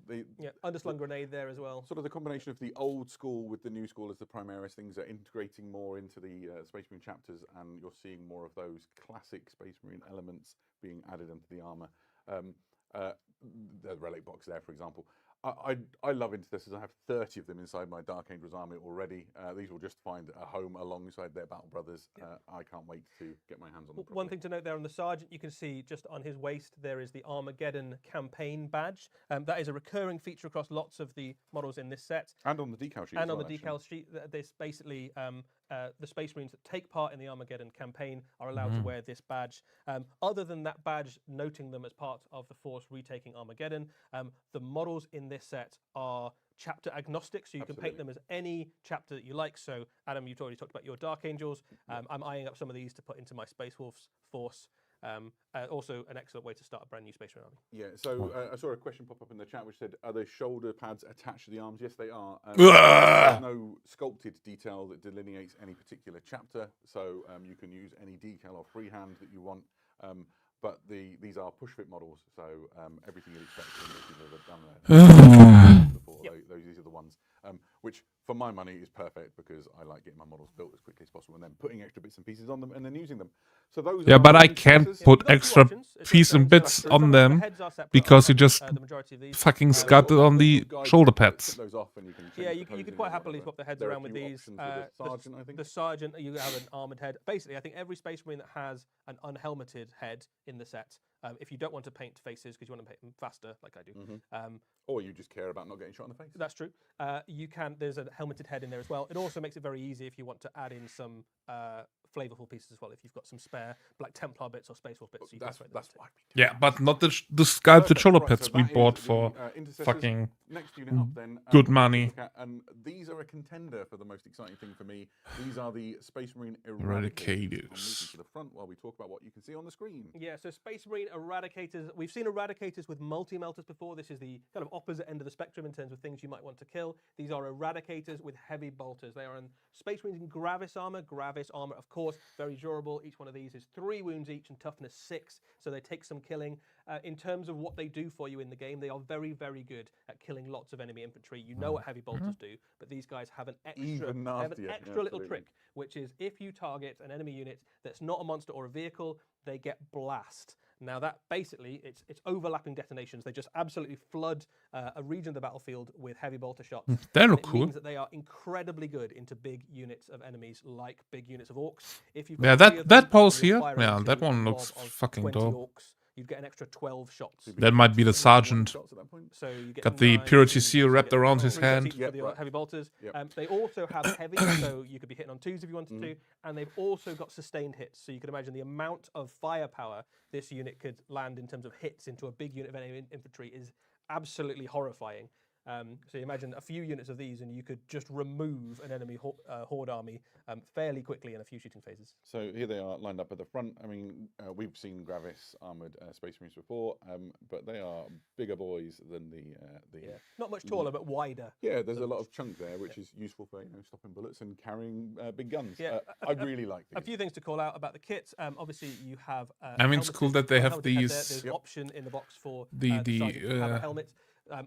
underslung grenade there as well. Sort of the combination of the old school with the new school as the Primaris things are integrating more into the Space Marine chapters, and you're seeing more of those classic Space Marine elements being added into the armour. The relic box there, for example. I love intercessors. I have 30 of them inside my Dark Angels army already. These will just find a home alongside their battle brothers. I can't wait to get my hands on them. One thing to note there on the Sergeant, you can see just on his waist there is the Armageddon campaign badge. That is a recurring feature across lots of the models in this set. And on the decal sheet. And as on well, the decal sheet, this basically the Space Marines that take part in the Armageddon campaign are allowed to wear this badge. Other than that badge noting them as part of the force retaking Armageddon, the models in this set are chapter agnostic, so you can paint them as any chapter that you like. So, Adam, you've already talked about your Dark Angels. I'm eyeing up some of these to put into my Space Wolves force. Also, an excellent way to start a brand new Space Marine army. Yeah, so I saw a question pop up in the chat which said, are the shoulder pads attached to the arms? Yes, they are. There's no sculpted detail that delineates any particular chapter, so you can use any decal or freehand that you want. But these are push-fit models, so everything you'd expect from if you've ever done before. Yep. These are the ones, which for my money is perfect because I like getting my models built as quickly as possible and then putting extra bits and pieces on them and then using them. So those. Yeah, but I can't put extra piece and bits on them because you just fucking scut it on the shoulder pads. Yeah, you could quite happily swap the heads around with these. Sergeant, I think. The Sergeant, you have an armoured head. Basically, I think every Space Marine that has an unhelmeted head in the set, if you don't want to paint faces because you want to paint them faster, like I do, or you just care about not getting shot in the face. That's true. You can. There's a helmeted head in there as well. It also makes it very easy if you want to add in some flavorful pieces as well. If you've got some spare Black Templar bits or Space Wolf bits, so that's what yeah, but not the sculpted shoulder pads we bought for fucking next unit up, then, good money. And these are a contender for the most exciting thing for me. These are the Space Marine Eradicators. I'm moving to the front while we talk about what you can see on the screen. Yeah, so Space Marine Eradicators. We've seen Eradicators with multi-melters before. This is the kind of opposite end of the spectrum in terms of things you might want to kill. These are Eradicators with heavy bolters. They are in Space Marines in Gravis armor. Gravis armor, of course, very durable. Each one of these is 3 wounds each and toughness 6, so they take some killing. In terms of what they do for you in the game, they are very, very good at killing lots of enemy infantry. You know what heavy bolters do, but these guys have an extra little trick, which is if you target an enemy unit that's not a monster or a vehicle, they get blast. Now that basically, it's overlapping detonations. They just absolutely flood a region of the battlefield with heavy bolter shots. They look cool. It means that they are incredibly good into big units of enemies, like big units of orcs. If you've got that pose here, yeah, that one looks fucking dope. You'd get an extra 12 shots. That might be the Sergeant. So you get got the Purity Seal wrapped around his hand. For the heavy bolters. They also have heavy, so you could be hitting on 2s if you wanted to. And they've also got sustained hits. So you can imagine the amount of firepower this unit could land in terms of hits into a big unit of enemy infantry is absolutely horrifying. So you imagine a few units of these and you could just remove an enemy horde army fairly quickly in a few shooting phases. So here they are lined up at the front. I mean, we've seen Gravis armoured Space Marines before, but they are bigger boys than the not much taller, but wider. Yeah, there's a lot of chunk there, which is useful for stopping bullets and carrying big guns. Yeah, I really like these. A few things to call out about the kits. Obviously, you have. I mean, it's cool that they have these. There's an option in the box for the helmet.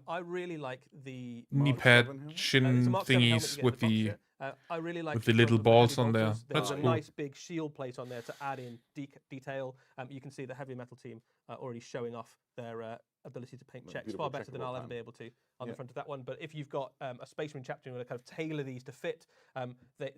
I really like the knee pad chin thingies with the little balls on there. That's There's cool. a nice big shield plate on there to add in detail. You can see the heavy metal team already showing off their ability to paint checks far better than I'll ever be able to on the front of that one. But if you've got a Space Marine chapter and you want to kind of tailor these to fit,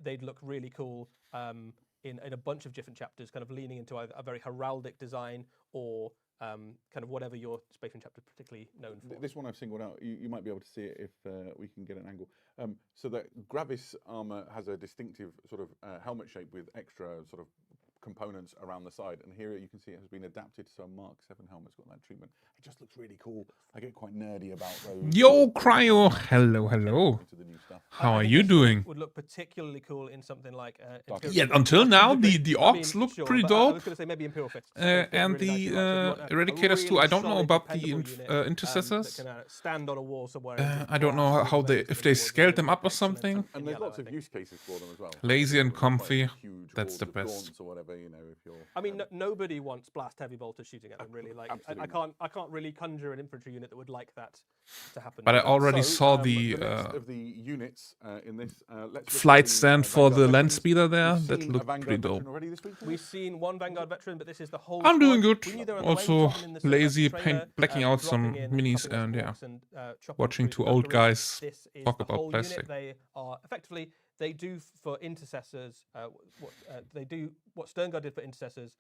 they'd look really cool in a bunch of different chapters, kind of leaning into either a very heraldic design or kind of whatever your Space Marine chapter is particularly known for. This one I've singled out. You might be able to see it if we can get an angle. So that Gravis armor has a distinctive sort of helmet shape with extra sort of components around the side, and here you can see it has been adapted, so Mark 7 helmet's got that treatment. It just looks really cool. I get quite nerdy about those. Yo, Cryo! Hello. How are you doing? Would look particularly cool in something like yeah, until now the orcs look pretty dope. I was going to say maybe Imperial Fists. And the Eradicators too. I don't know about the Intercessors. That can stand on a wall somewhere. I don't know how if they scaled them up or something. And there's lots of use cases for them as well. Lazy and comfy. That's the best. Or whatever, if you're, I mean, nobody wants blast heavy bolters shooting at them. Really, like I can't really conjure an infantry unit that would like that to happen. But I already saw the of the units in this flight stand for the land speeder there. That looked pretty dope. We've seen one Vanguard veteran, but this is the whole. I'm doing good. Also lazy blacking out some minis and watching 2 old guys talk about plastic. They are effectively. They do for intercessors what Sternguard did for intercessors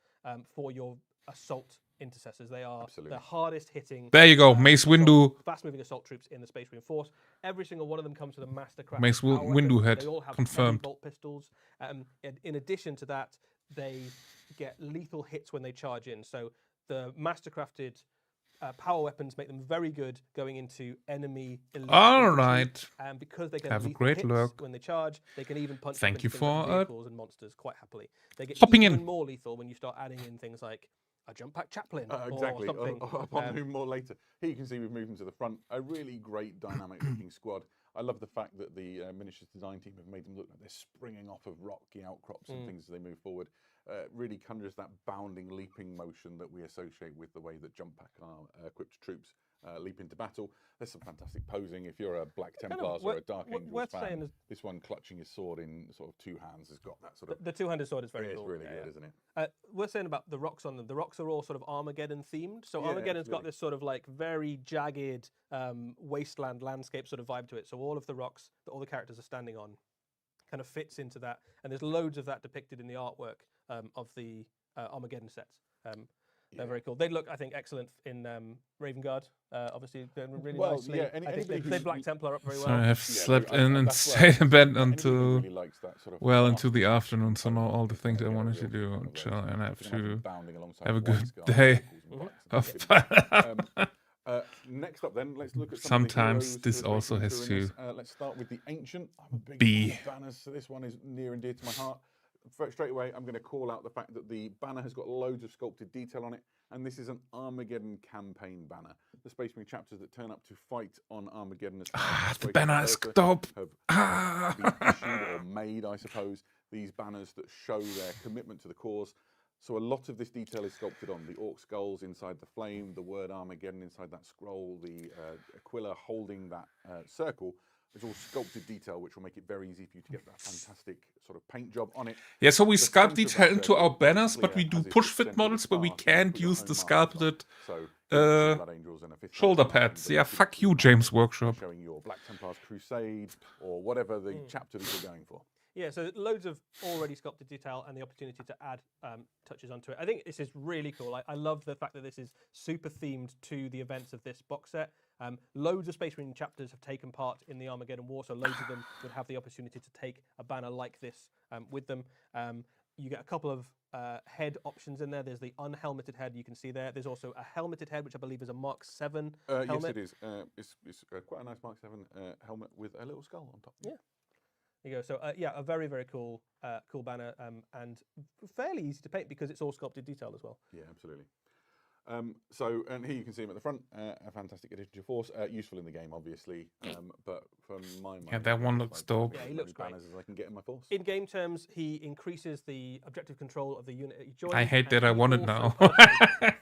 for your assault intercessors. They are the hardest hitting. There you go, Mace Windu. Fast moving assault troops in the Space Marine Force. Every single one of them comes with a Mastercraft. Mace Windu head They all have confirmed. bolt pistols. In addition to that, they get lethal hits when they charge in. So the Mastercrafted power weapons make them very good going into enemy elite. All right. And because they get have a lethal great hits look. when they charge, they can even punch. Thank you things for like vehicles and monsters quite happily. They get hopping even in. more lethal when you start adding in things like a jump pack chaplain exactly. or something. Upon whom more later. Here you can see we've moved them to the front. A really great dynamic looking squad. I love the fact that the miniatures design team have made them look like they're springing off of rocky outcrops and things as they move forward. Really conjures that bounding, leaping motion that we associate with the way that jump pack are equipped troops leap into battle. There's some fantastic posing. If you're a Black Templars or a Dark Angels fan, this one clutching his sword in sort of two hands has got that sort of... The two-handed sword is very cool. It's really good, isn't it? Worth saying about the rocks on them. The rocks are all sort of Armageddon themed. So Armageddon's got this sort of like very jagged wasteland landscape sort of vibe to it. So all of the rocks that all the characters are standing on kind of fits into that. And there's loads of that depicted in the artwork of the Armageddon sets. They're very cool. They look, I think, excellent in Raven Guard. Obviously, they're really nicely. Yeah, I think they Black Templar up very well. So I have slept in and stayed in bed until really likes that sort of well into the afternoon. So now all the things I wanted to do, chill, and I have to have a good day. Next up, then, let's look at Sometimes this also has to let's start with the Ancient. I'm a big be fan of banners, so this one is near and dear to my heart. Straight away, I'm going to call out the fact that the banner has got loads of sculpted detail on it, and this is an Armageddon campaign banner. The Space Marine chapters that turn up to fight on Armageddon as the banner is dope. Have been issued or made, I suppose, these banners that show their commitment to the cause. So a lot of this detail is sculpted on the orc skulls inside the flame, the word Armageddon inside that scroll, the Aquila holding that circle. It's all sculpted detail, which will make it very easy for you to get that fantastic sort of paint job on it. Yeah, so we sculpt detail into our banners, but we do push-fit models where we can't use the sculpted shoulder pads. Yeah, fuck you, James Workshop. Showing your Black Templars Crusade or whatever the chapter that you're going for. Yeah, so loads of already sculpted detail and the opportunity to add touches onto it. I think this is really cool. I love the fact that this is super themed to the events of this box set. Loads of Space Marine chapters have taken part in the Armageddon War, so loads of them would have the opportunity to take a banner like this with them. You get a couple of head options in there. There's the unhelmeted head you can see there. There's also a helmeted head, which I believe is a Mark 7 helmet. Yes, it is. It's quite a nice Mark 7 helmet with a little skull on top. Yeah. There you go. So yeah, a very, very cool banner and fairly easy to paint because it's all sculpted detail as well. Yeah, absolutely. And here you can see him at the front, a fantastic addition to your force, useful in the game, obviously, but from my mind... Yeah, that one looks dope. Yeah, he looks great. As I can get in my force. In game terms, he increases the objective control of the unit that you join. I hate that I want it now.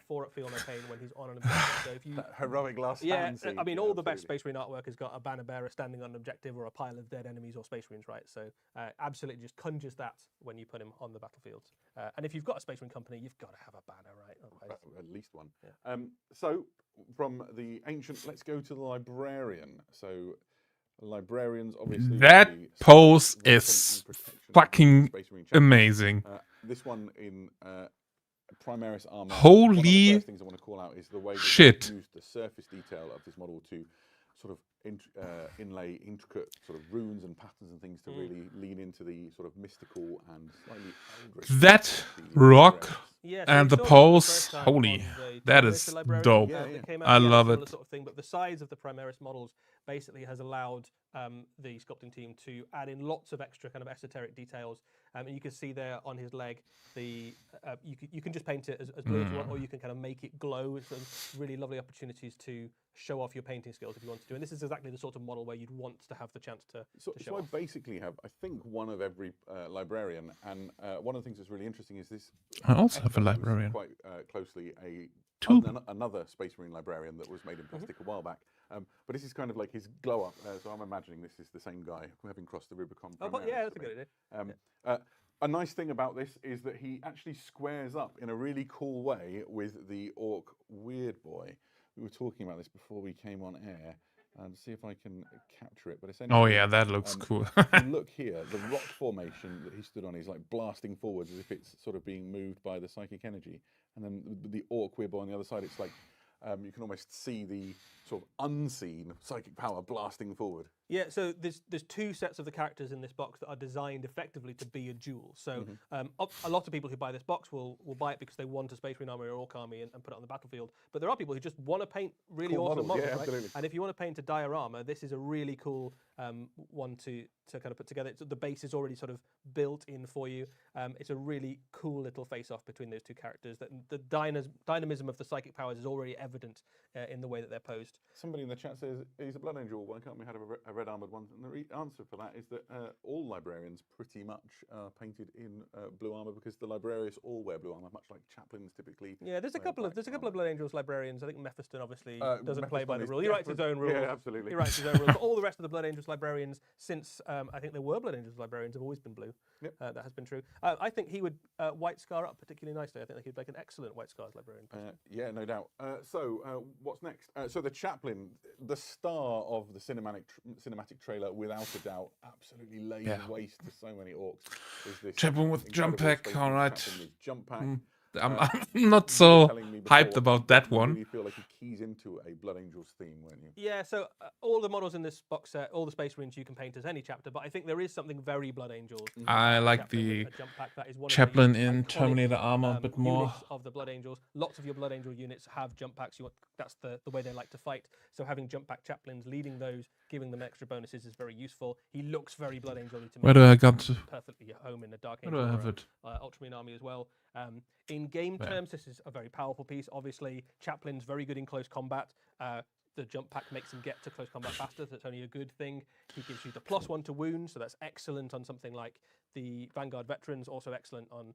4 at Feel No Pain when he's on an objective. So if you... That heroic last stand. Yeah, I mean, all the best Space Marine artwork has got a banner bearer standing on an objective or a pile of dead enemies or Space Marines, right? So absolutely just conjures that when you put him on the battlefield. And if you've got a Space Marine company, you've got to have a banner, right? Otherwise... At least one. Yeah. So from the Ancient, let's go to the Librarian. So librarians, obviously... That pose is fucking amazing. This one in Primaris armor. Holy one of the first things I want to call out is the way that shit. they used the surface detail of this model to sort of inlay intricate sort of runes and patterns and things to really lean into the sort of mystical and slightly eldritch. That rock and the pose, holy, that is dope. I love it. Sort of thing, but the size of the Primaris models basically has allowed the sculpting team to add in lots of extra kind of esoteric details. And you can see there on his leg, you can just paint it as blue as you want, or you can kind of make it glow. It's some really lovely opportunities to show off your painting skills if you want to do. And this is exactly the sort of model where you'd want to have the chance to show off. I basically have, I think, one of every librarian. And one of the things that's really interesting is this. I also have a librarian. Quite closely another Space Marine librarian that was made in plastic a while back. But this is kind of like his glow up. So I'm imagining this is the same guy having crossed the Rubicon. Oh, yeah, that's a good idea. A nice thing about this is that he actually squares up in a really cool way with the Orc Weird Boy. We were talking about this before we came on air, and see if I can capture it. But essentially, oh yeah, that looks cool. Look here, the rock formation that he stood on is like blasting forwards as if it's sort of being moved by the psychic energy, and then the Orc Weird Boy on the other side, it's like you can almost see the sort of unseen psychic power blasting forward. Yeah, so there's 2 sets of the characters in this box that are designed effectively to be a duel. So a lot of people who buy this box will buy it because they want a Space Marine army or Orc army and put it on the battlefield. But there are people who just want to paint really Cool awesome models, yeah, right? absolutely. And if you want to paint a diorama, this is a really cool one to kind of put together. The base is already sort of built in for you. It's a really cool little face-off between those 2 characters. The dynamism of the psychic powers is already evident in the way that they're posed. Somebody in the chat says, he's a Blood Angel, why can't we have a red armoured one? And the answer for that is that all librarians pretty much are painted in blue armour because the librarians all wear blue armour, much like chaplains typically. Yeah, there's a couple of Blood Angels librarians. I think Mephiston obviously doesn't play by the Mephiston rule. is He writes his own rules. Yeah, absolutely. He writes his own rules. But all the rest of the Blood Angels librarians, since I think there were Blood Angels librarians, have always been blue. Yep. That has been true. I think he would white scar up particularly nicely. I think he'd make an excellent white scars librarian. Yeah, no doubt. So what's next? So the chaplain, the star of the cinematic trailer, without a doubt, absolutely lays waste to so many orcs. Is this Chaplain with jump pack, all right. Chaplain with jump pack. I'm not so telling me before, hyped about that you one. really feel like he keys into a Blood Angels theme, weren't you? Yeah, so all the models in this box set, all the Space Marines you can paint as any chapter, but I think there is something very Blood Angels. I like Chaplain the with a jump pack. That is one chaplain of the in iconic, Terminator armor a bit more. units of the Blood Angels. Lots of your Blood Angel units have jump packs. That's the way they like to fight. So having jump pack chaplains leading those, giving them extra bonuses is very useful. He looks very Blood Angel-y to me. Where do I got? Perfectly at home in the Dark Where Angel do I have it? Ultramarine army as well. In game terms, this is a very powerful piece. Obviously, chaplain's very good in close combat. The jump pack makes him get to close combat faster, so that's only a good thing. He gives you the +1 to wounds, so that's excellent on something like the Vanguard Veterans, also excellent on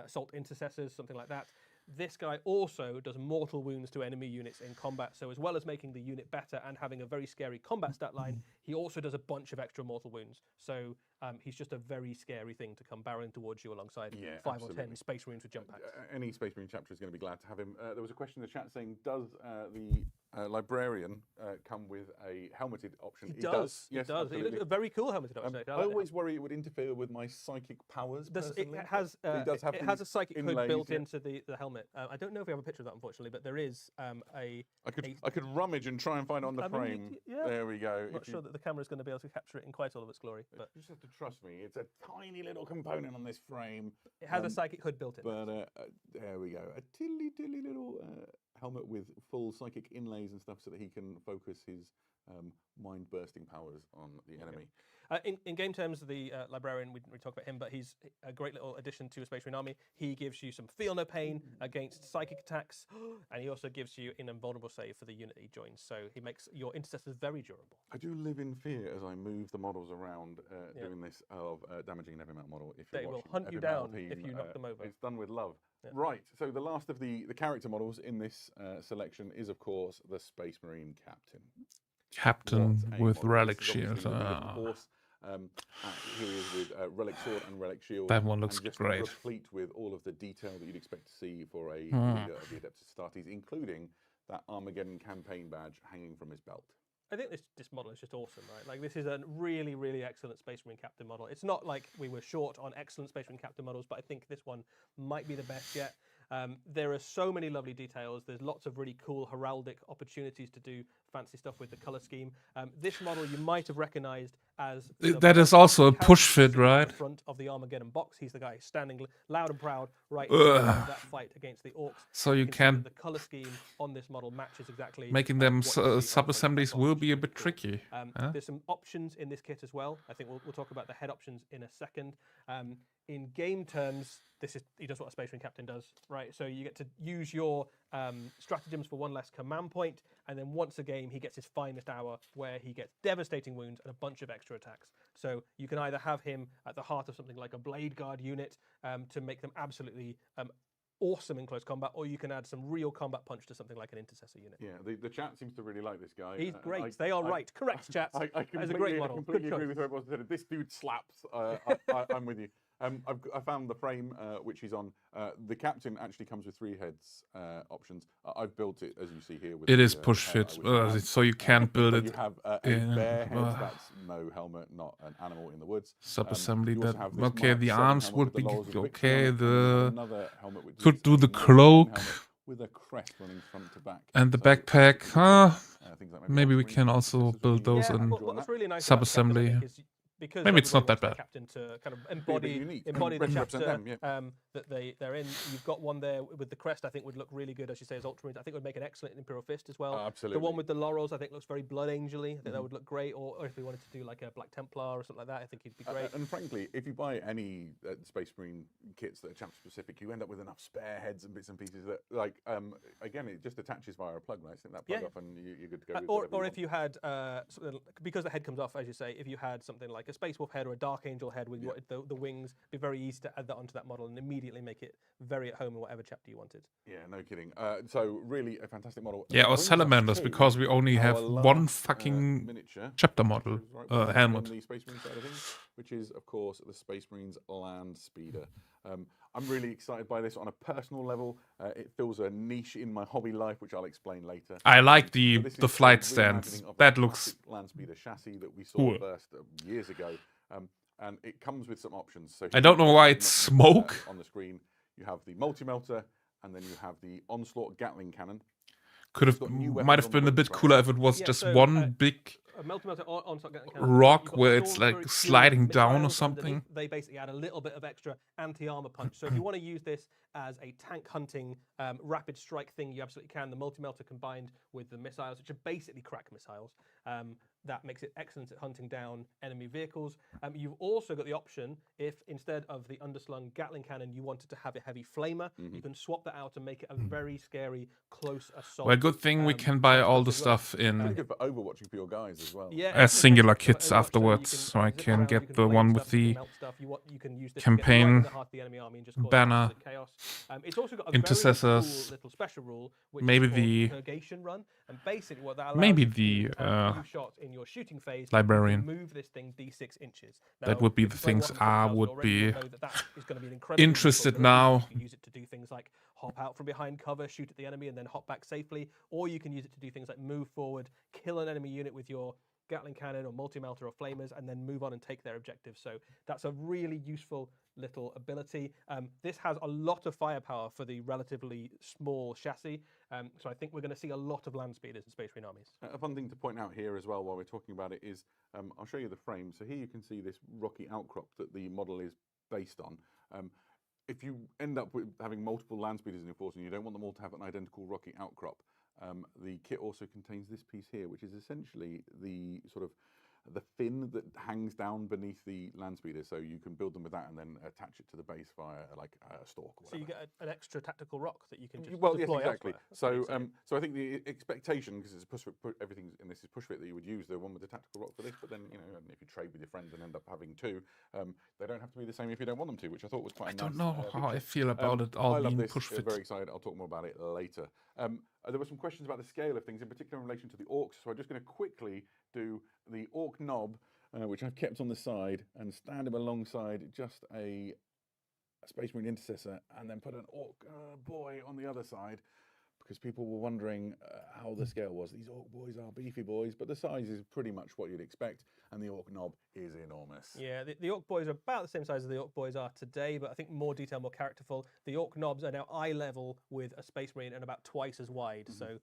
Assault Intercessors, something like that. This guy also does mortal wounds to enemy units in combat, so as well as making the unit better and having a very scary combat stat line, he also does a bunch of extra mortal wounds. So he's just a very scary thing to come barreling towards you alongside 5 or 10 Space Marines with jump packs. Any Space Marine chapter is going to be glad to have him. There was a question in the chat saying, does the librarian come with a helmeted option? He does. Yes, He does. He looks a very cool helmeted option. I always worry it would interfere with my psychic powers. It has it has a psychic hood inlays, built into the helmet. I don't know if we have a picture of that, unfortunately, but there is I could rummage and try and find it on the frame. There we go. I'm not sure that the camera is going to be able to capture it in quite all of its glory, but you just have to trust me. It's a tiny little component on this frame. it has a psychic hood built in. But there we go. A tilly little helmet with full psychic inlays and stuff so that he can focus his mind-bursting powers on the enemy. In game terms, the librarian, we talk about him, but he's a great little addition to a Space Marine army. He gives you some feel no pain against psychic attacks, and he also gives you an invulnerable save for the unit he joins. So he makes your intercessors very durable. I do live in fear as I move the models around doing this of damaging an heavy metal model. If They you're will watching hunt you Heavy Metal down Team, if you knock them over. It's done with love. Yeah. Right, so the last of the character models in this selection is, of course, the Space Marine Captain. Captain What a with model. relic This is obviously shield. the bigger horse. Here he is with relic sword and relic shield. That one looks and just great. replete with all of the detail that you'd expect to see for a leader of the Adeptus Astartes, including that Armageddon campaign badge hanging from his belt. I think this model is just awesome, right? Like, this is a really, really excellent Space Marine Captain model. It's not like we were short on excellent Space Marine Captain models, but I think this one might be the best yet. There are so many lovely details. There's lots of really cool heraldic opportunities to do fancy stuff with the color scheme. This model you might have recognized as That is also a push fit, at right? the front of the Armageddon box. He's the guy standing loud and proud right in that fight against the orcs. So you can see can that the color scheme on this model matches exactly. making them what you see sub-assemblies on will the be a box, bit which is tricky. cool. There's some options in this kit as well. I think we'll talk about the head options in a second. In game terms, he does what a Space Marine Captain does, right? So you get to use your stratagems for one less command point, and then once a game he gets his finest hour where he gets devastating wounds and a bunch of extra attacks. So you can either have him at the heart of something like a Blade Guard unit to make them absolutely awesome in close combat, or you can add some real combat punch to something like an Intercessor unit. Yeah, the chat seems to really like this guy. He's great. They are right. Correct, chat. That's a great model. I completely Good agree choice. with everyone said. This dude slaps. I'm with you. I found the frame which he's on. The captain actually comes with 3 heads options. I've built it as you see here. With It the, is push head fit, I wish I had. so you can't build You it. have a in- bare head. That's no helmet, not an animal in the woods. Sub-assembly. You also That have this okay. Mark The 7 arms helmet would with the be laurels of okay. victory on it, and The another helmet with could do the this cloak. helmet with a crest running front to back. And the So, backpack, things like maybe we Ultramarine can also crystals build really those useful. in what's really nice about the captain, I sub-assembly. think, is because Maybe it's not everybody that wants their captain to kind of unique and embody the represent chapter them, yeah. that they're in. You've got one there with the crest. I think would look really good, as you say, as Ultramarines. I think would make an excellent Imperial Fist as well. Absolutely. The one with the laurels, I think, looks very Blood Angel-y. I think that would look great. Or if we wanted to do like a Black Templar or something like that, I think he'd be great. And frankly, if you buy any Space Marine kits that are chapter specific, you end up with enough spare heads and bits and pieces that, like, again, it just attaches via a plug. Right? Stick that plug off, and you're good to go. Or if you had something, because the head comes off, as you say, if you had something like a Space Wolf head or a Dark Angel head with the wings, it'd be very easy to add that onto that model and immediately make it very at home in whatever chapter you wanted. Yeah, no kidding. So really a fantastic model. Yeah, or Salamanders, because we only have one fucking miniature chapter model helmet. The Space Marine side of things, which is of course the Space Marines Land Speeder. I'm really excited by this on a personal level. It fills a niche in my hobby life, which I'll explain later. I like the This is flight a stands. reimagining of That the looks classic Land Speeder chassis that we saw cool. first years ago. And it comes with some options. So I don't know why it's smoke. On the screen, you have the multi-melter, and then you have the Onslaught Gatling cannon. Might have been a bit cooler if it was just one big rock where it's like sliding down or something. They basically add a little bit of extra anti-armor punch. So if you want to use this as a tank hunting rapid strike thing, you absolutely can. The multi-melter combined with the missiles, which are basically crack missiles, that makes it excellent at hunting down enemy vehicles. You've also got the option, if instead of the underslung Gatling cannon, you wanted to have a heavy flamer, you can swap that out and make it a very scary close assault. Well, good thing we can buy all the stuff in Good for overwatching for your guys as well. as singular kits afterwards, so I can get the one with the campaign banner, it's also got a intercessors, very cool little special rule, which maybe is called the purgation run, and basically what that allows maybe you to the do is you shot in your shooting phase, librarian. you can move this thing d6 inches. Now, That would be if the you play things Warhammer I 40,000 would already, be you know that is going to be an incredibly interested useful now. ability. You can use it to do things like hop out from behind cover, shoot at the enemy, and then hop back safely, or you can use it to do things like move forward, kill an enemy unit with your Gatling cannon or multi-melter or flamers, and then move on and take their objective. So that's a really useful little ability. This has a lot of firepower for the relatively small chassis. So I think we're going to see a lot of land speeders in Space Marine armies. A fun thing to point out here as well while we're talking about it is, I'll show you the frame. So here you can see this rocky outcrop that the model is based on. If you end up with having multiple land speeders in your force and you don't want them all to have an identical rocky outcrop, the kit also contains this piece here, which is essentially the sort of the fin that hangs down beneath the land speeder, so you can build them with that and then attach it to the base via like a stalk. Or so you get an extra tactical rock that you can just yes, deploy exactly. elsewhere. So I think the expectation, because it's a push fit, everything in this is push fit, that you would use the one with the tactical rock for this, but then if you trade with your friends and end up having two, they don't have to be the same if you don't want them to, which I thought was quite. I don't know how I feel about it all being push fit. Very excited. I'll talk more about it later. There were some questions about the scale of things, in particular in relation to the orcs. So I'm just going to quickly do the orc knob, which I've kept on the side, and stand him alongside just a Space Marine intercessor, and then put an orc boy on the other side, because people were wondering how the scale was. These orc boys are beefy boys, but the size is pretty much what you'd expect, and the orc knob is enormous. Yeah, the orc boys are about the same size as the orc boys are today, but I think more detail, more characterful. The orc knobs are now eye level with a Space Marine and about twice as wide, so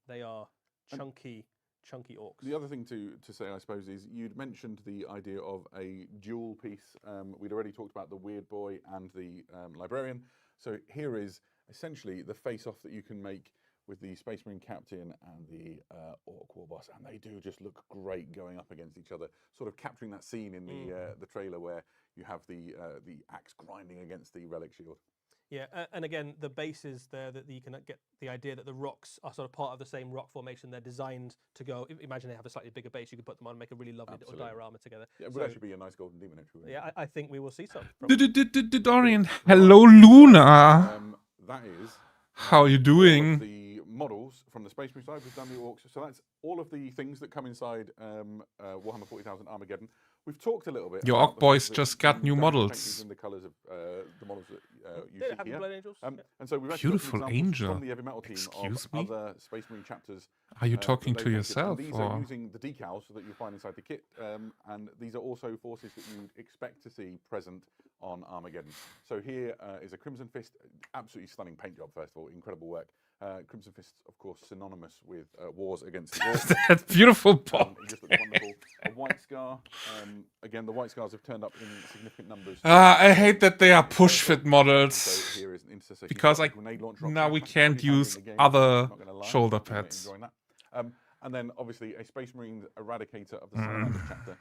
they are chunky orcs. The other thing to say, I suppose, is you'd mentioned the idea of a dual piece. We'd already talked about the Weird Boy and the Librarian. So here is essentially the face-off that you can make with the Space Marine Captain and the Orc War Boss, and they do just look great going up against each other, sort of capturing that scene in the trailer where you have the axe grinding against the relic shield. Yeah, and again, the bases there that you can get the idea that the rocks are sort of part of the same rock formation. They're designed to go. Imagine they have a slightly bigger base. You could put them on and make a really lovely little diorama together. Yeah, it would actually be a nice golden demon entry. Yeah, I think we will see some. Dorian, hello Luna. That is. How are you doing? The models from the Space Marine side. We've done the orcs. So that's all of the things that come inside Warhammer 40,000 Armageddon. We've talked a little bit. Your about Orc the boys fact that just got you new don't have to paint models. these in the colours of the models that you Yeah, see have the here. Blood Angels. Yeah. And so we've actually got some Beautiful examples angel. from the Heavy Metal team Excuse of me? other Space Marine chapters. Are you that talking they've to painted. yourself? And these Or? are using the decals that you'll find inside the kit, and these are also forces that you'd expect to see present on Armageddon. So here is a Crimson Fist, absolutely stunning paint job, first of all, incredible work. Crimson Fist, of course, synonymous with wars against the war. That beautiful ball. It just looks wonderful. A White Scar. Again, the White Scars have turned up in significant numbers. I hate that they are push fit models. So here is an intercessor. Because now we can't use other shoulder pads. Enjoying that. And then obviously a Space Marine Eradicator of the Salamanders chapter.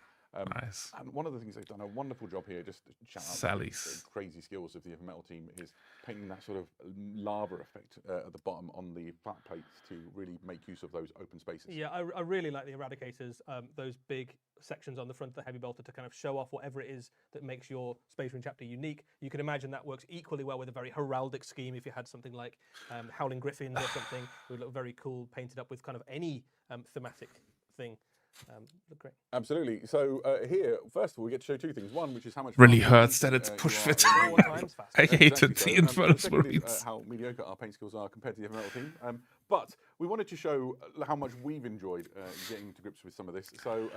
Nice. And one of the things they've done a wonderful job here, just to shout out Sally's. the crazy skills of the Heavy Metal team, is painting that sort of lava effect at the bottom on the flat plates to really make use of those open spaces. Yeah, I really like the Eradicators, those big sections on the front of the Heavy Bolter to kind of show off whatever it is that makes your Space Marine chapter unique. You can imagine that works equally well with a very heraldic scheme if you had something like Howling Griffins or something. It would look very cool, painted up with kind of any thematic thing. Look great. Absolutely. So here, first of all, we get to show two things. One, which is how much Really faster hurts that it's you push are fit. in Four the- times faster. I hated Exactly the so. Infernal Secondly, Marines. how mediocre our paint skills are compared to the Heavy Metal team. But we wanted to show how much we've enjoyed getting to grips with some of this. So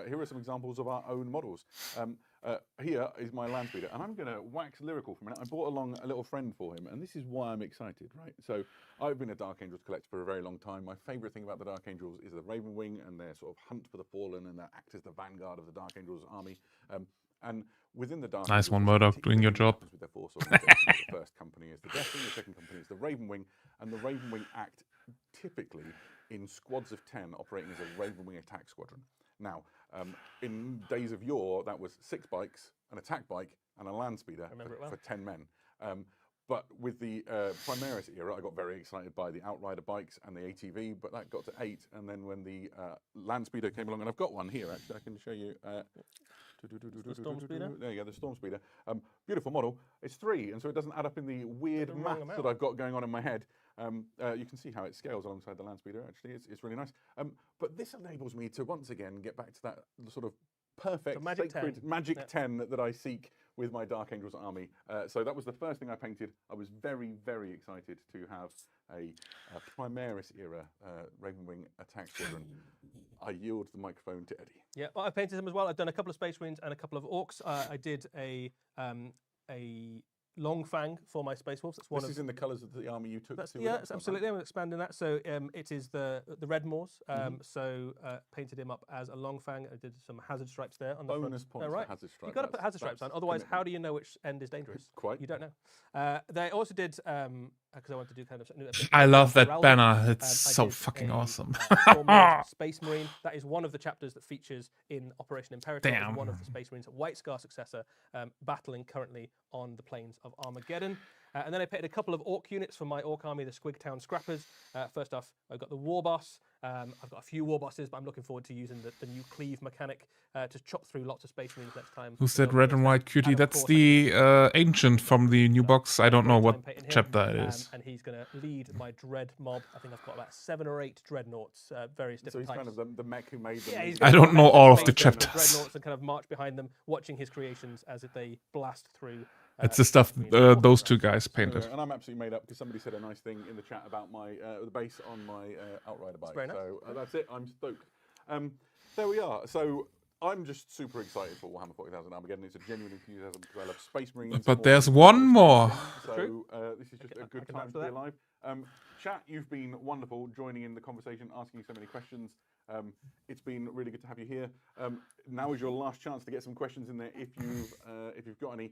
here are some examples of our own models. Here is my land speeder, and I'm going to wax lyrical for a minute. I brought along a little friend for him, and this is why I'm excited, right? So I've been a Dark Angels collector for a very long time. My favourite thing about the Dark Angels is the Raven Wing and their sort of hunt for the fallen, and that act as the vanguard of the Dark Angels army. And within the Dark Nice Angels, one, there's Murdoch, doing your particular job. things with their force organization. The first company is the Death Wing, the second company is the Raven Wing, and the Raven Wing act typically in squads of 10 operating as a Raven Wing attack squadron. Now, in days of yore, that was 6 bikes, an attack bike, and a land speeder for 10 men. But with the Primaris era, I got very excited by the Outrider bikes and the ATV, but that got to 8. And then when the land speeder came along, and I've got one here, actually, I can show you. The Storm Speeder? There you go, the Storm Speeder. Beautiful model. It's 3, and so it doesn't add up in the weird wrong math amount. that I've got going on in my head. You can see how it scales alongside the land speeder, actually. It's really nice. But this enables me to once again get back to that sort of perfect, magic sacred 10. magic 10 that I seek with my Dark Angels army. So that was the first thing I painted. I was very, very excited to have a Primaris era Raven Wing attack squadron. I yield the microphone to Eddie. Yeah, well, I've painted them as well. I've done a couple of Space Marines and a couple of Orcs. I did a Long Fang for my Space Wolves. That's one This is in the colours of the army you took. That's, to yeah, Adeptus, absolutely. I'm expanding that. So it is the Redmoors. So painted him up as a Long Fang. I did some hazard stripes there on the Bonus front. points right. for hazard stripes. You've got to put hazard stripes on. Otherwise, commitment. how do you know which end is dangerous? Quite. You don't know. They also did, because I wanted to do kind of... I love that heraldic, banner. It's I so did fucking a, awesome. Stormlord Space Marine. That is one of the chapters that features in Operation Imperator. Damn. It's one of the Space Marines, White Scar successor, battling currently on the plains of Armageddon. And then I painted a couple of Orc units for my Orc army, the Squigtown Scrappers. First off, I've got the War Boss. I've got a few War Bosses, but I'm looking forward to using the new Cleave mechanic to chop through lots of Space Marines next time. Who's that red and white cutie? And of That's course, the ancient from the new box. I don't know what chapter it is. And he's going to lead my Dread mob. I think I've got about 7 or 8 Dreadnoughts, various So different he's types. kind of the mech who made them. Yeah, he's I gonna don't know all of the make them chapters. Dreadnoughts and kind of march behind them, watching his creations as if they blast through. It's the stuff those two guys painted. And I'm absolutely made up because somebody said a nice thing in the chat about my the base on my Outrider bike. very nice. So that's it. I'm stoked. There we are. So I'm just super excited for Warhammer 40,000 Armageddon. It's a genuine enthusiasm because I love Space Marines. But more there's than one anything. more. So True. this is just a I good can time vouch to for be that. alive. Chat, you've been wonderful joining in the conversation, asking so many questions. It's been really good to have you here. Now is your last chance to get some questions in there if you've got any.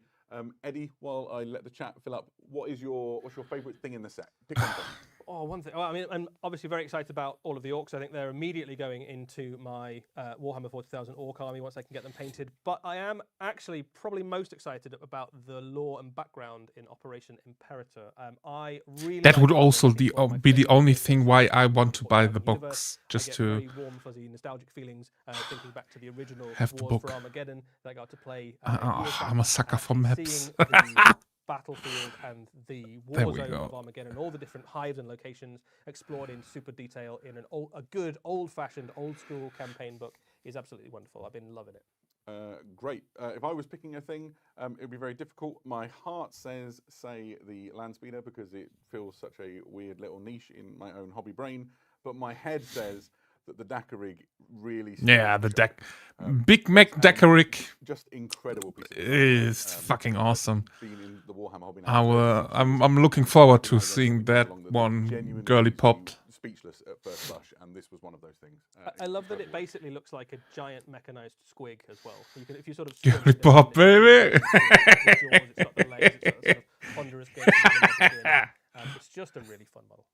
Eddie, while I let the chat fill up, what's your favourite thing in the set? Pick one thing. Oh, one thing. Well, I mean, I'm obviously very excited about all of the Orcs. I think they're immediately going into my Warhammer 40,000 Orc army once I can get them painted. But I am actually probably most excited about the lore and background in Operation Imperator. I really That like would it. also It's one of my be the favourite only books thing in why the I want to buy the 40,000 universe. box, I just get to very warm, fuzzy, nostalgic feelings thinking back to the original have the Wars book. for Armageddon that I got to play. I'm a sucker for and maps. seeing the battlefield and the There war we zone go. of Armageddon, all the different hives and locations explored in super detail in a good old-fashioned, old-school campaign book is absolutely wonderful. I've been loving it. Great. If I was picking a thing, it would be very difficult. My heart says, say, the Landspeeder, because it fills such a weird little niche in my own hobby brain. But my head says that the Dakarig really Yeah, steals the show. Big Mac Dakarig Just incredible piece of is fucking awesome. Been in the Warhammer hobby now. I'm looking forward to Against seeing something that along one genuinely girly leaves you popped. Speechless at first blush, and this was one of those things. I love that it basically looks like a giant mechanized squig as well. You can, if you sort of Girly pop, baby. it's got the legs, it's got the sort of ponderous gait. It's just a really fun model.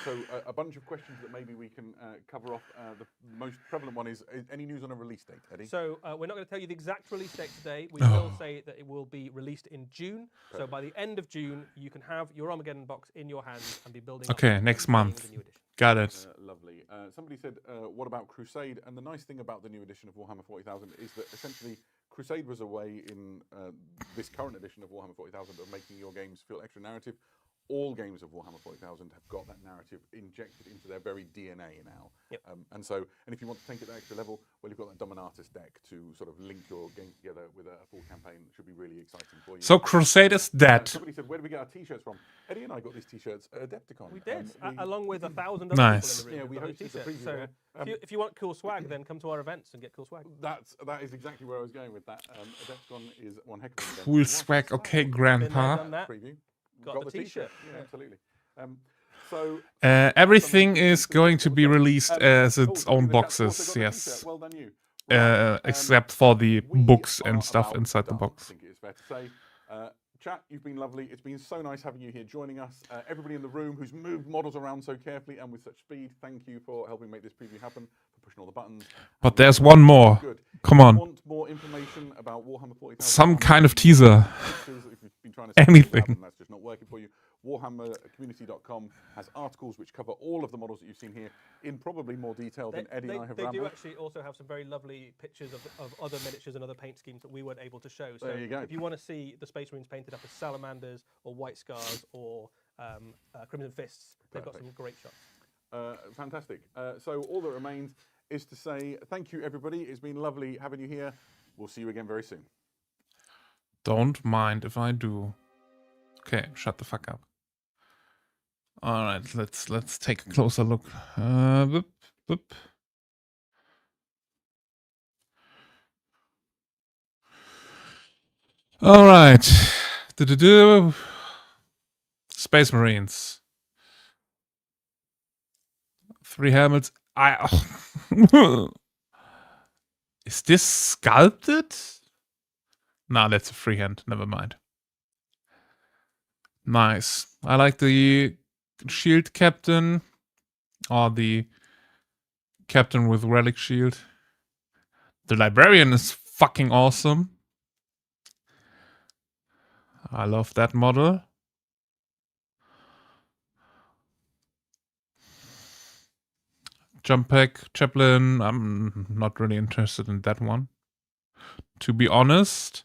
So a bunch of questions that maybe we can cover off. The most prevalent one is any news on a release date, Eddie? So we're not going to tell you the exact release date today. We will say that it will be released in June. So by the end of June, you can have your Armageddon box in your hands and be building. Okay, up next and playing month. the new edition. Got it. Lovely. Somebody said, what about Crusade? And the nice thing about the new edition of Warhammer 40,000 is that essentially Crusade was a way in this current edition of Warhammer 40,000 of making your games feel extra narrative. All games of Warhammer 40,000 have got that narrative injected into their very DNA now. Yep. And if you want to take it that extra level, well, you've got that Dominatus deck to sort of link your game together with a full campaign. It should be really exciting for you. So Crusade is dead. Somebody said, where do we get our t-shirts from? Eddie and I got these t-shirts at Adepticon. We did, along with 1,000 other Nice. people in the room. Yeah, we who've got hosted these the t-shirts. preview So there. if you want cool swag, then come to our events and get cool swag. That is exactly where I was going with that. Adepticon is one heck of an event. Cool swag. Okay, Been there, Grandpa. done that. Preview. Got the t-shirt. Yeah, absolutely. So Everything is going to be released as its somebody own in the chat also boxes, got the yes. t-shirt. Well done, you. Right, Except for the we books are and stuff about inside the done, box. I think it is fair to say. Chat, you've been lovely. It's been so nice having you here joining us. Everybody in the room who's moved models around so carefully and with such speed, thank you for helping make this preview happen, for pushing all the buttons. But there's one more. Good. Come If you on. want more information about Warhammer 40,000? Some kind of teaser. Pictures, if you've been trying to Anything. and that's just not working for you. Warhammercommunity.com has articles which cover all of the models that you've seen here in probably more detail than Eddie and I have They do rambled. actually also have some very lovely pictures of other miniatures and other paint schemes that we weren't able to show. So There you go. if you want to see the Space Marines painted up as Salamanders or White Scars or Crimson Fists, they've got some great shots. Fantastic. So all that remains is to say thank you, everybody. It's been lovely having you here. We'll see you again very soon. Don't mind if I do. Okay, shut the fuck up. All right, let's take a closer look. Boop, boop. All right. Space Marines. 3 helmets. Is this sculpted? Nah, that's a freehand. Never mind. Nice. I like the shield captain. Or the captain with relic shield. The librarian is fucking awesome. I love that model. Jump pack, chaplain. I'm not really interested in that one, to be honest.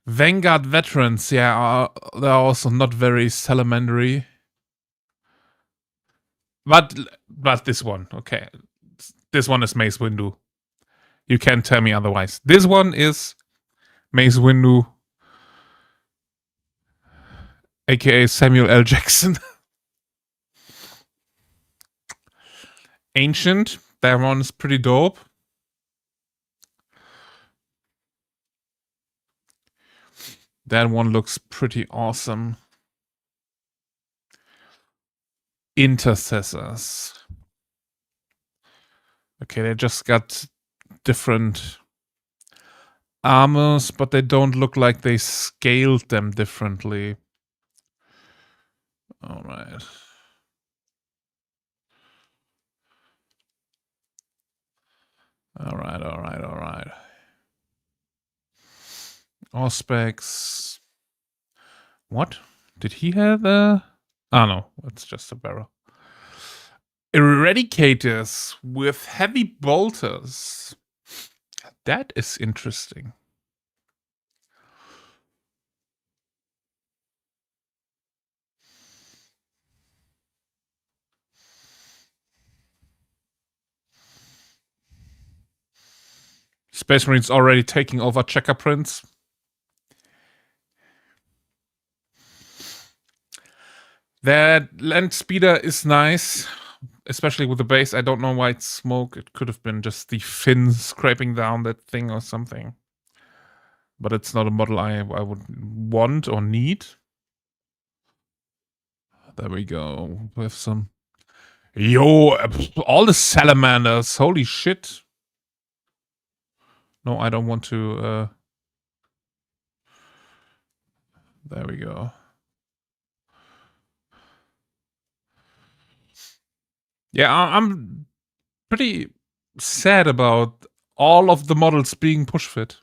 Vanguard veterans, yeah, they're also not very salamandery. But this one, okay. This one is Mace Windu. You can't tell me otherwise. This one is Mace Windu, aka Samuel L. Jackson. Ancient, that one is pretty dope. That one looks pretty awesome. Intercessors. Okay, they just got different armors, but they don't look like they scaled them differently. All right. All right. Auspex. What? Did he have a... Oh, no. It's just a barrel. Eradicators with heavy bolters. That is interesting. Space Marines already taking over Checker Prince. That land speeder is nice, especially with the base. I don't know why it's smoke. It could have been just the fin scraping down that thing or something. But it's not a model I would want or need. There we go. We have some... Yo, all the Salamanders. Holy shit. No, I don't want to... There we go. Yeah, I'm pretty sad about all of the models being push fit.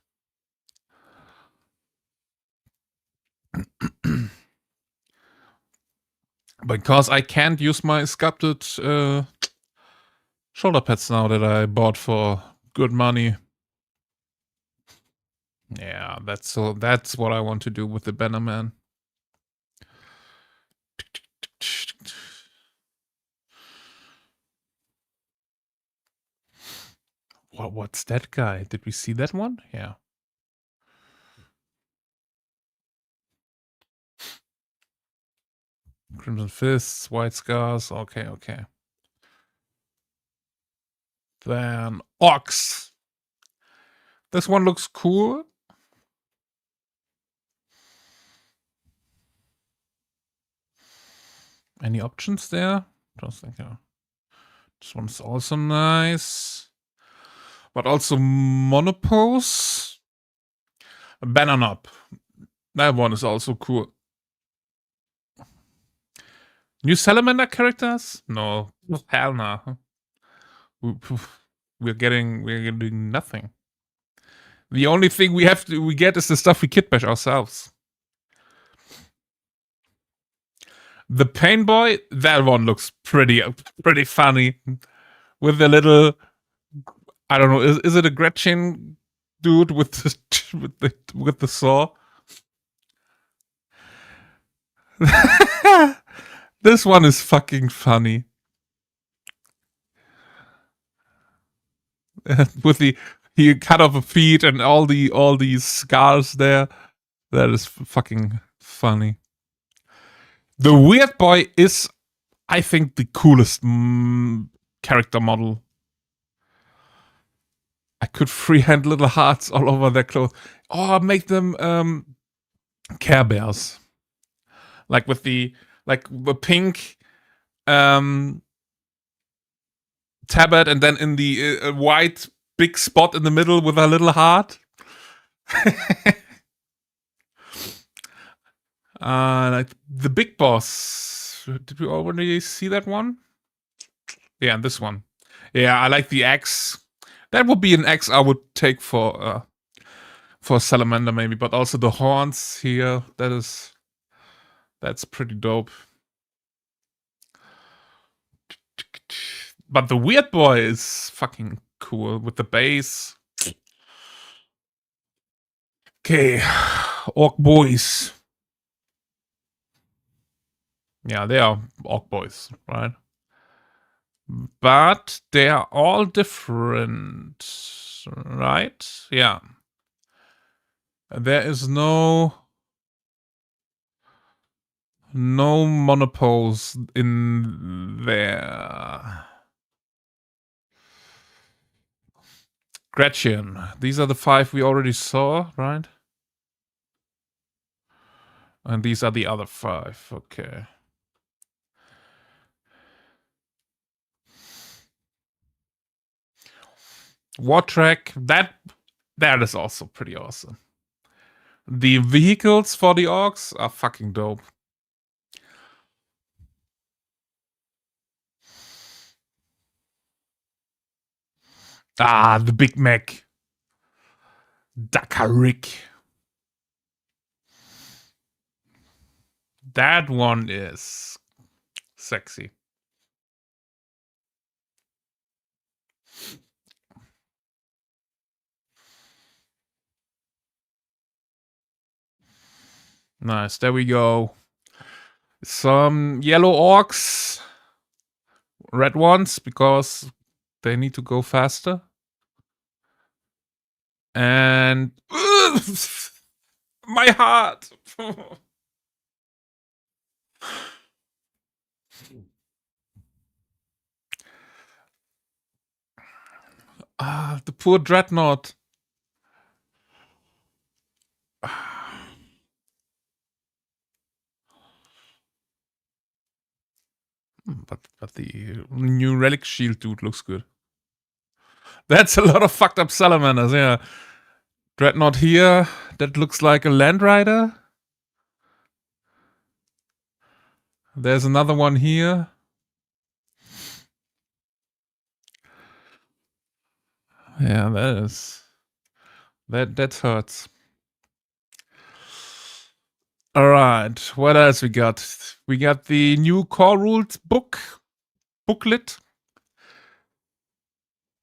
Because I can't use my sculpted shoulder pads now that I bought for good money. Yeah, that's what I want to do with the Bannerman. What's that guy? Did we see that one? Yeah. Crimson Fists, White Scars. Okay, okay. Then Ox. This one looks cool. Any options there? Just think, yeah. This one's also nice. But also monopose. Banner Knob. That one is also cool. New Salamander characters? No. Hell no. We're getting nothing. The only thing we get is the stuff we kit bash ourselves. The Pain Boy, that one looks pretty funny. With the little, I don't know, is it a Gretchen dude with the saw? This one is fucking funny. With he cut off a feet and all these scars there. That is fucking funny. The Weird Boy is, I think, the coolest character model. I could freehand little hearts all over their clothes. Or make them Care Bears. Like with the pink tabard and then in the white big spot in the middle with a little heart. Like the Big Boss. Did we already see that one? Yeah, this one. Yeah, I like the axe. That would be an axe I would take for Salamander maybe, but also the horns here. That's pretty dope. But the Weird Boy is fucking cool with the base. Okay, Orc Boys. Yeah, they are Orc Boys, right? But they are all different, right? Yeah. There is no monopose in there. Gretchen. These are the 5 we already saw, right? And these are the other 5. Okay. War Track. That is also pretty awesome. The vehicles for the orcs are fucking dope. Ah, the Big Mac. Dakarik. That one is sexy. Nice, there we go. Some yellow orcs. Red ones, because they need to go faster. And my heart. The poor dreadnought. But the new relic shield dude looks good. That's a lot of fucked up salamanders, yeah. Dreadnought here, that looks like a Land Rider. There's another one here. Yeah, that hurts. All right, what else we got? We got the new core rules booklet.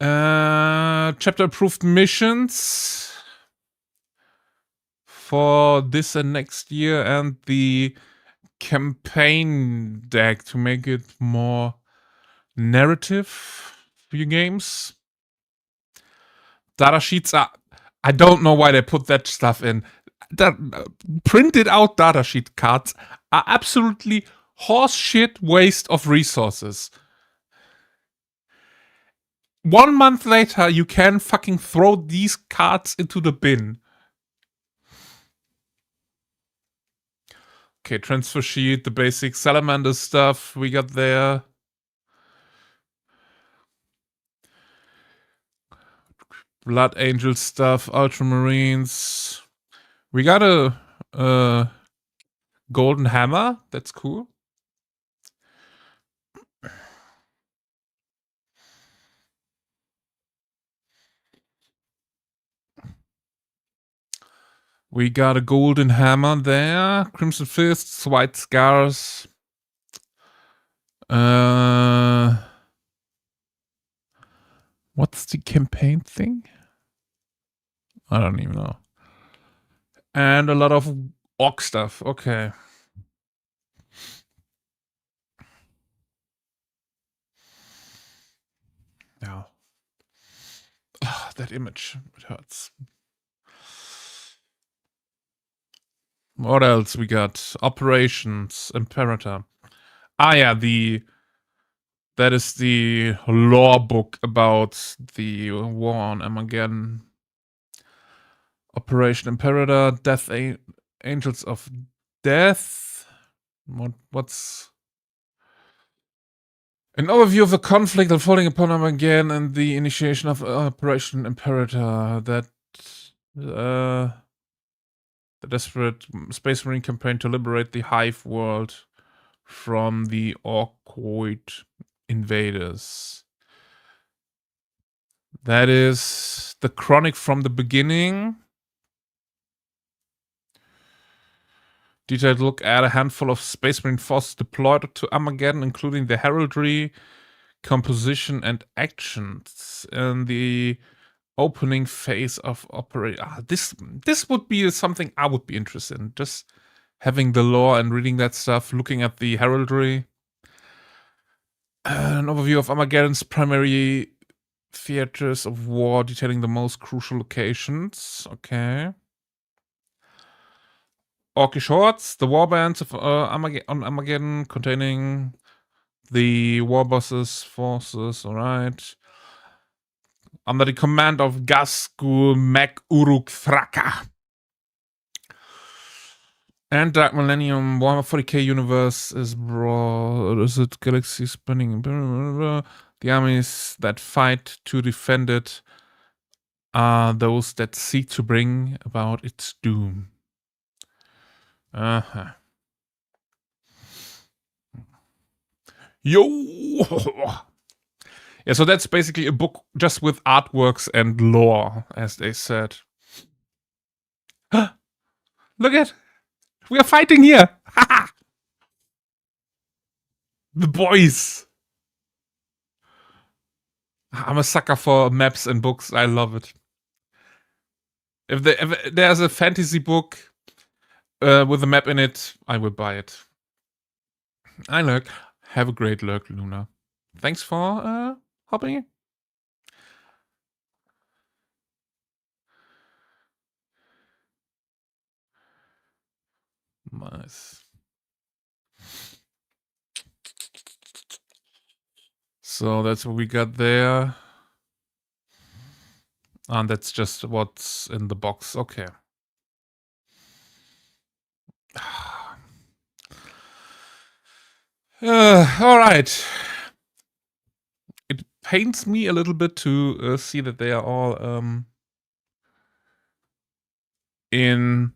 Chapter approved missions for this and next year, and the campaign deck to make it more narrative for your games. Data sheets are... I don't know why they put that stuff in. That printed out data sheet cards are absolutely horseshit waste of resources. 1 month later, you can fucking throw these cards into the bin. Okay, transfer sheet, the basic Salamander stuff we got there. Blood Angel stuff, Ultramarines. We got a golden hammer. That's cool. We got a golden hammer there. Crimson Fists, White Scars. What's the campaign thing? I don't even know. And a lot of orc stuff. Okay. Yeah. Oh, that image. It hurts. What else we got? Operations Imperator. Ah, yeah, that is the lore book about the war on Armageddon. Operation Imperator, Death Angels of Death. What's an overview of the conflict unfolding upon Armageddon and the initiation of Operation Imperator. That the desperate Space Marine campaign to liberate the Hive world from the Orcoid invaders. That is the chronic from the beginning. Detailed look at a handful of Space Marine forces deployed to Armageddon, including the heraldry, composition, and actions in the opening phase of operation. This would be something I would be interested in. Just having the lore and reading that stuff, looking at the heraldry. An overview of Armageddon's primary theaters of war, detailing the most crucial locations. Okay. Orcish hordes, the warbands of on Armageddon, containing the war bosses' forces. All right. Under the command of Gasku Mac Uruk Thraka. And Dark Millennium, Warhammer 40k universe is broad. Is it galaxy spanning? The armies that fight to defend it are those that seek to bring about its doom. Yo! Yeah, so that's basically a book just with artworks and lore, as they said. Look at, we are fighting here. The boys. I'm a sucker for maps and books. I love it. If there's a fantasy book with a map in it, I will buy it. I lurk. Have a great lurk, Luna. Thanks for hopping in. Nice. So that's what we got there. And that's just what's in the box. Okay. All right. It pains me a little bit to see that they are all in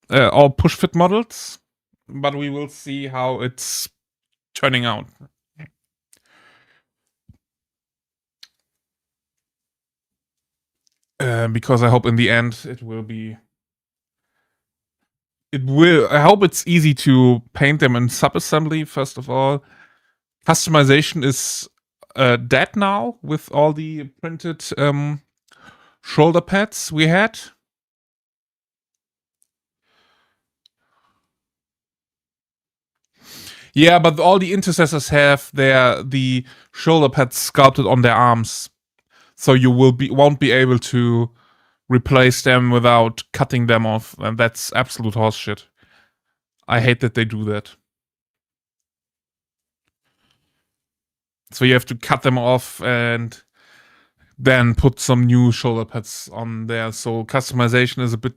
all push fit models, but we will see how it's turning out. Because I hope in the end it will be. I hope it's easy to paint them in sub-assembly, first of all. Customization is dead now with all the printed shoulder pads we had. Yeah, but all the intercessors have the shoulder pads sculpted on their arms, so you won't be able to replace them without cutting them off, and that's absolute horseshit. I hate that they do that. So you have to cut them off and then put some new shoulder pads on there. So customization is a bit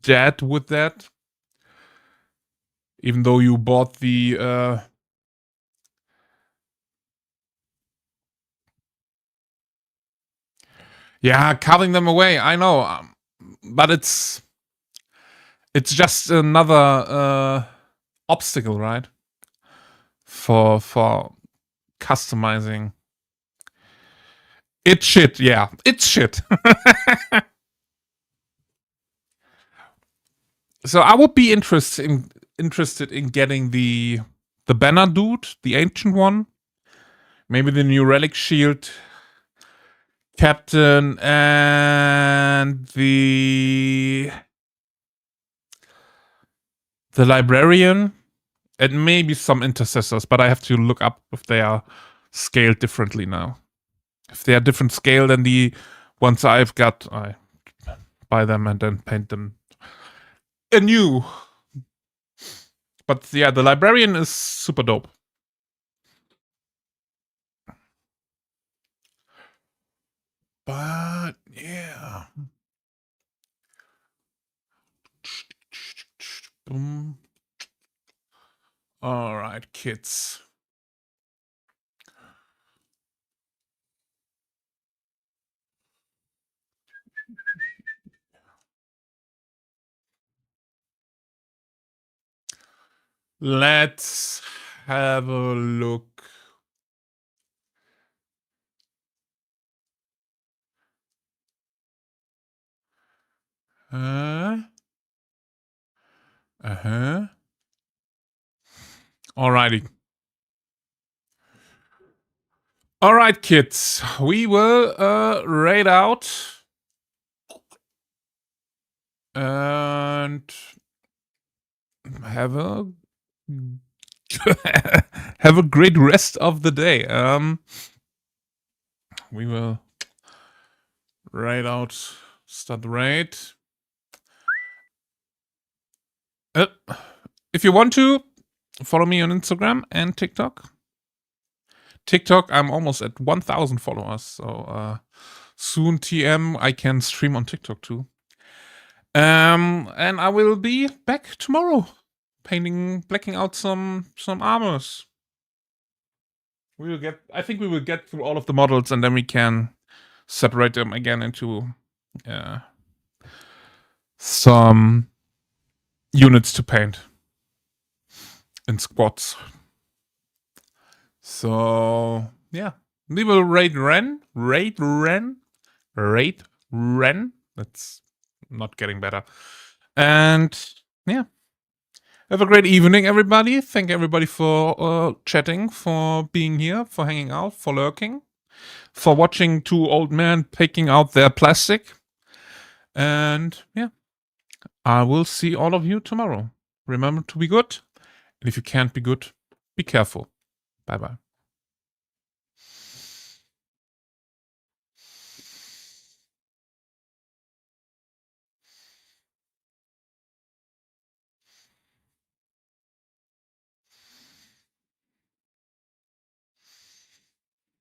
dead with that. Even though you bought the yeah, cutting them away, I know. But it's just another obstacle, right? For customizing. It's shit, yeah. It's shit. So I would be interested in getting the banner dude, the ancient one. Maybe the new relic shield captain and the librarian. And maybe some intercessors, but I have to look up if they are scaled differently now. If they are different scale than the ones I've got, I buy them and then paint them anew. But yeah, the librarian is super dope. But yeah. All right, kids. Let's have a look. Alrighty. All right, kids. We will raid out and have a have a great rest of the day. We will raid out, start the raid. If you want to, follow me on Instagram and TikTok. I'm almost at 1,000 followers, so soon TM I can stream on TikTok too. And I will be back tomorrow, blacking out some armors. I think we will get through all of the models, and then we can separate them again into some units to paint in squads. So yeah, we will raid Ren. That's not getting better. And yeah, have a great evening, everybody. Thank everybody for chatting, for being here, for hanging out, for lurking, for watching two old men picking out their plastic. And yeah, I will see all of you tomorrow. Remember to be good. And if you can't be good, be careful. Bye-bye.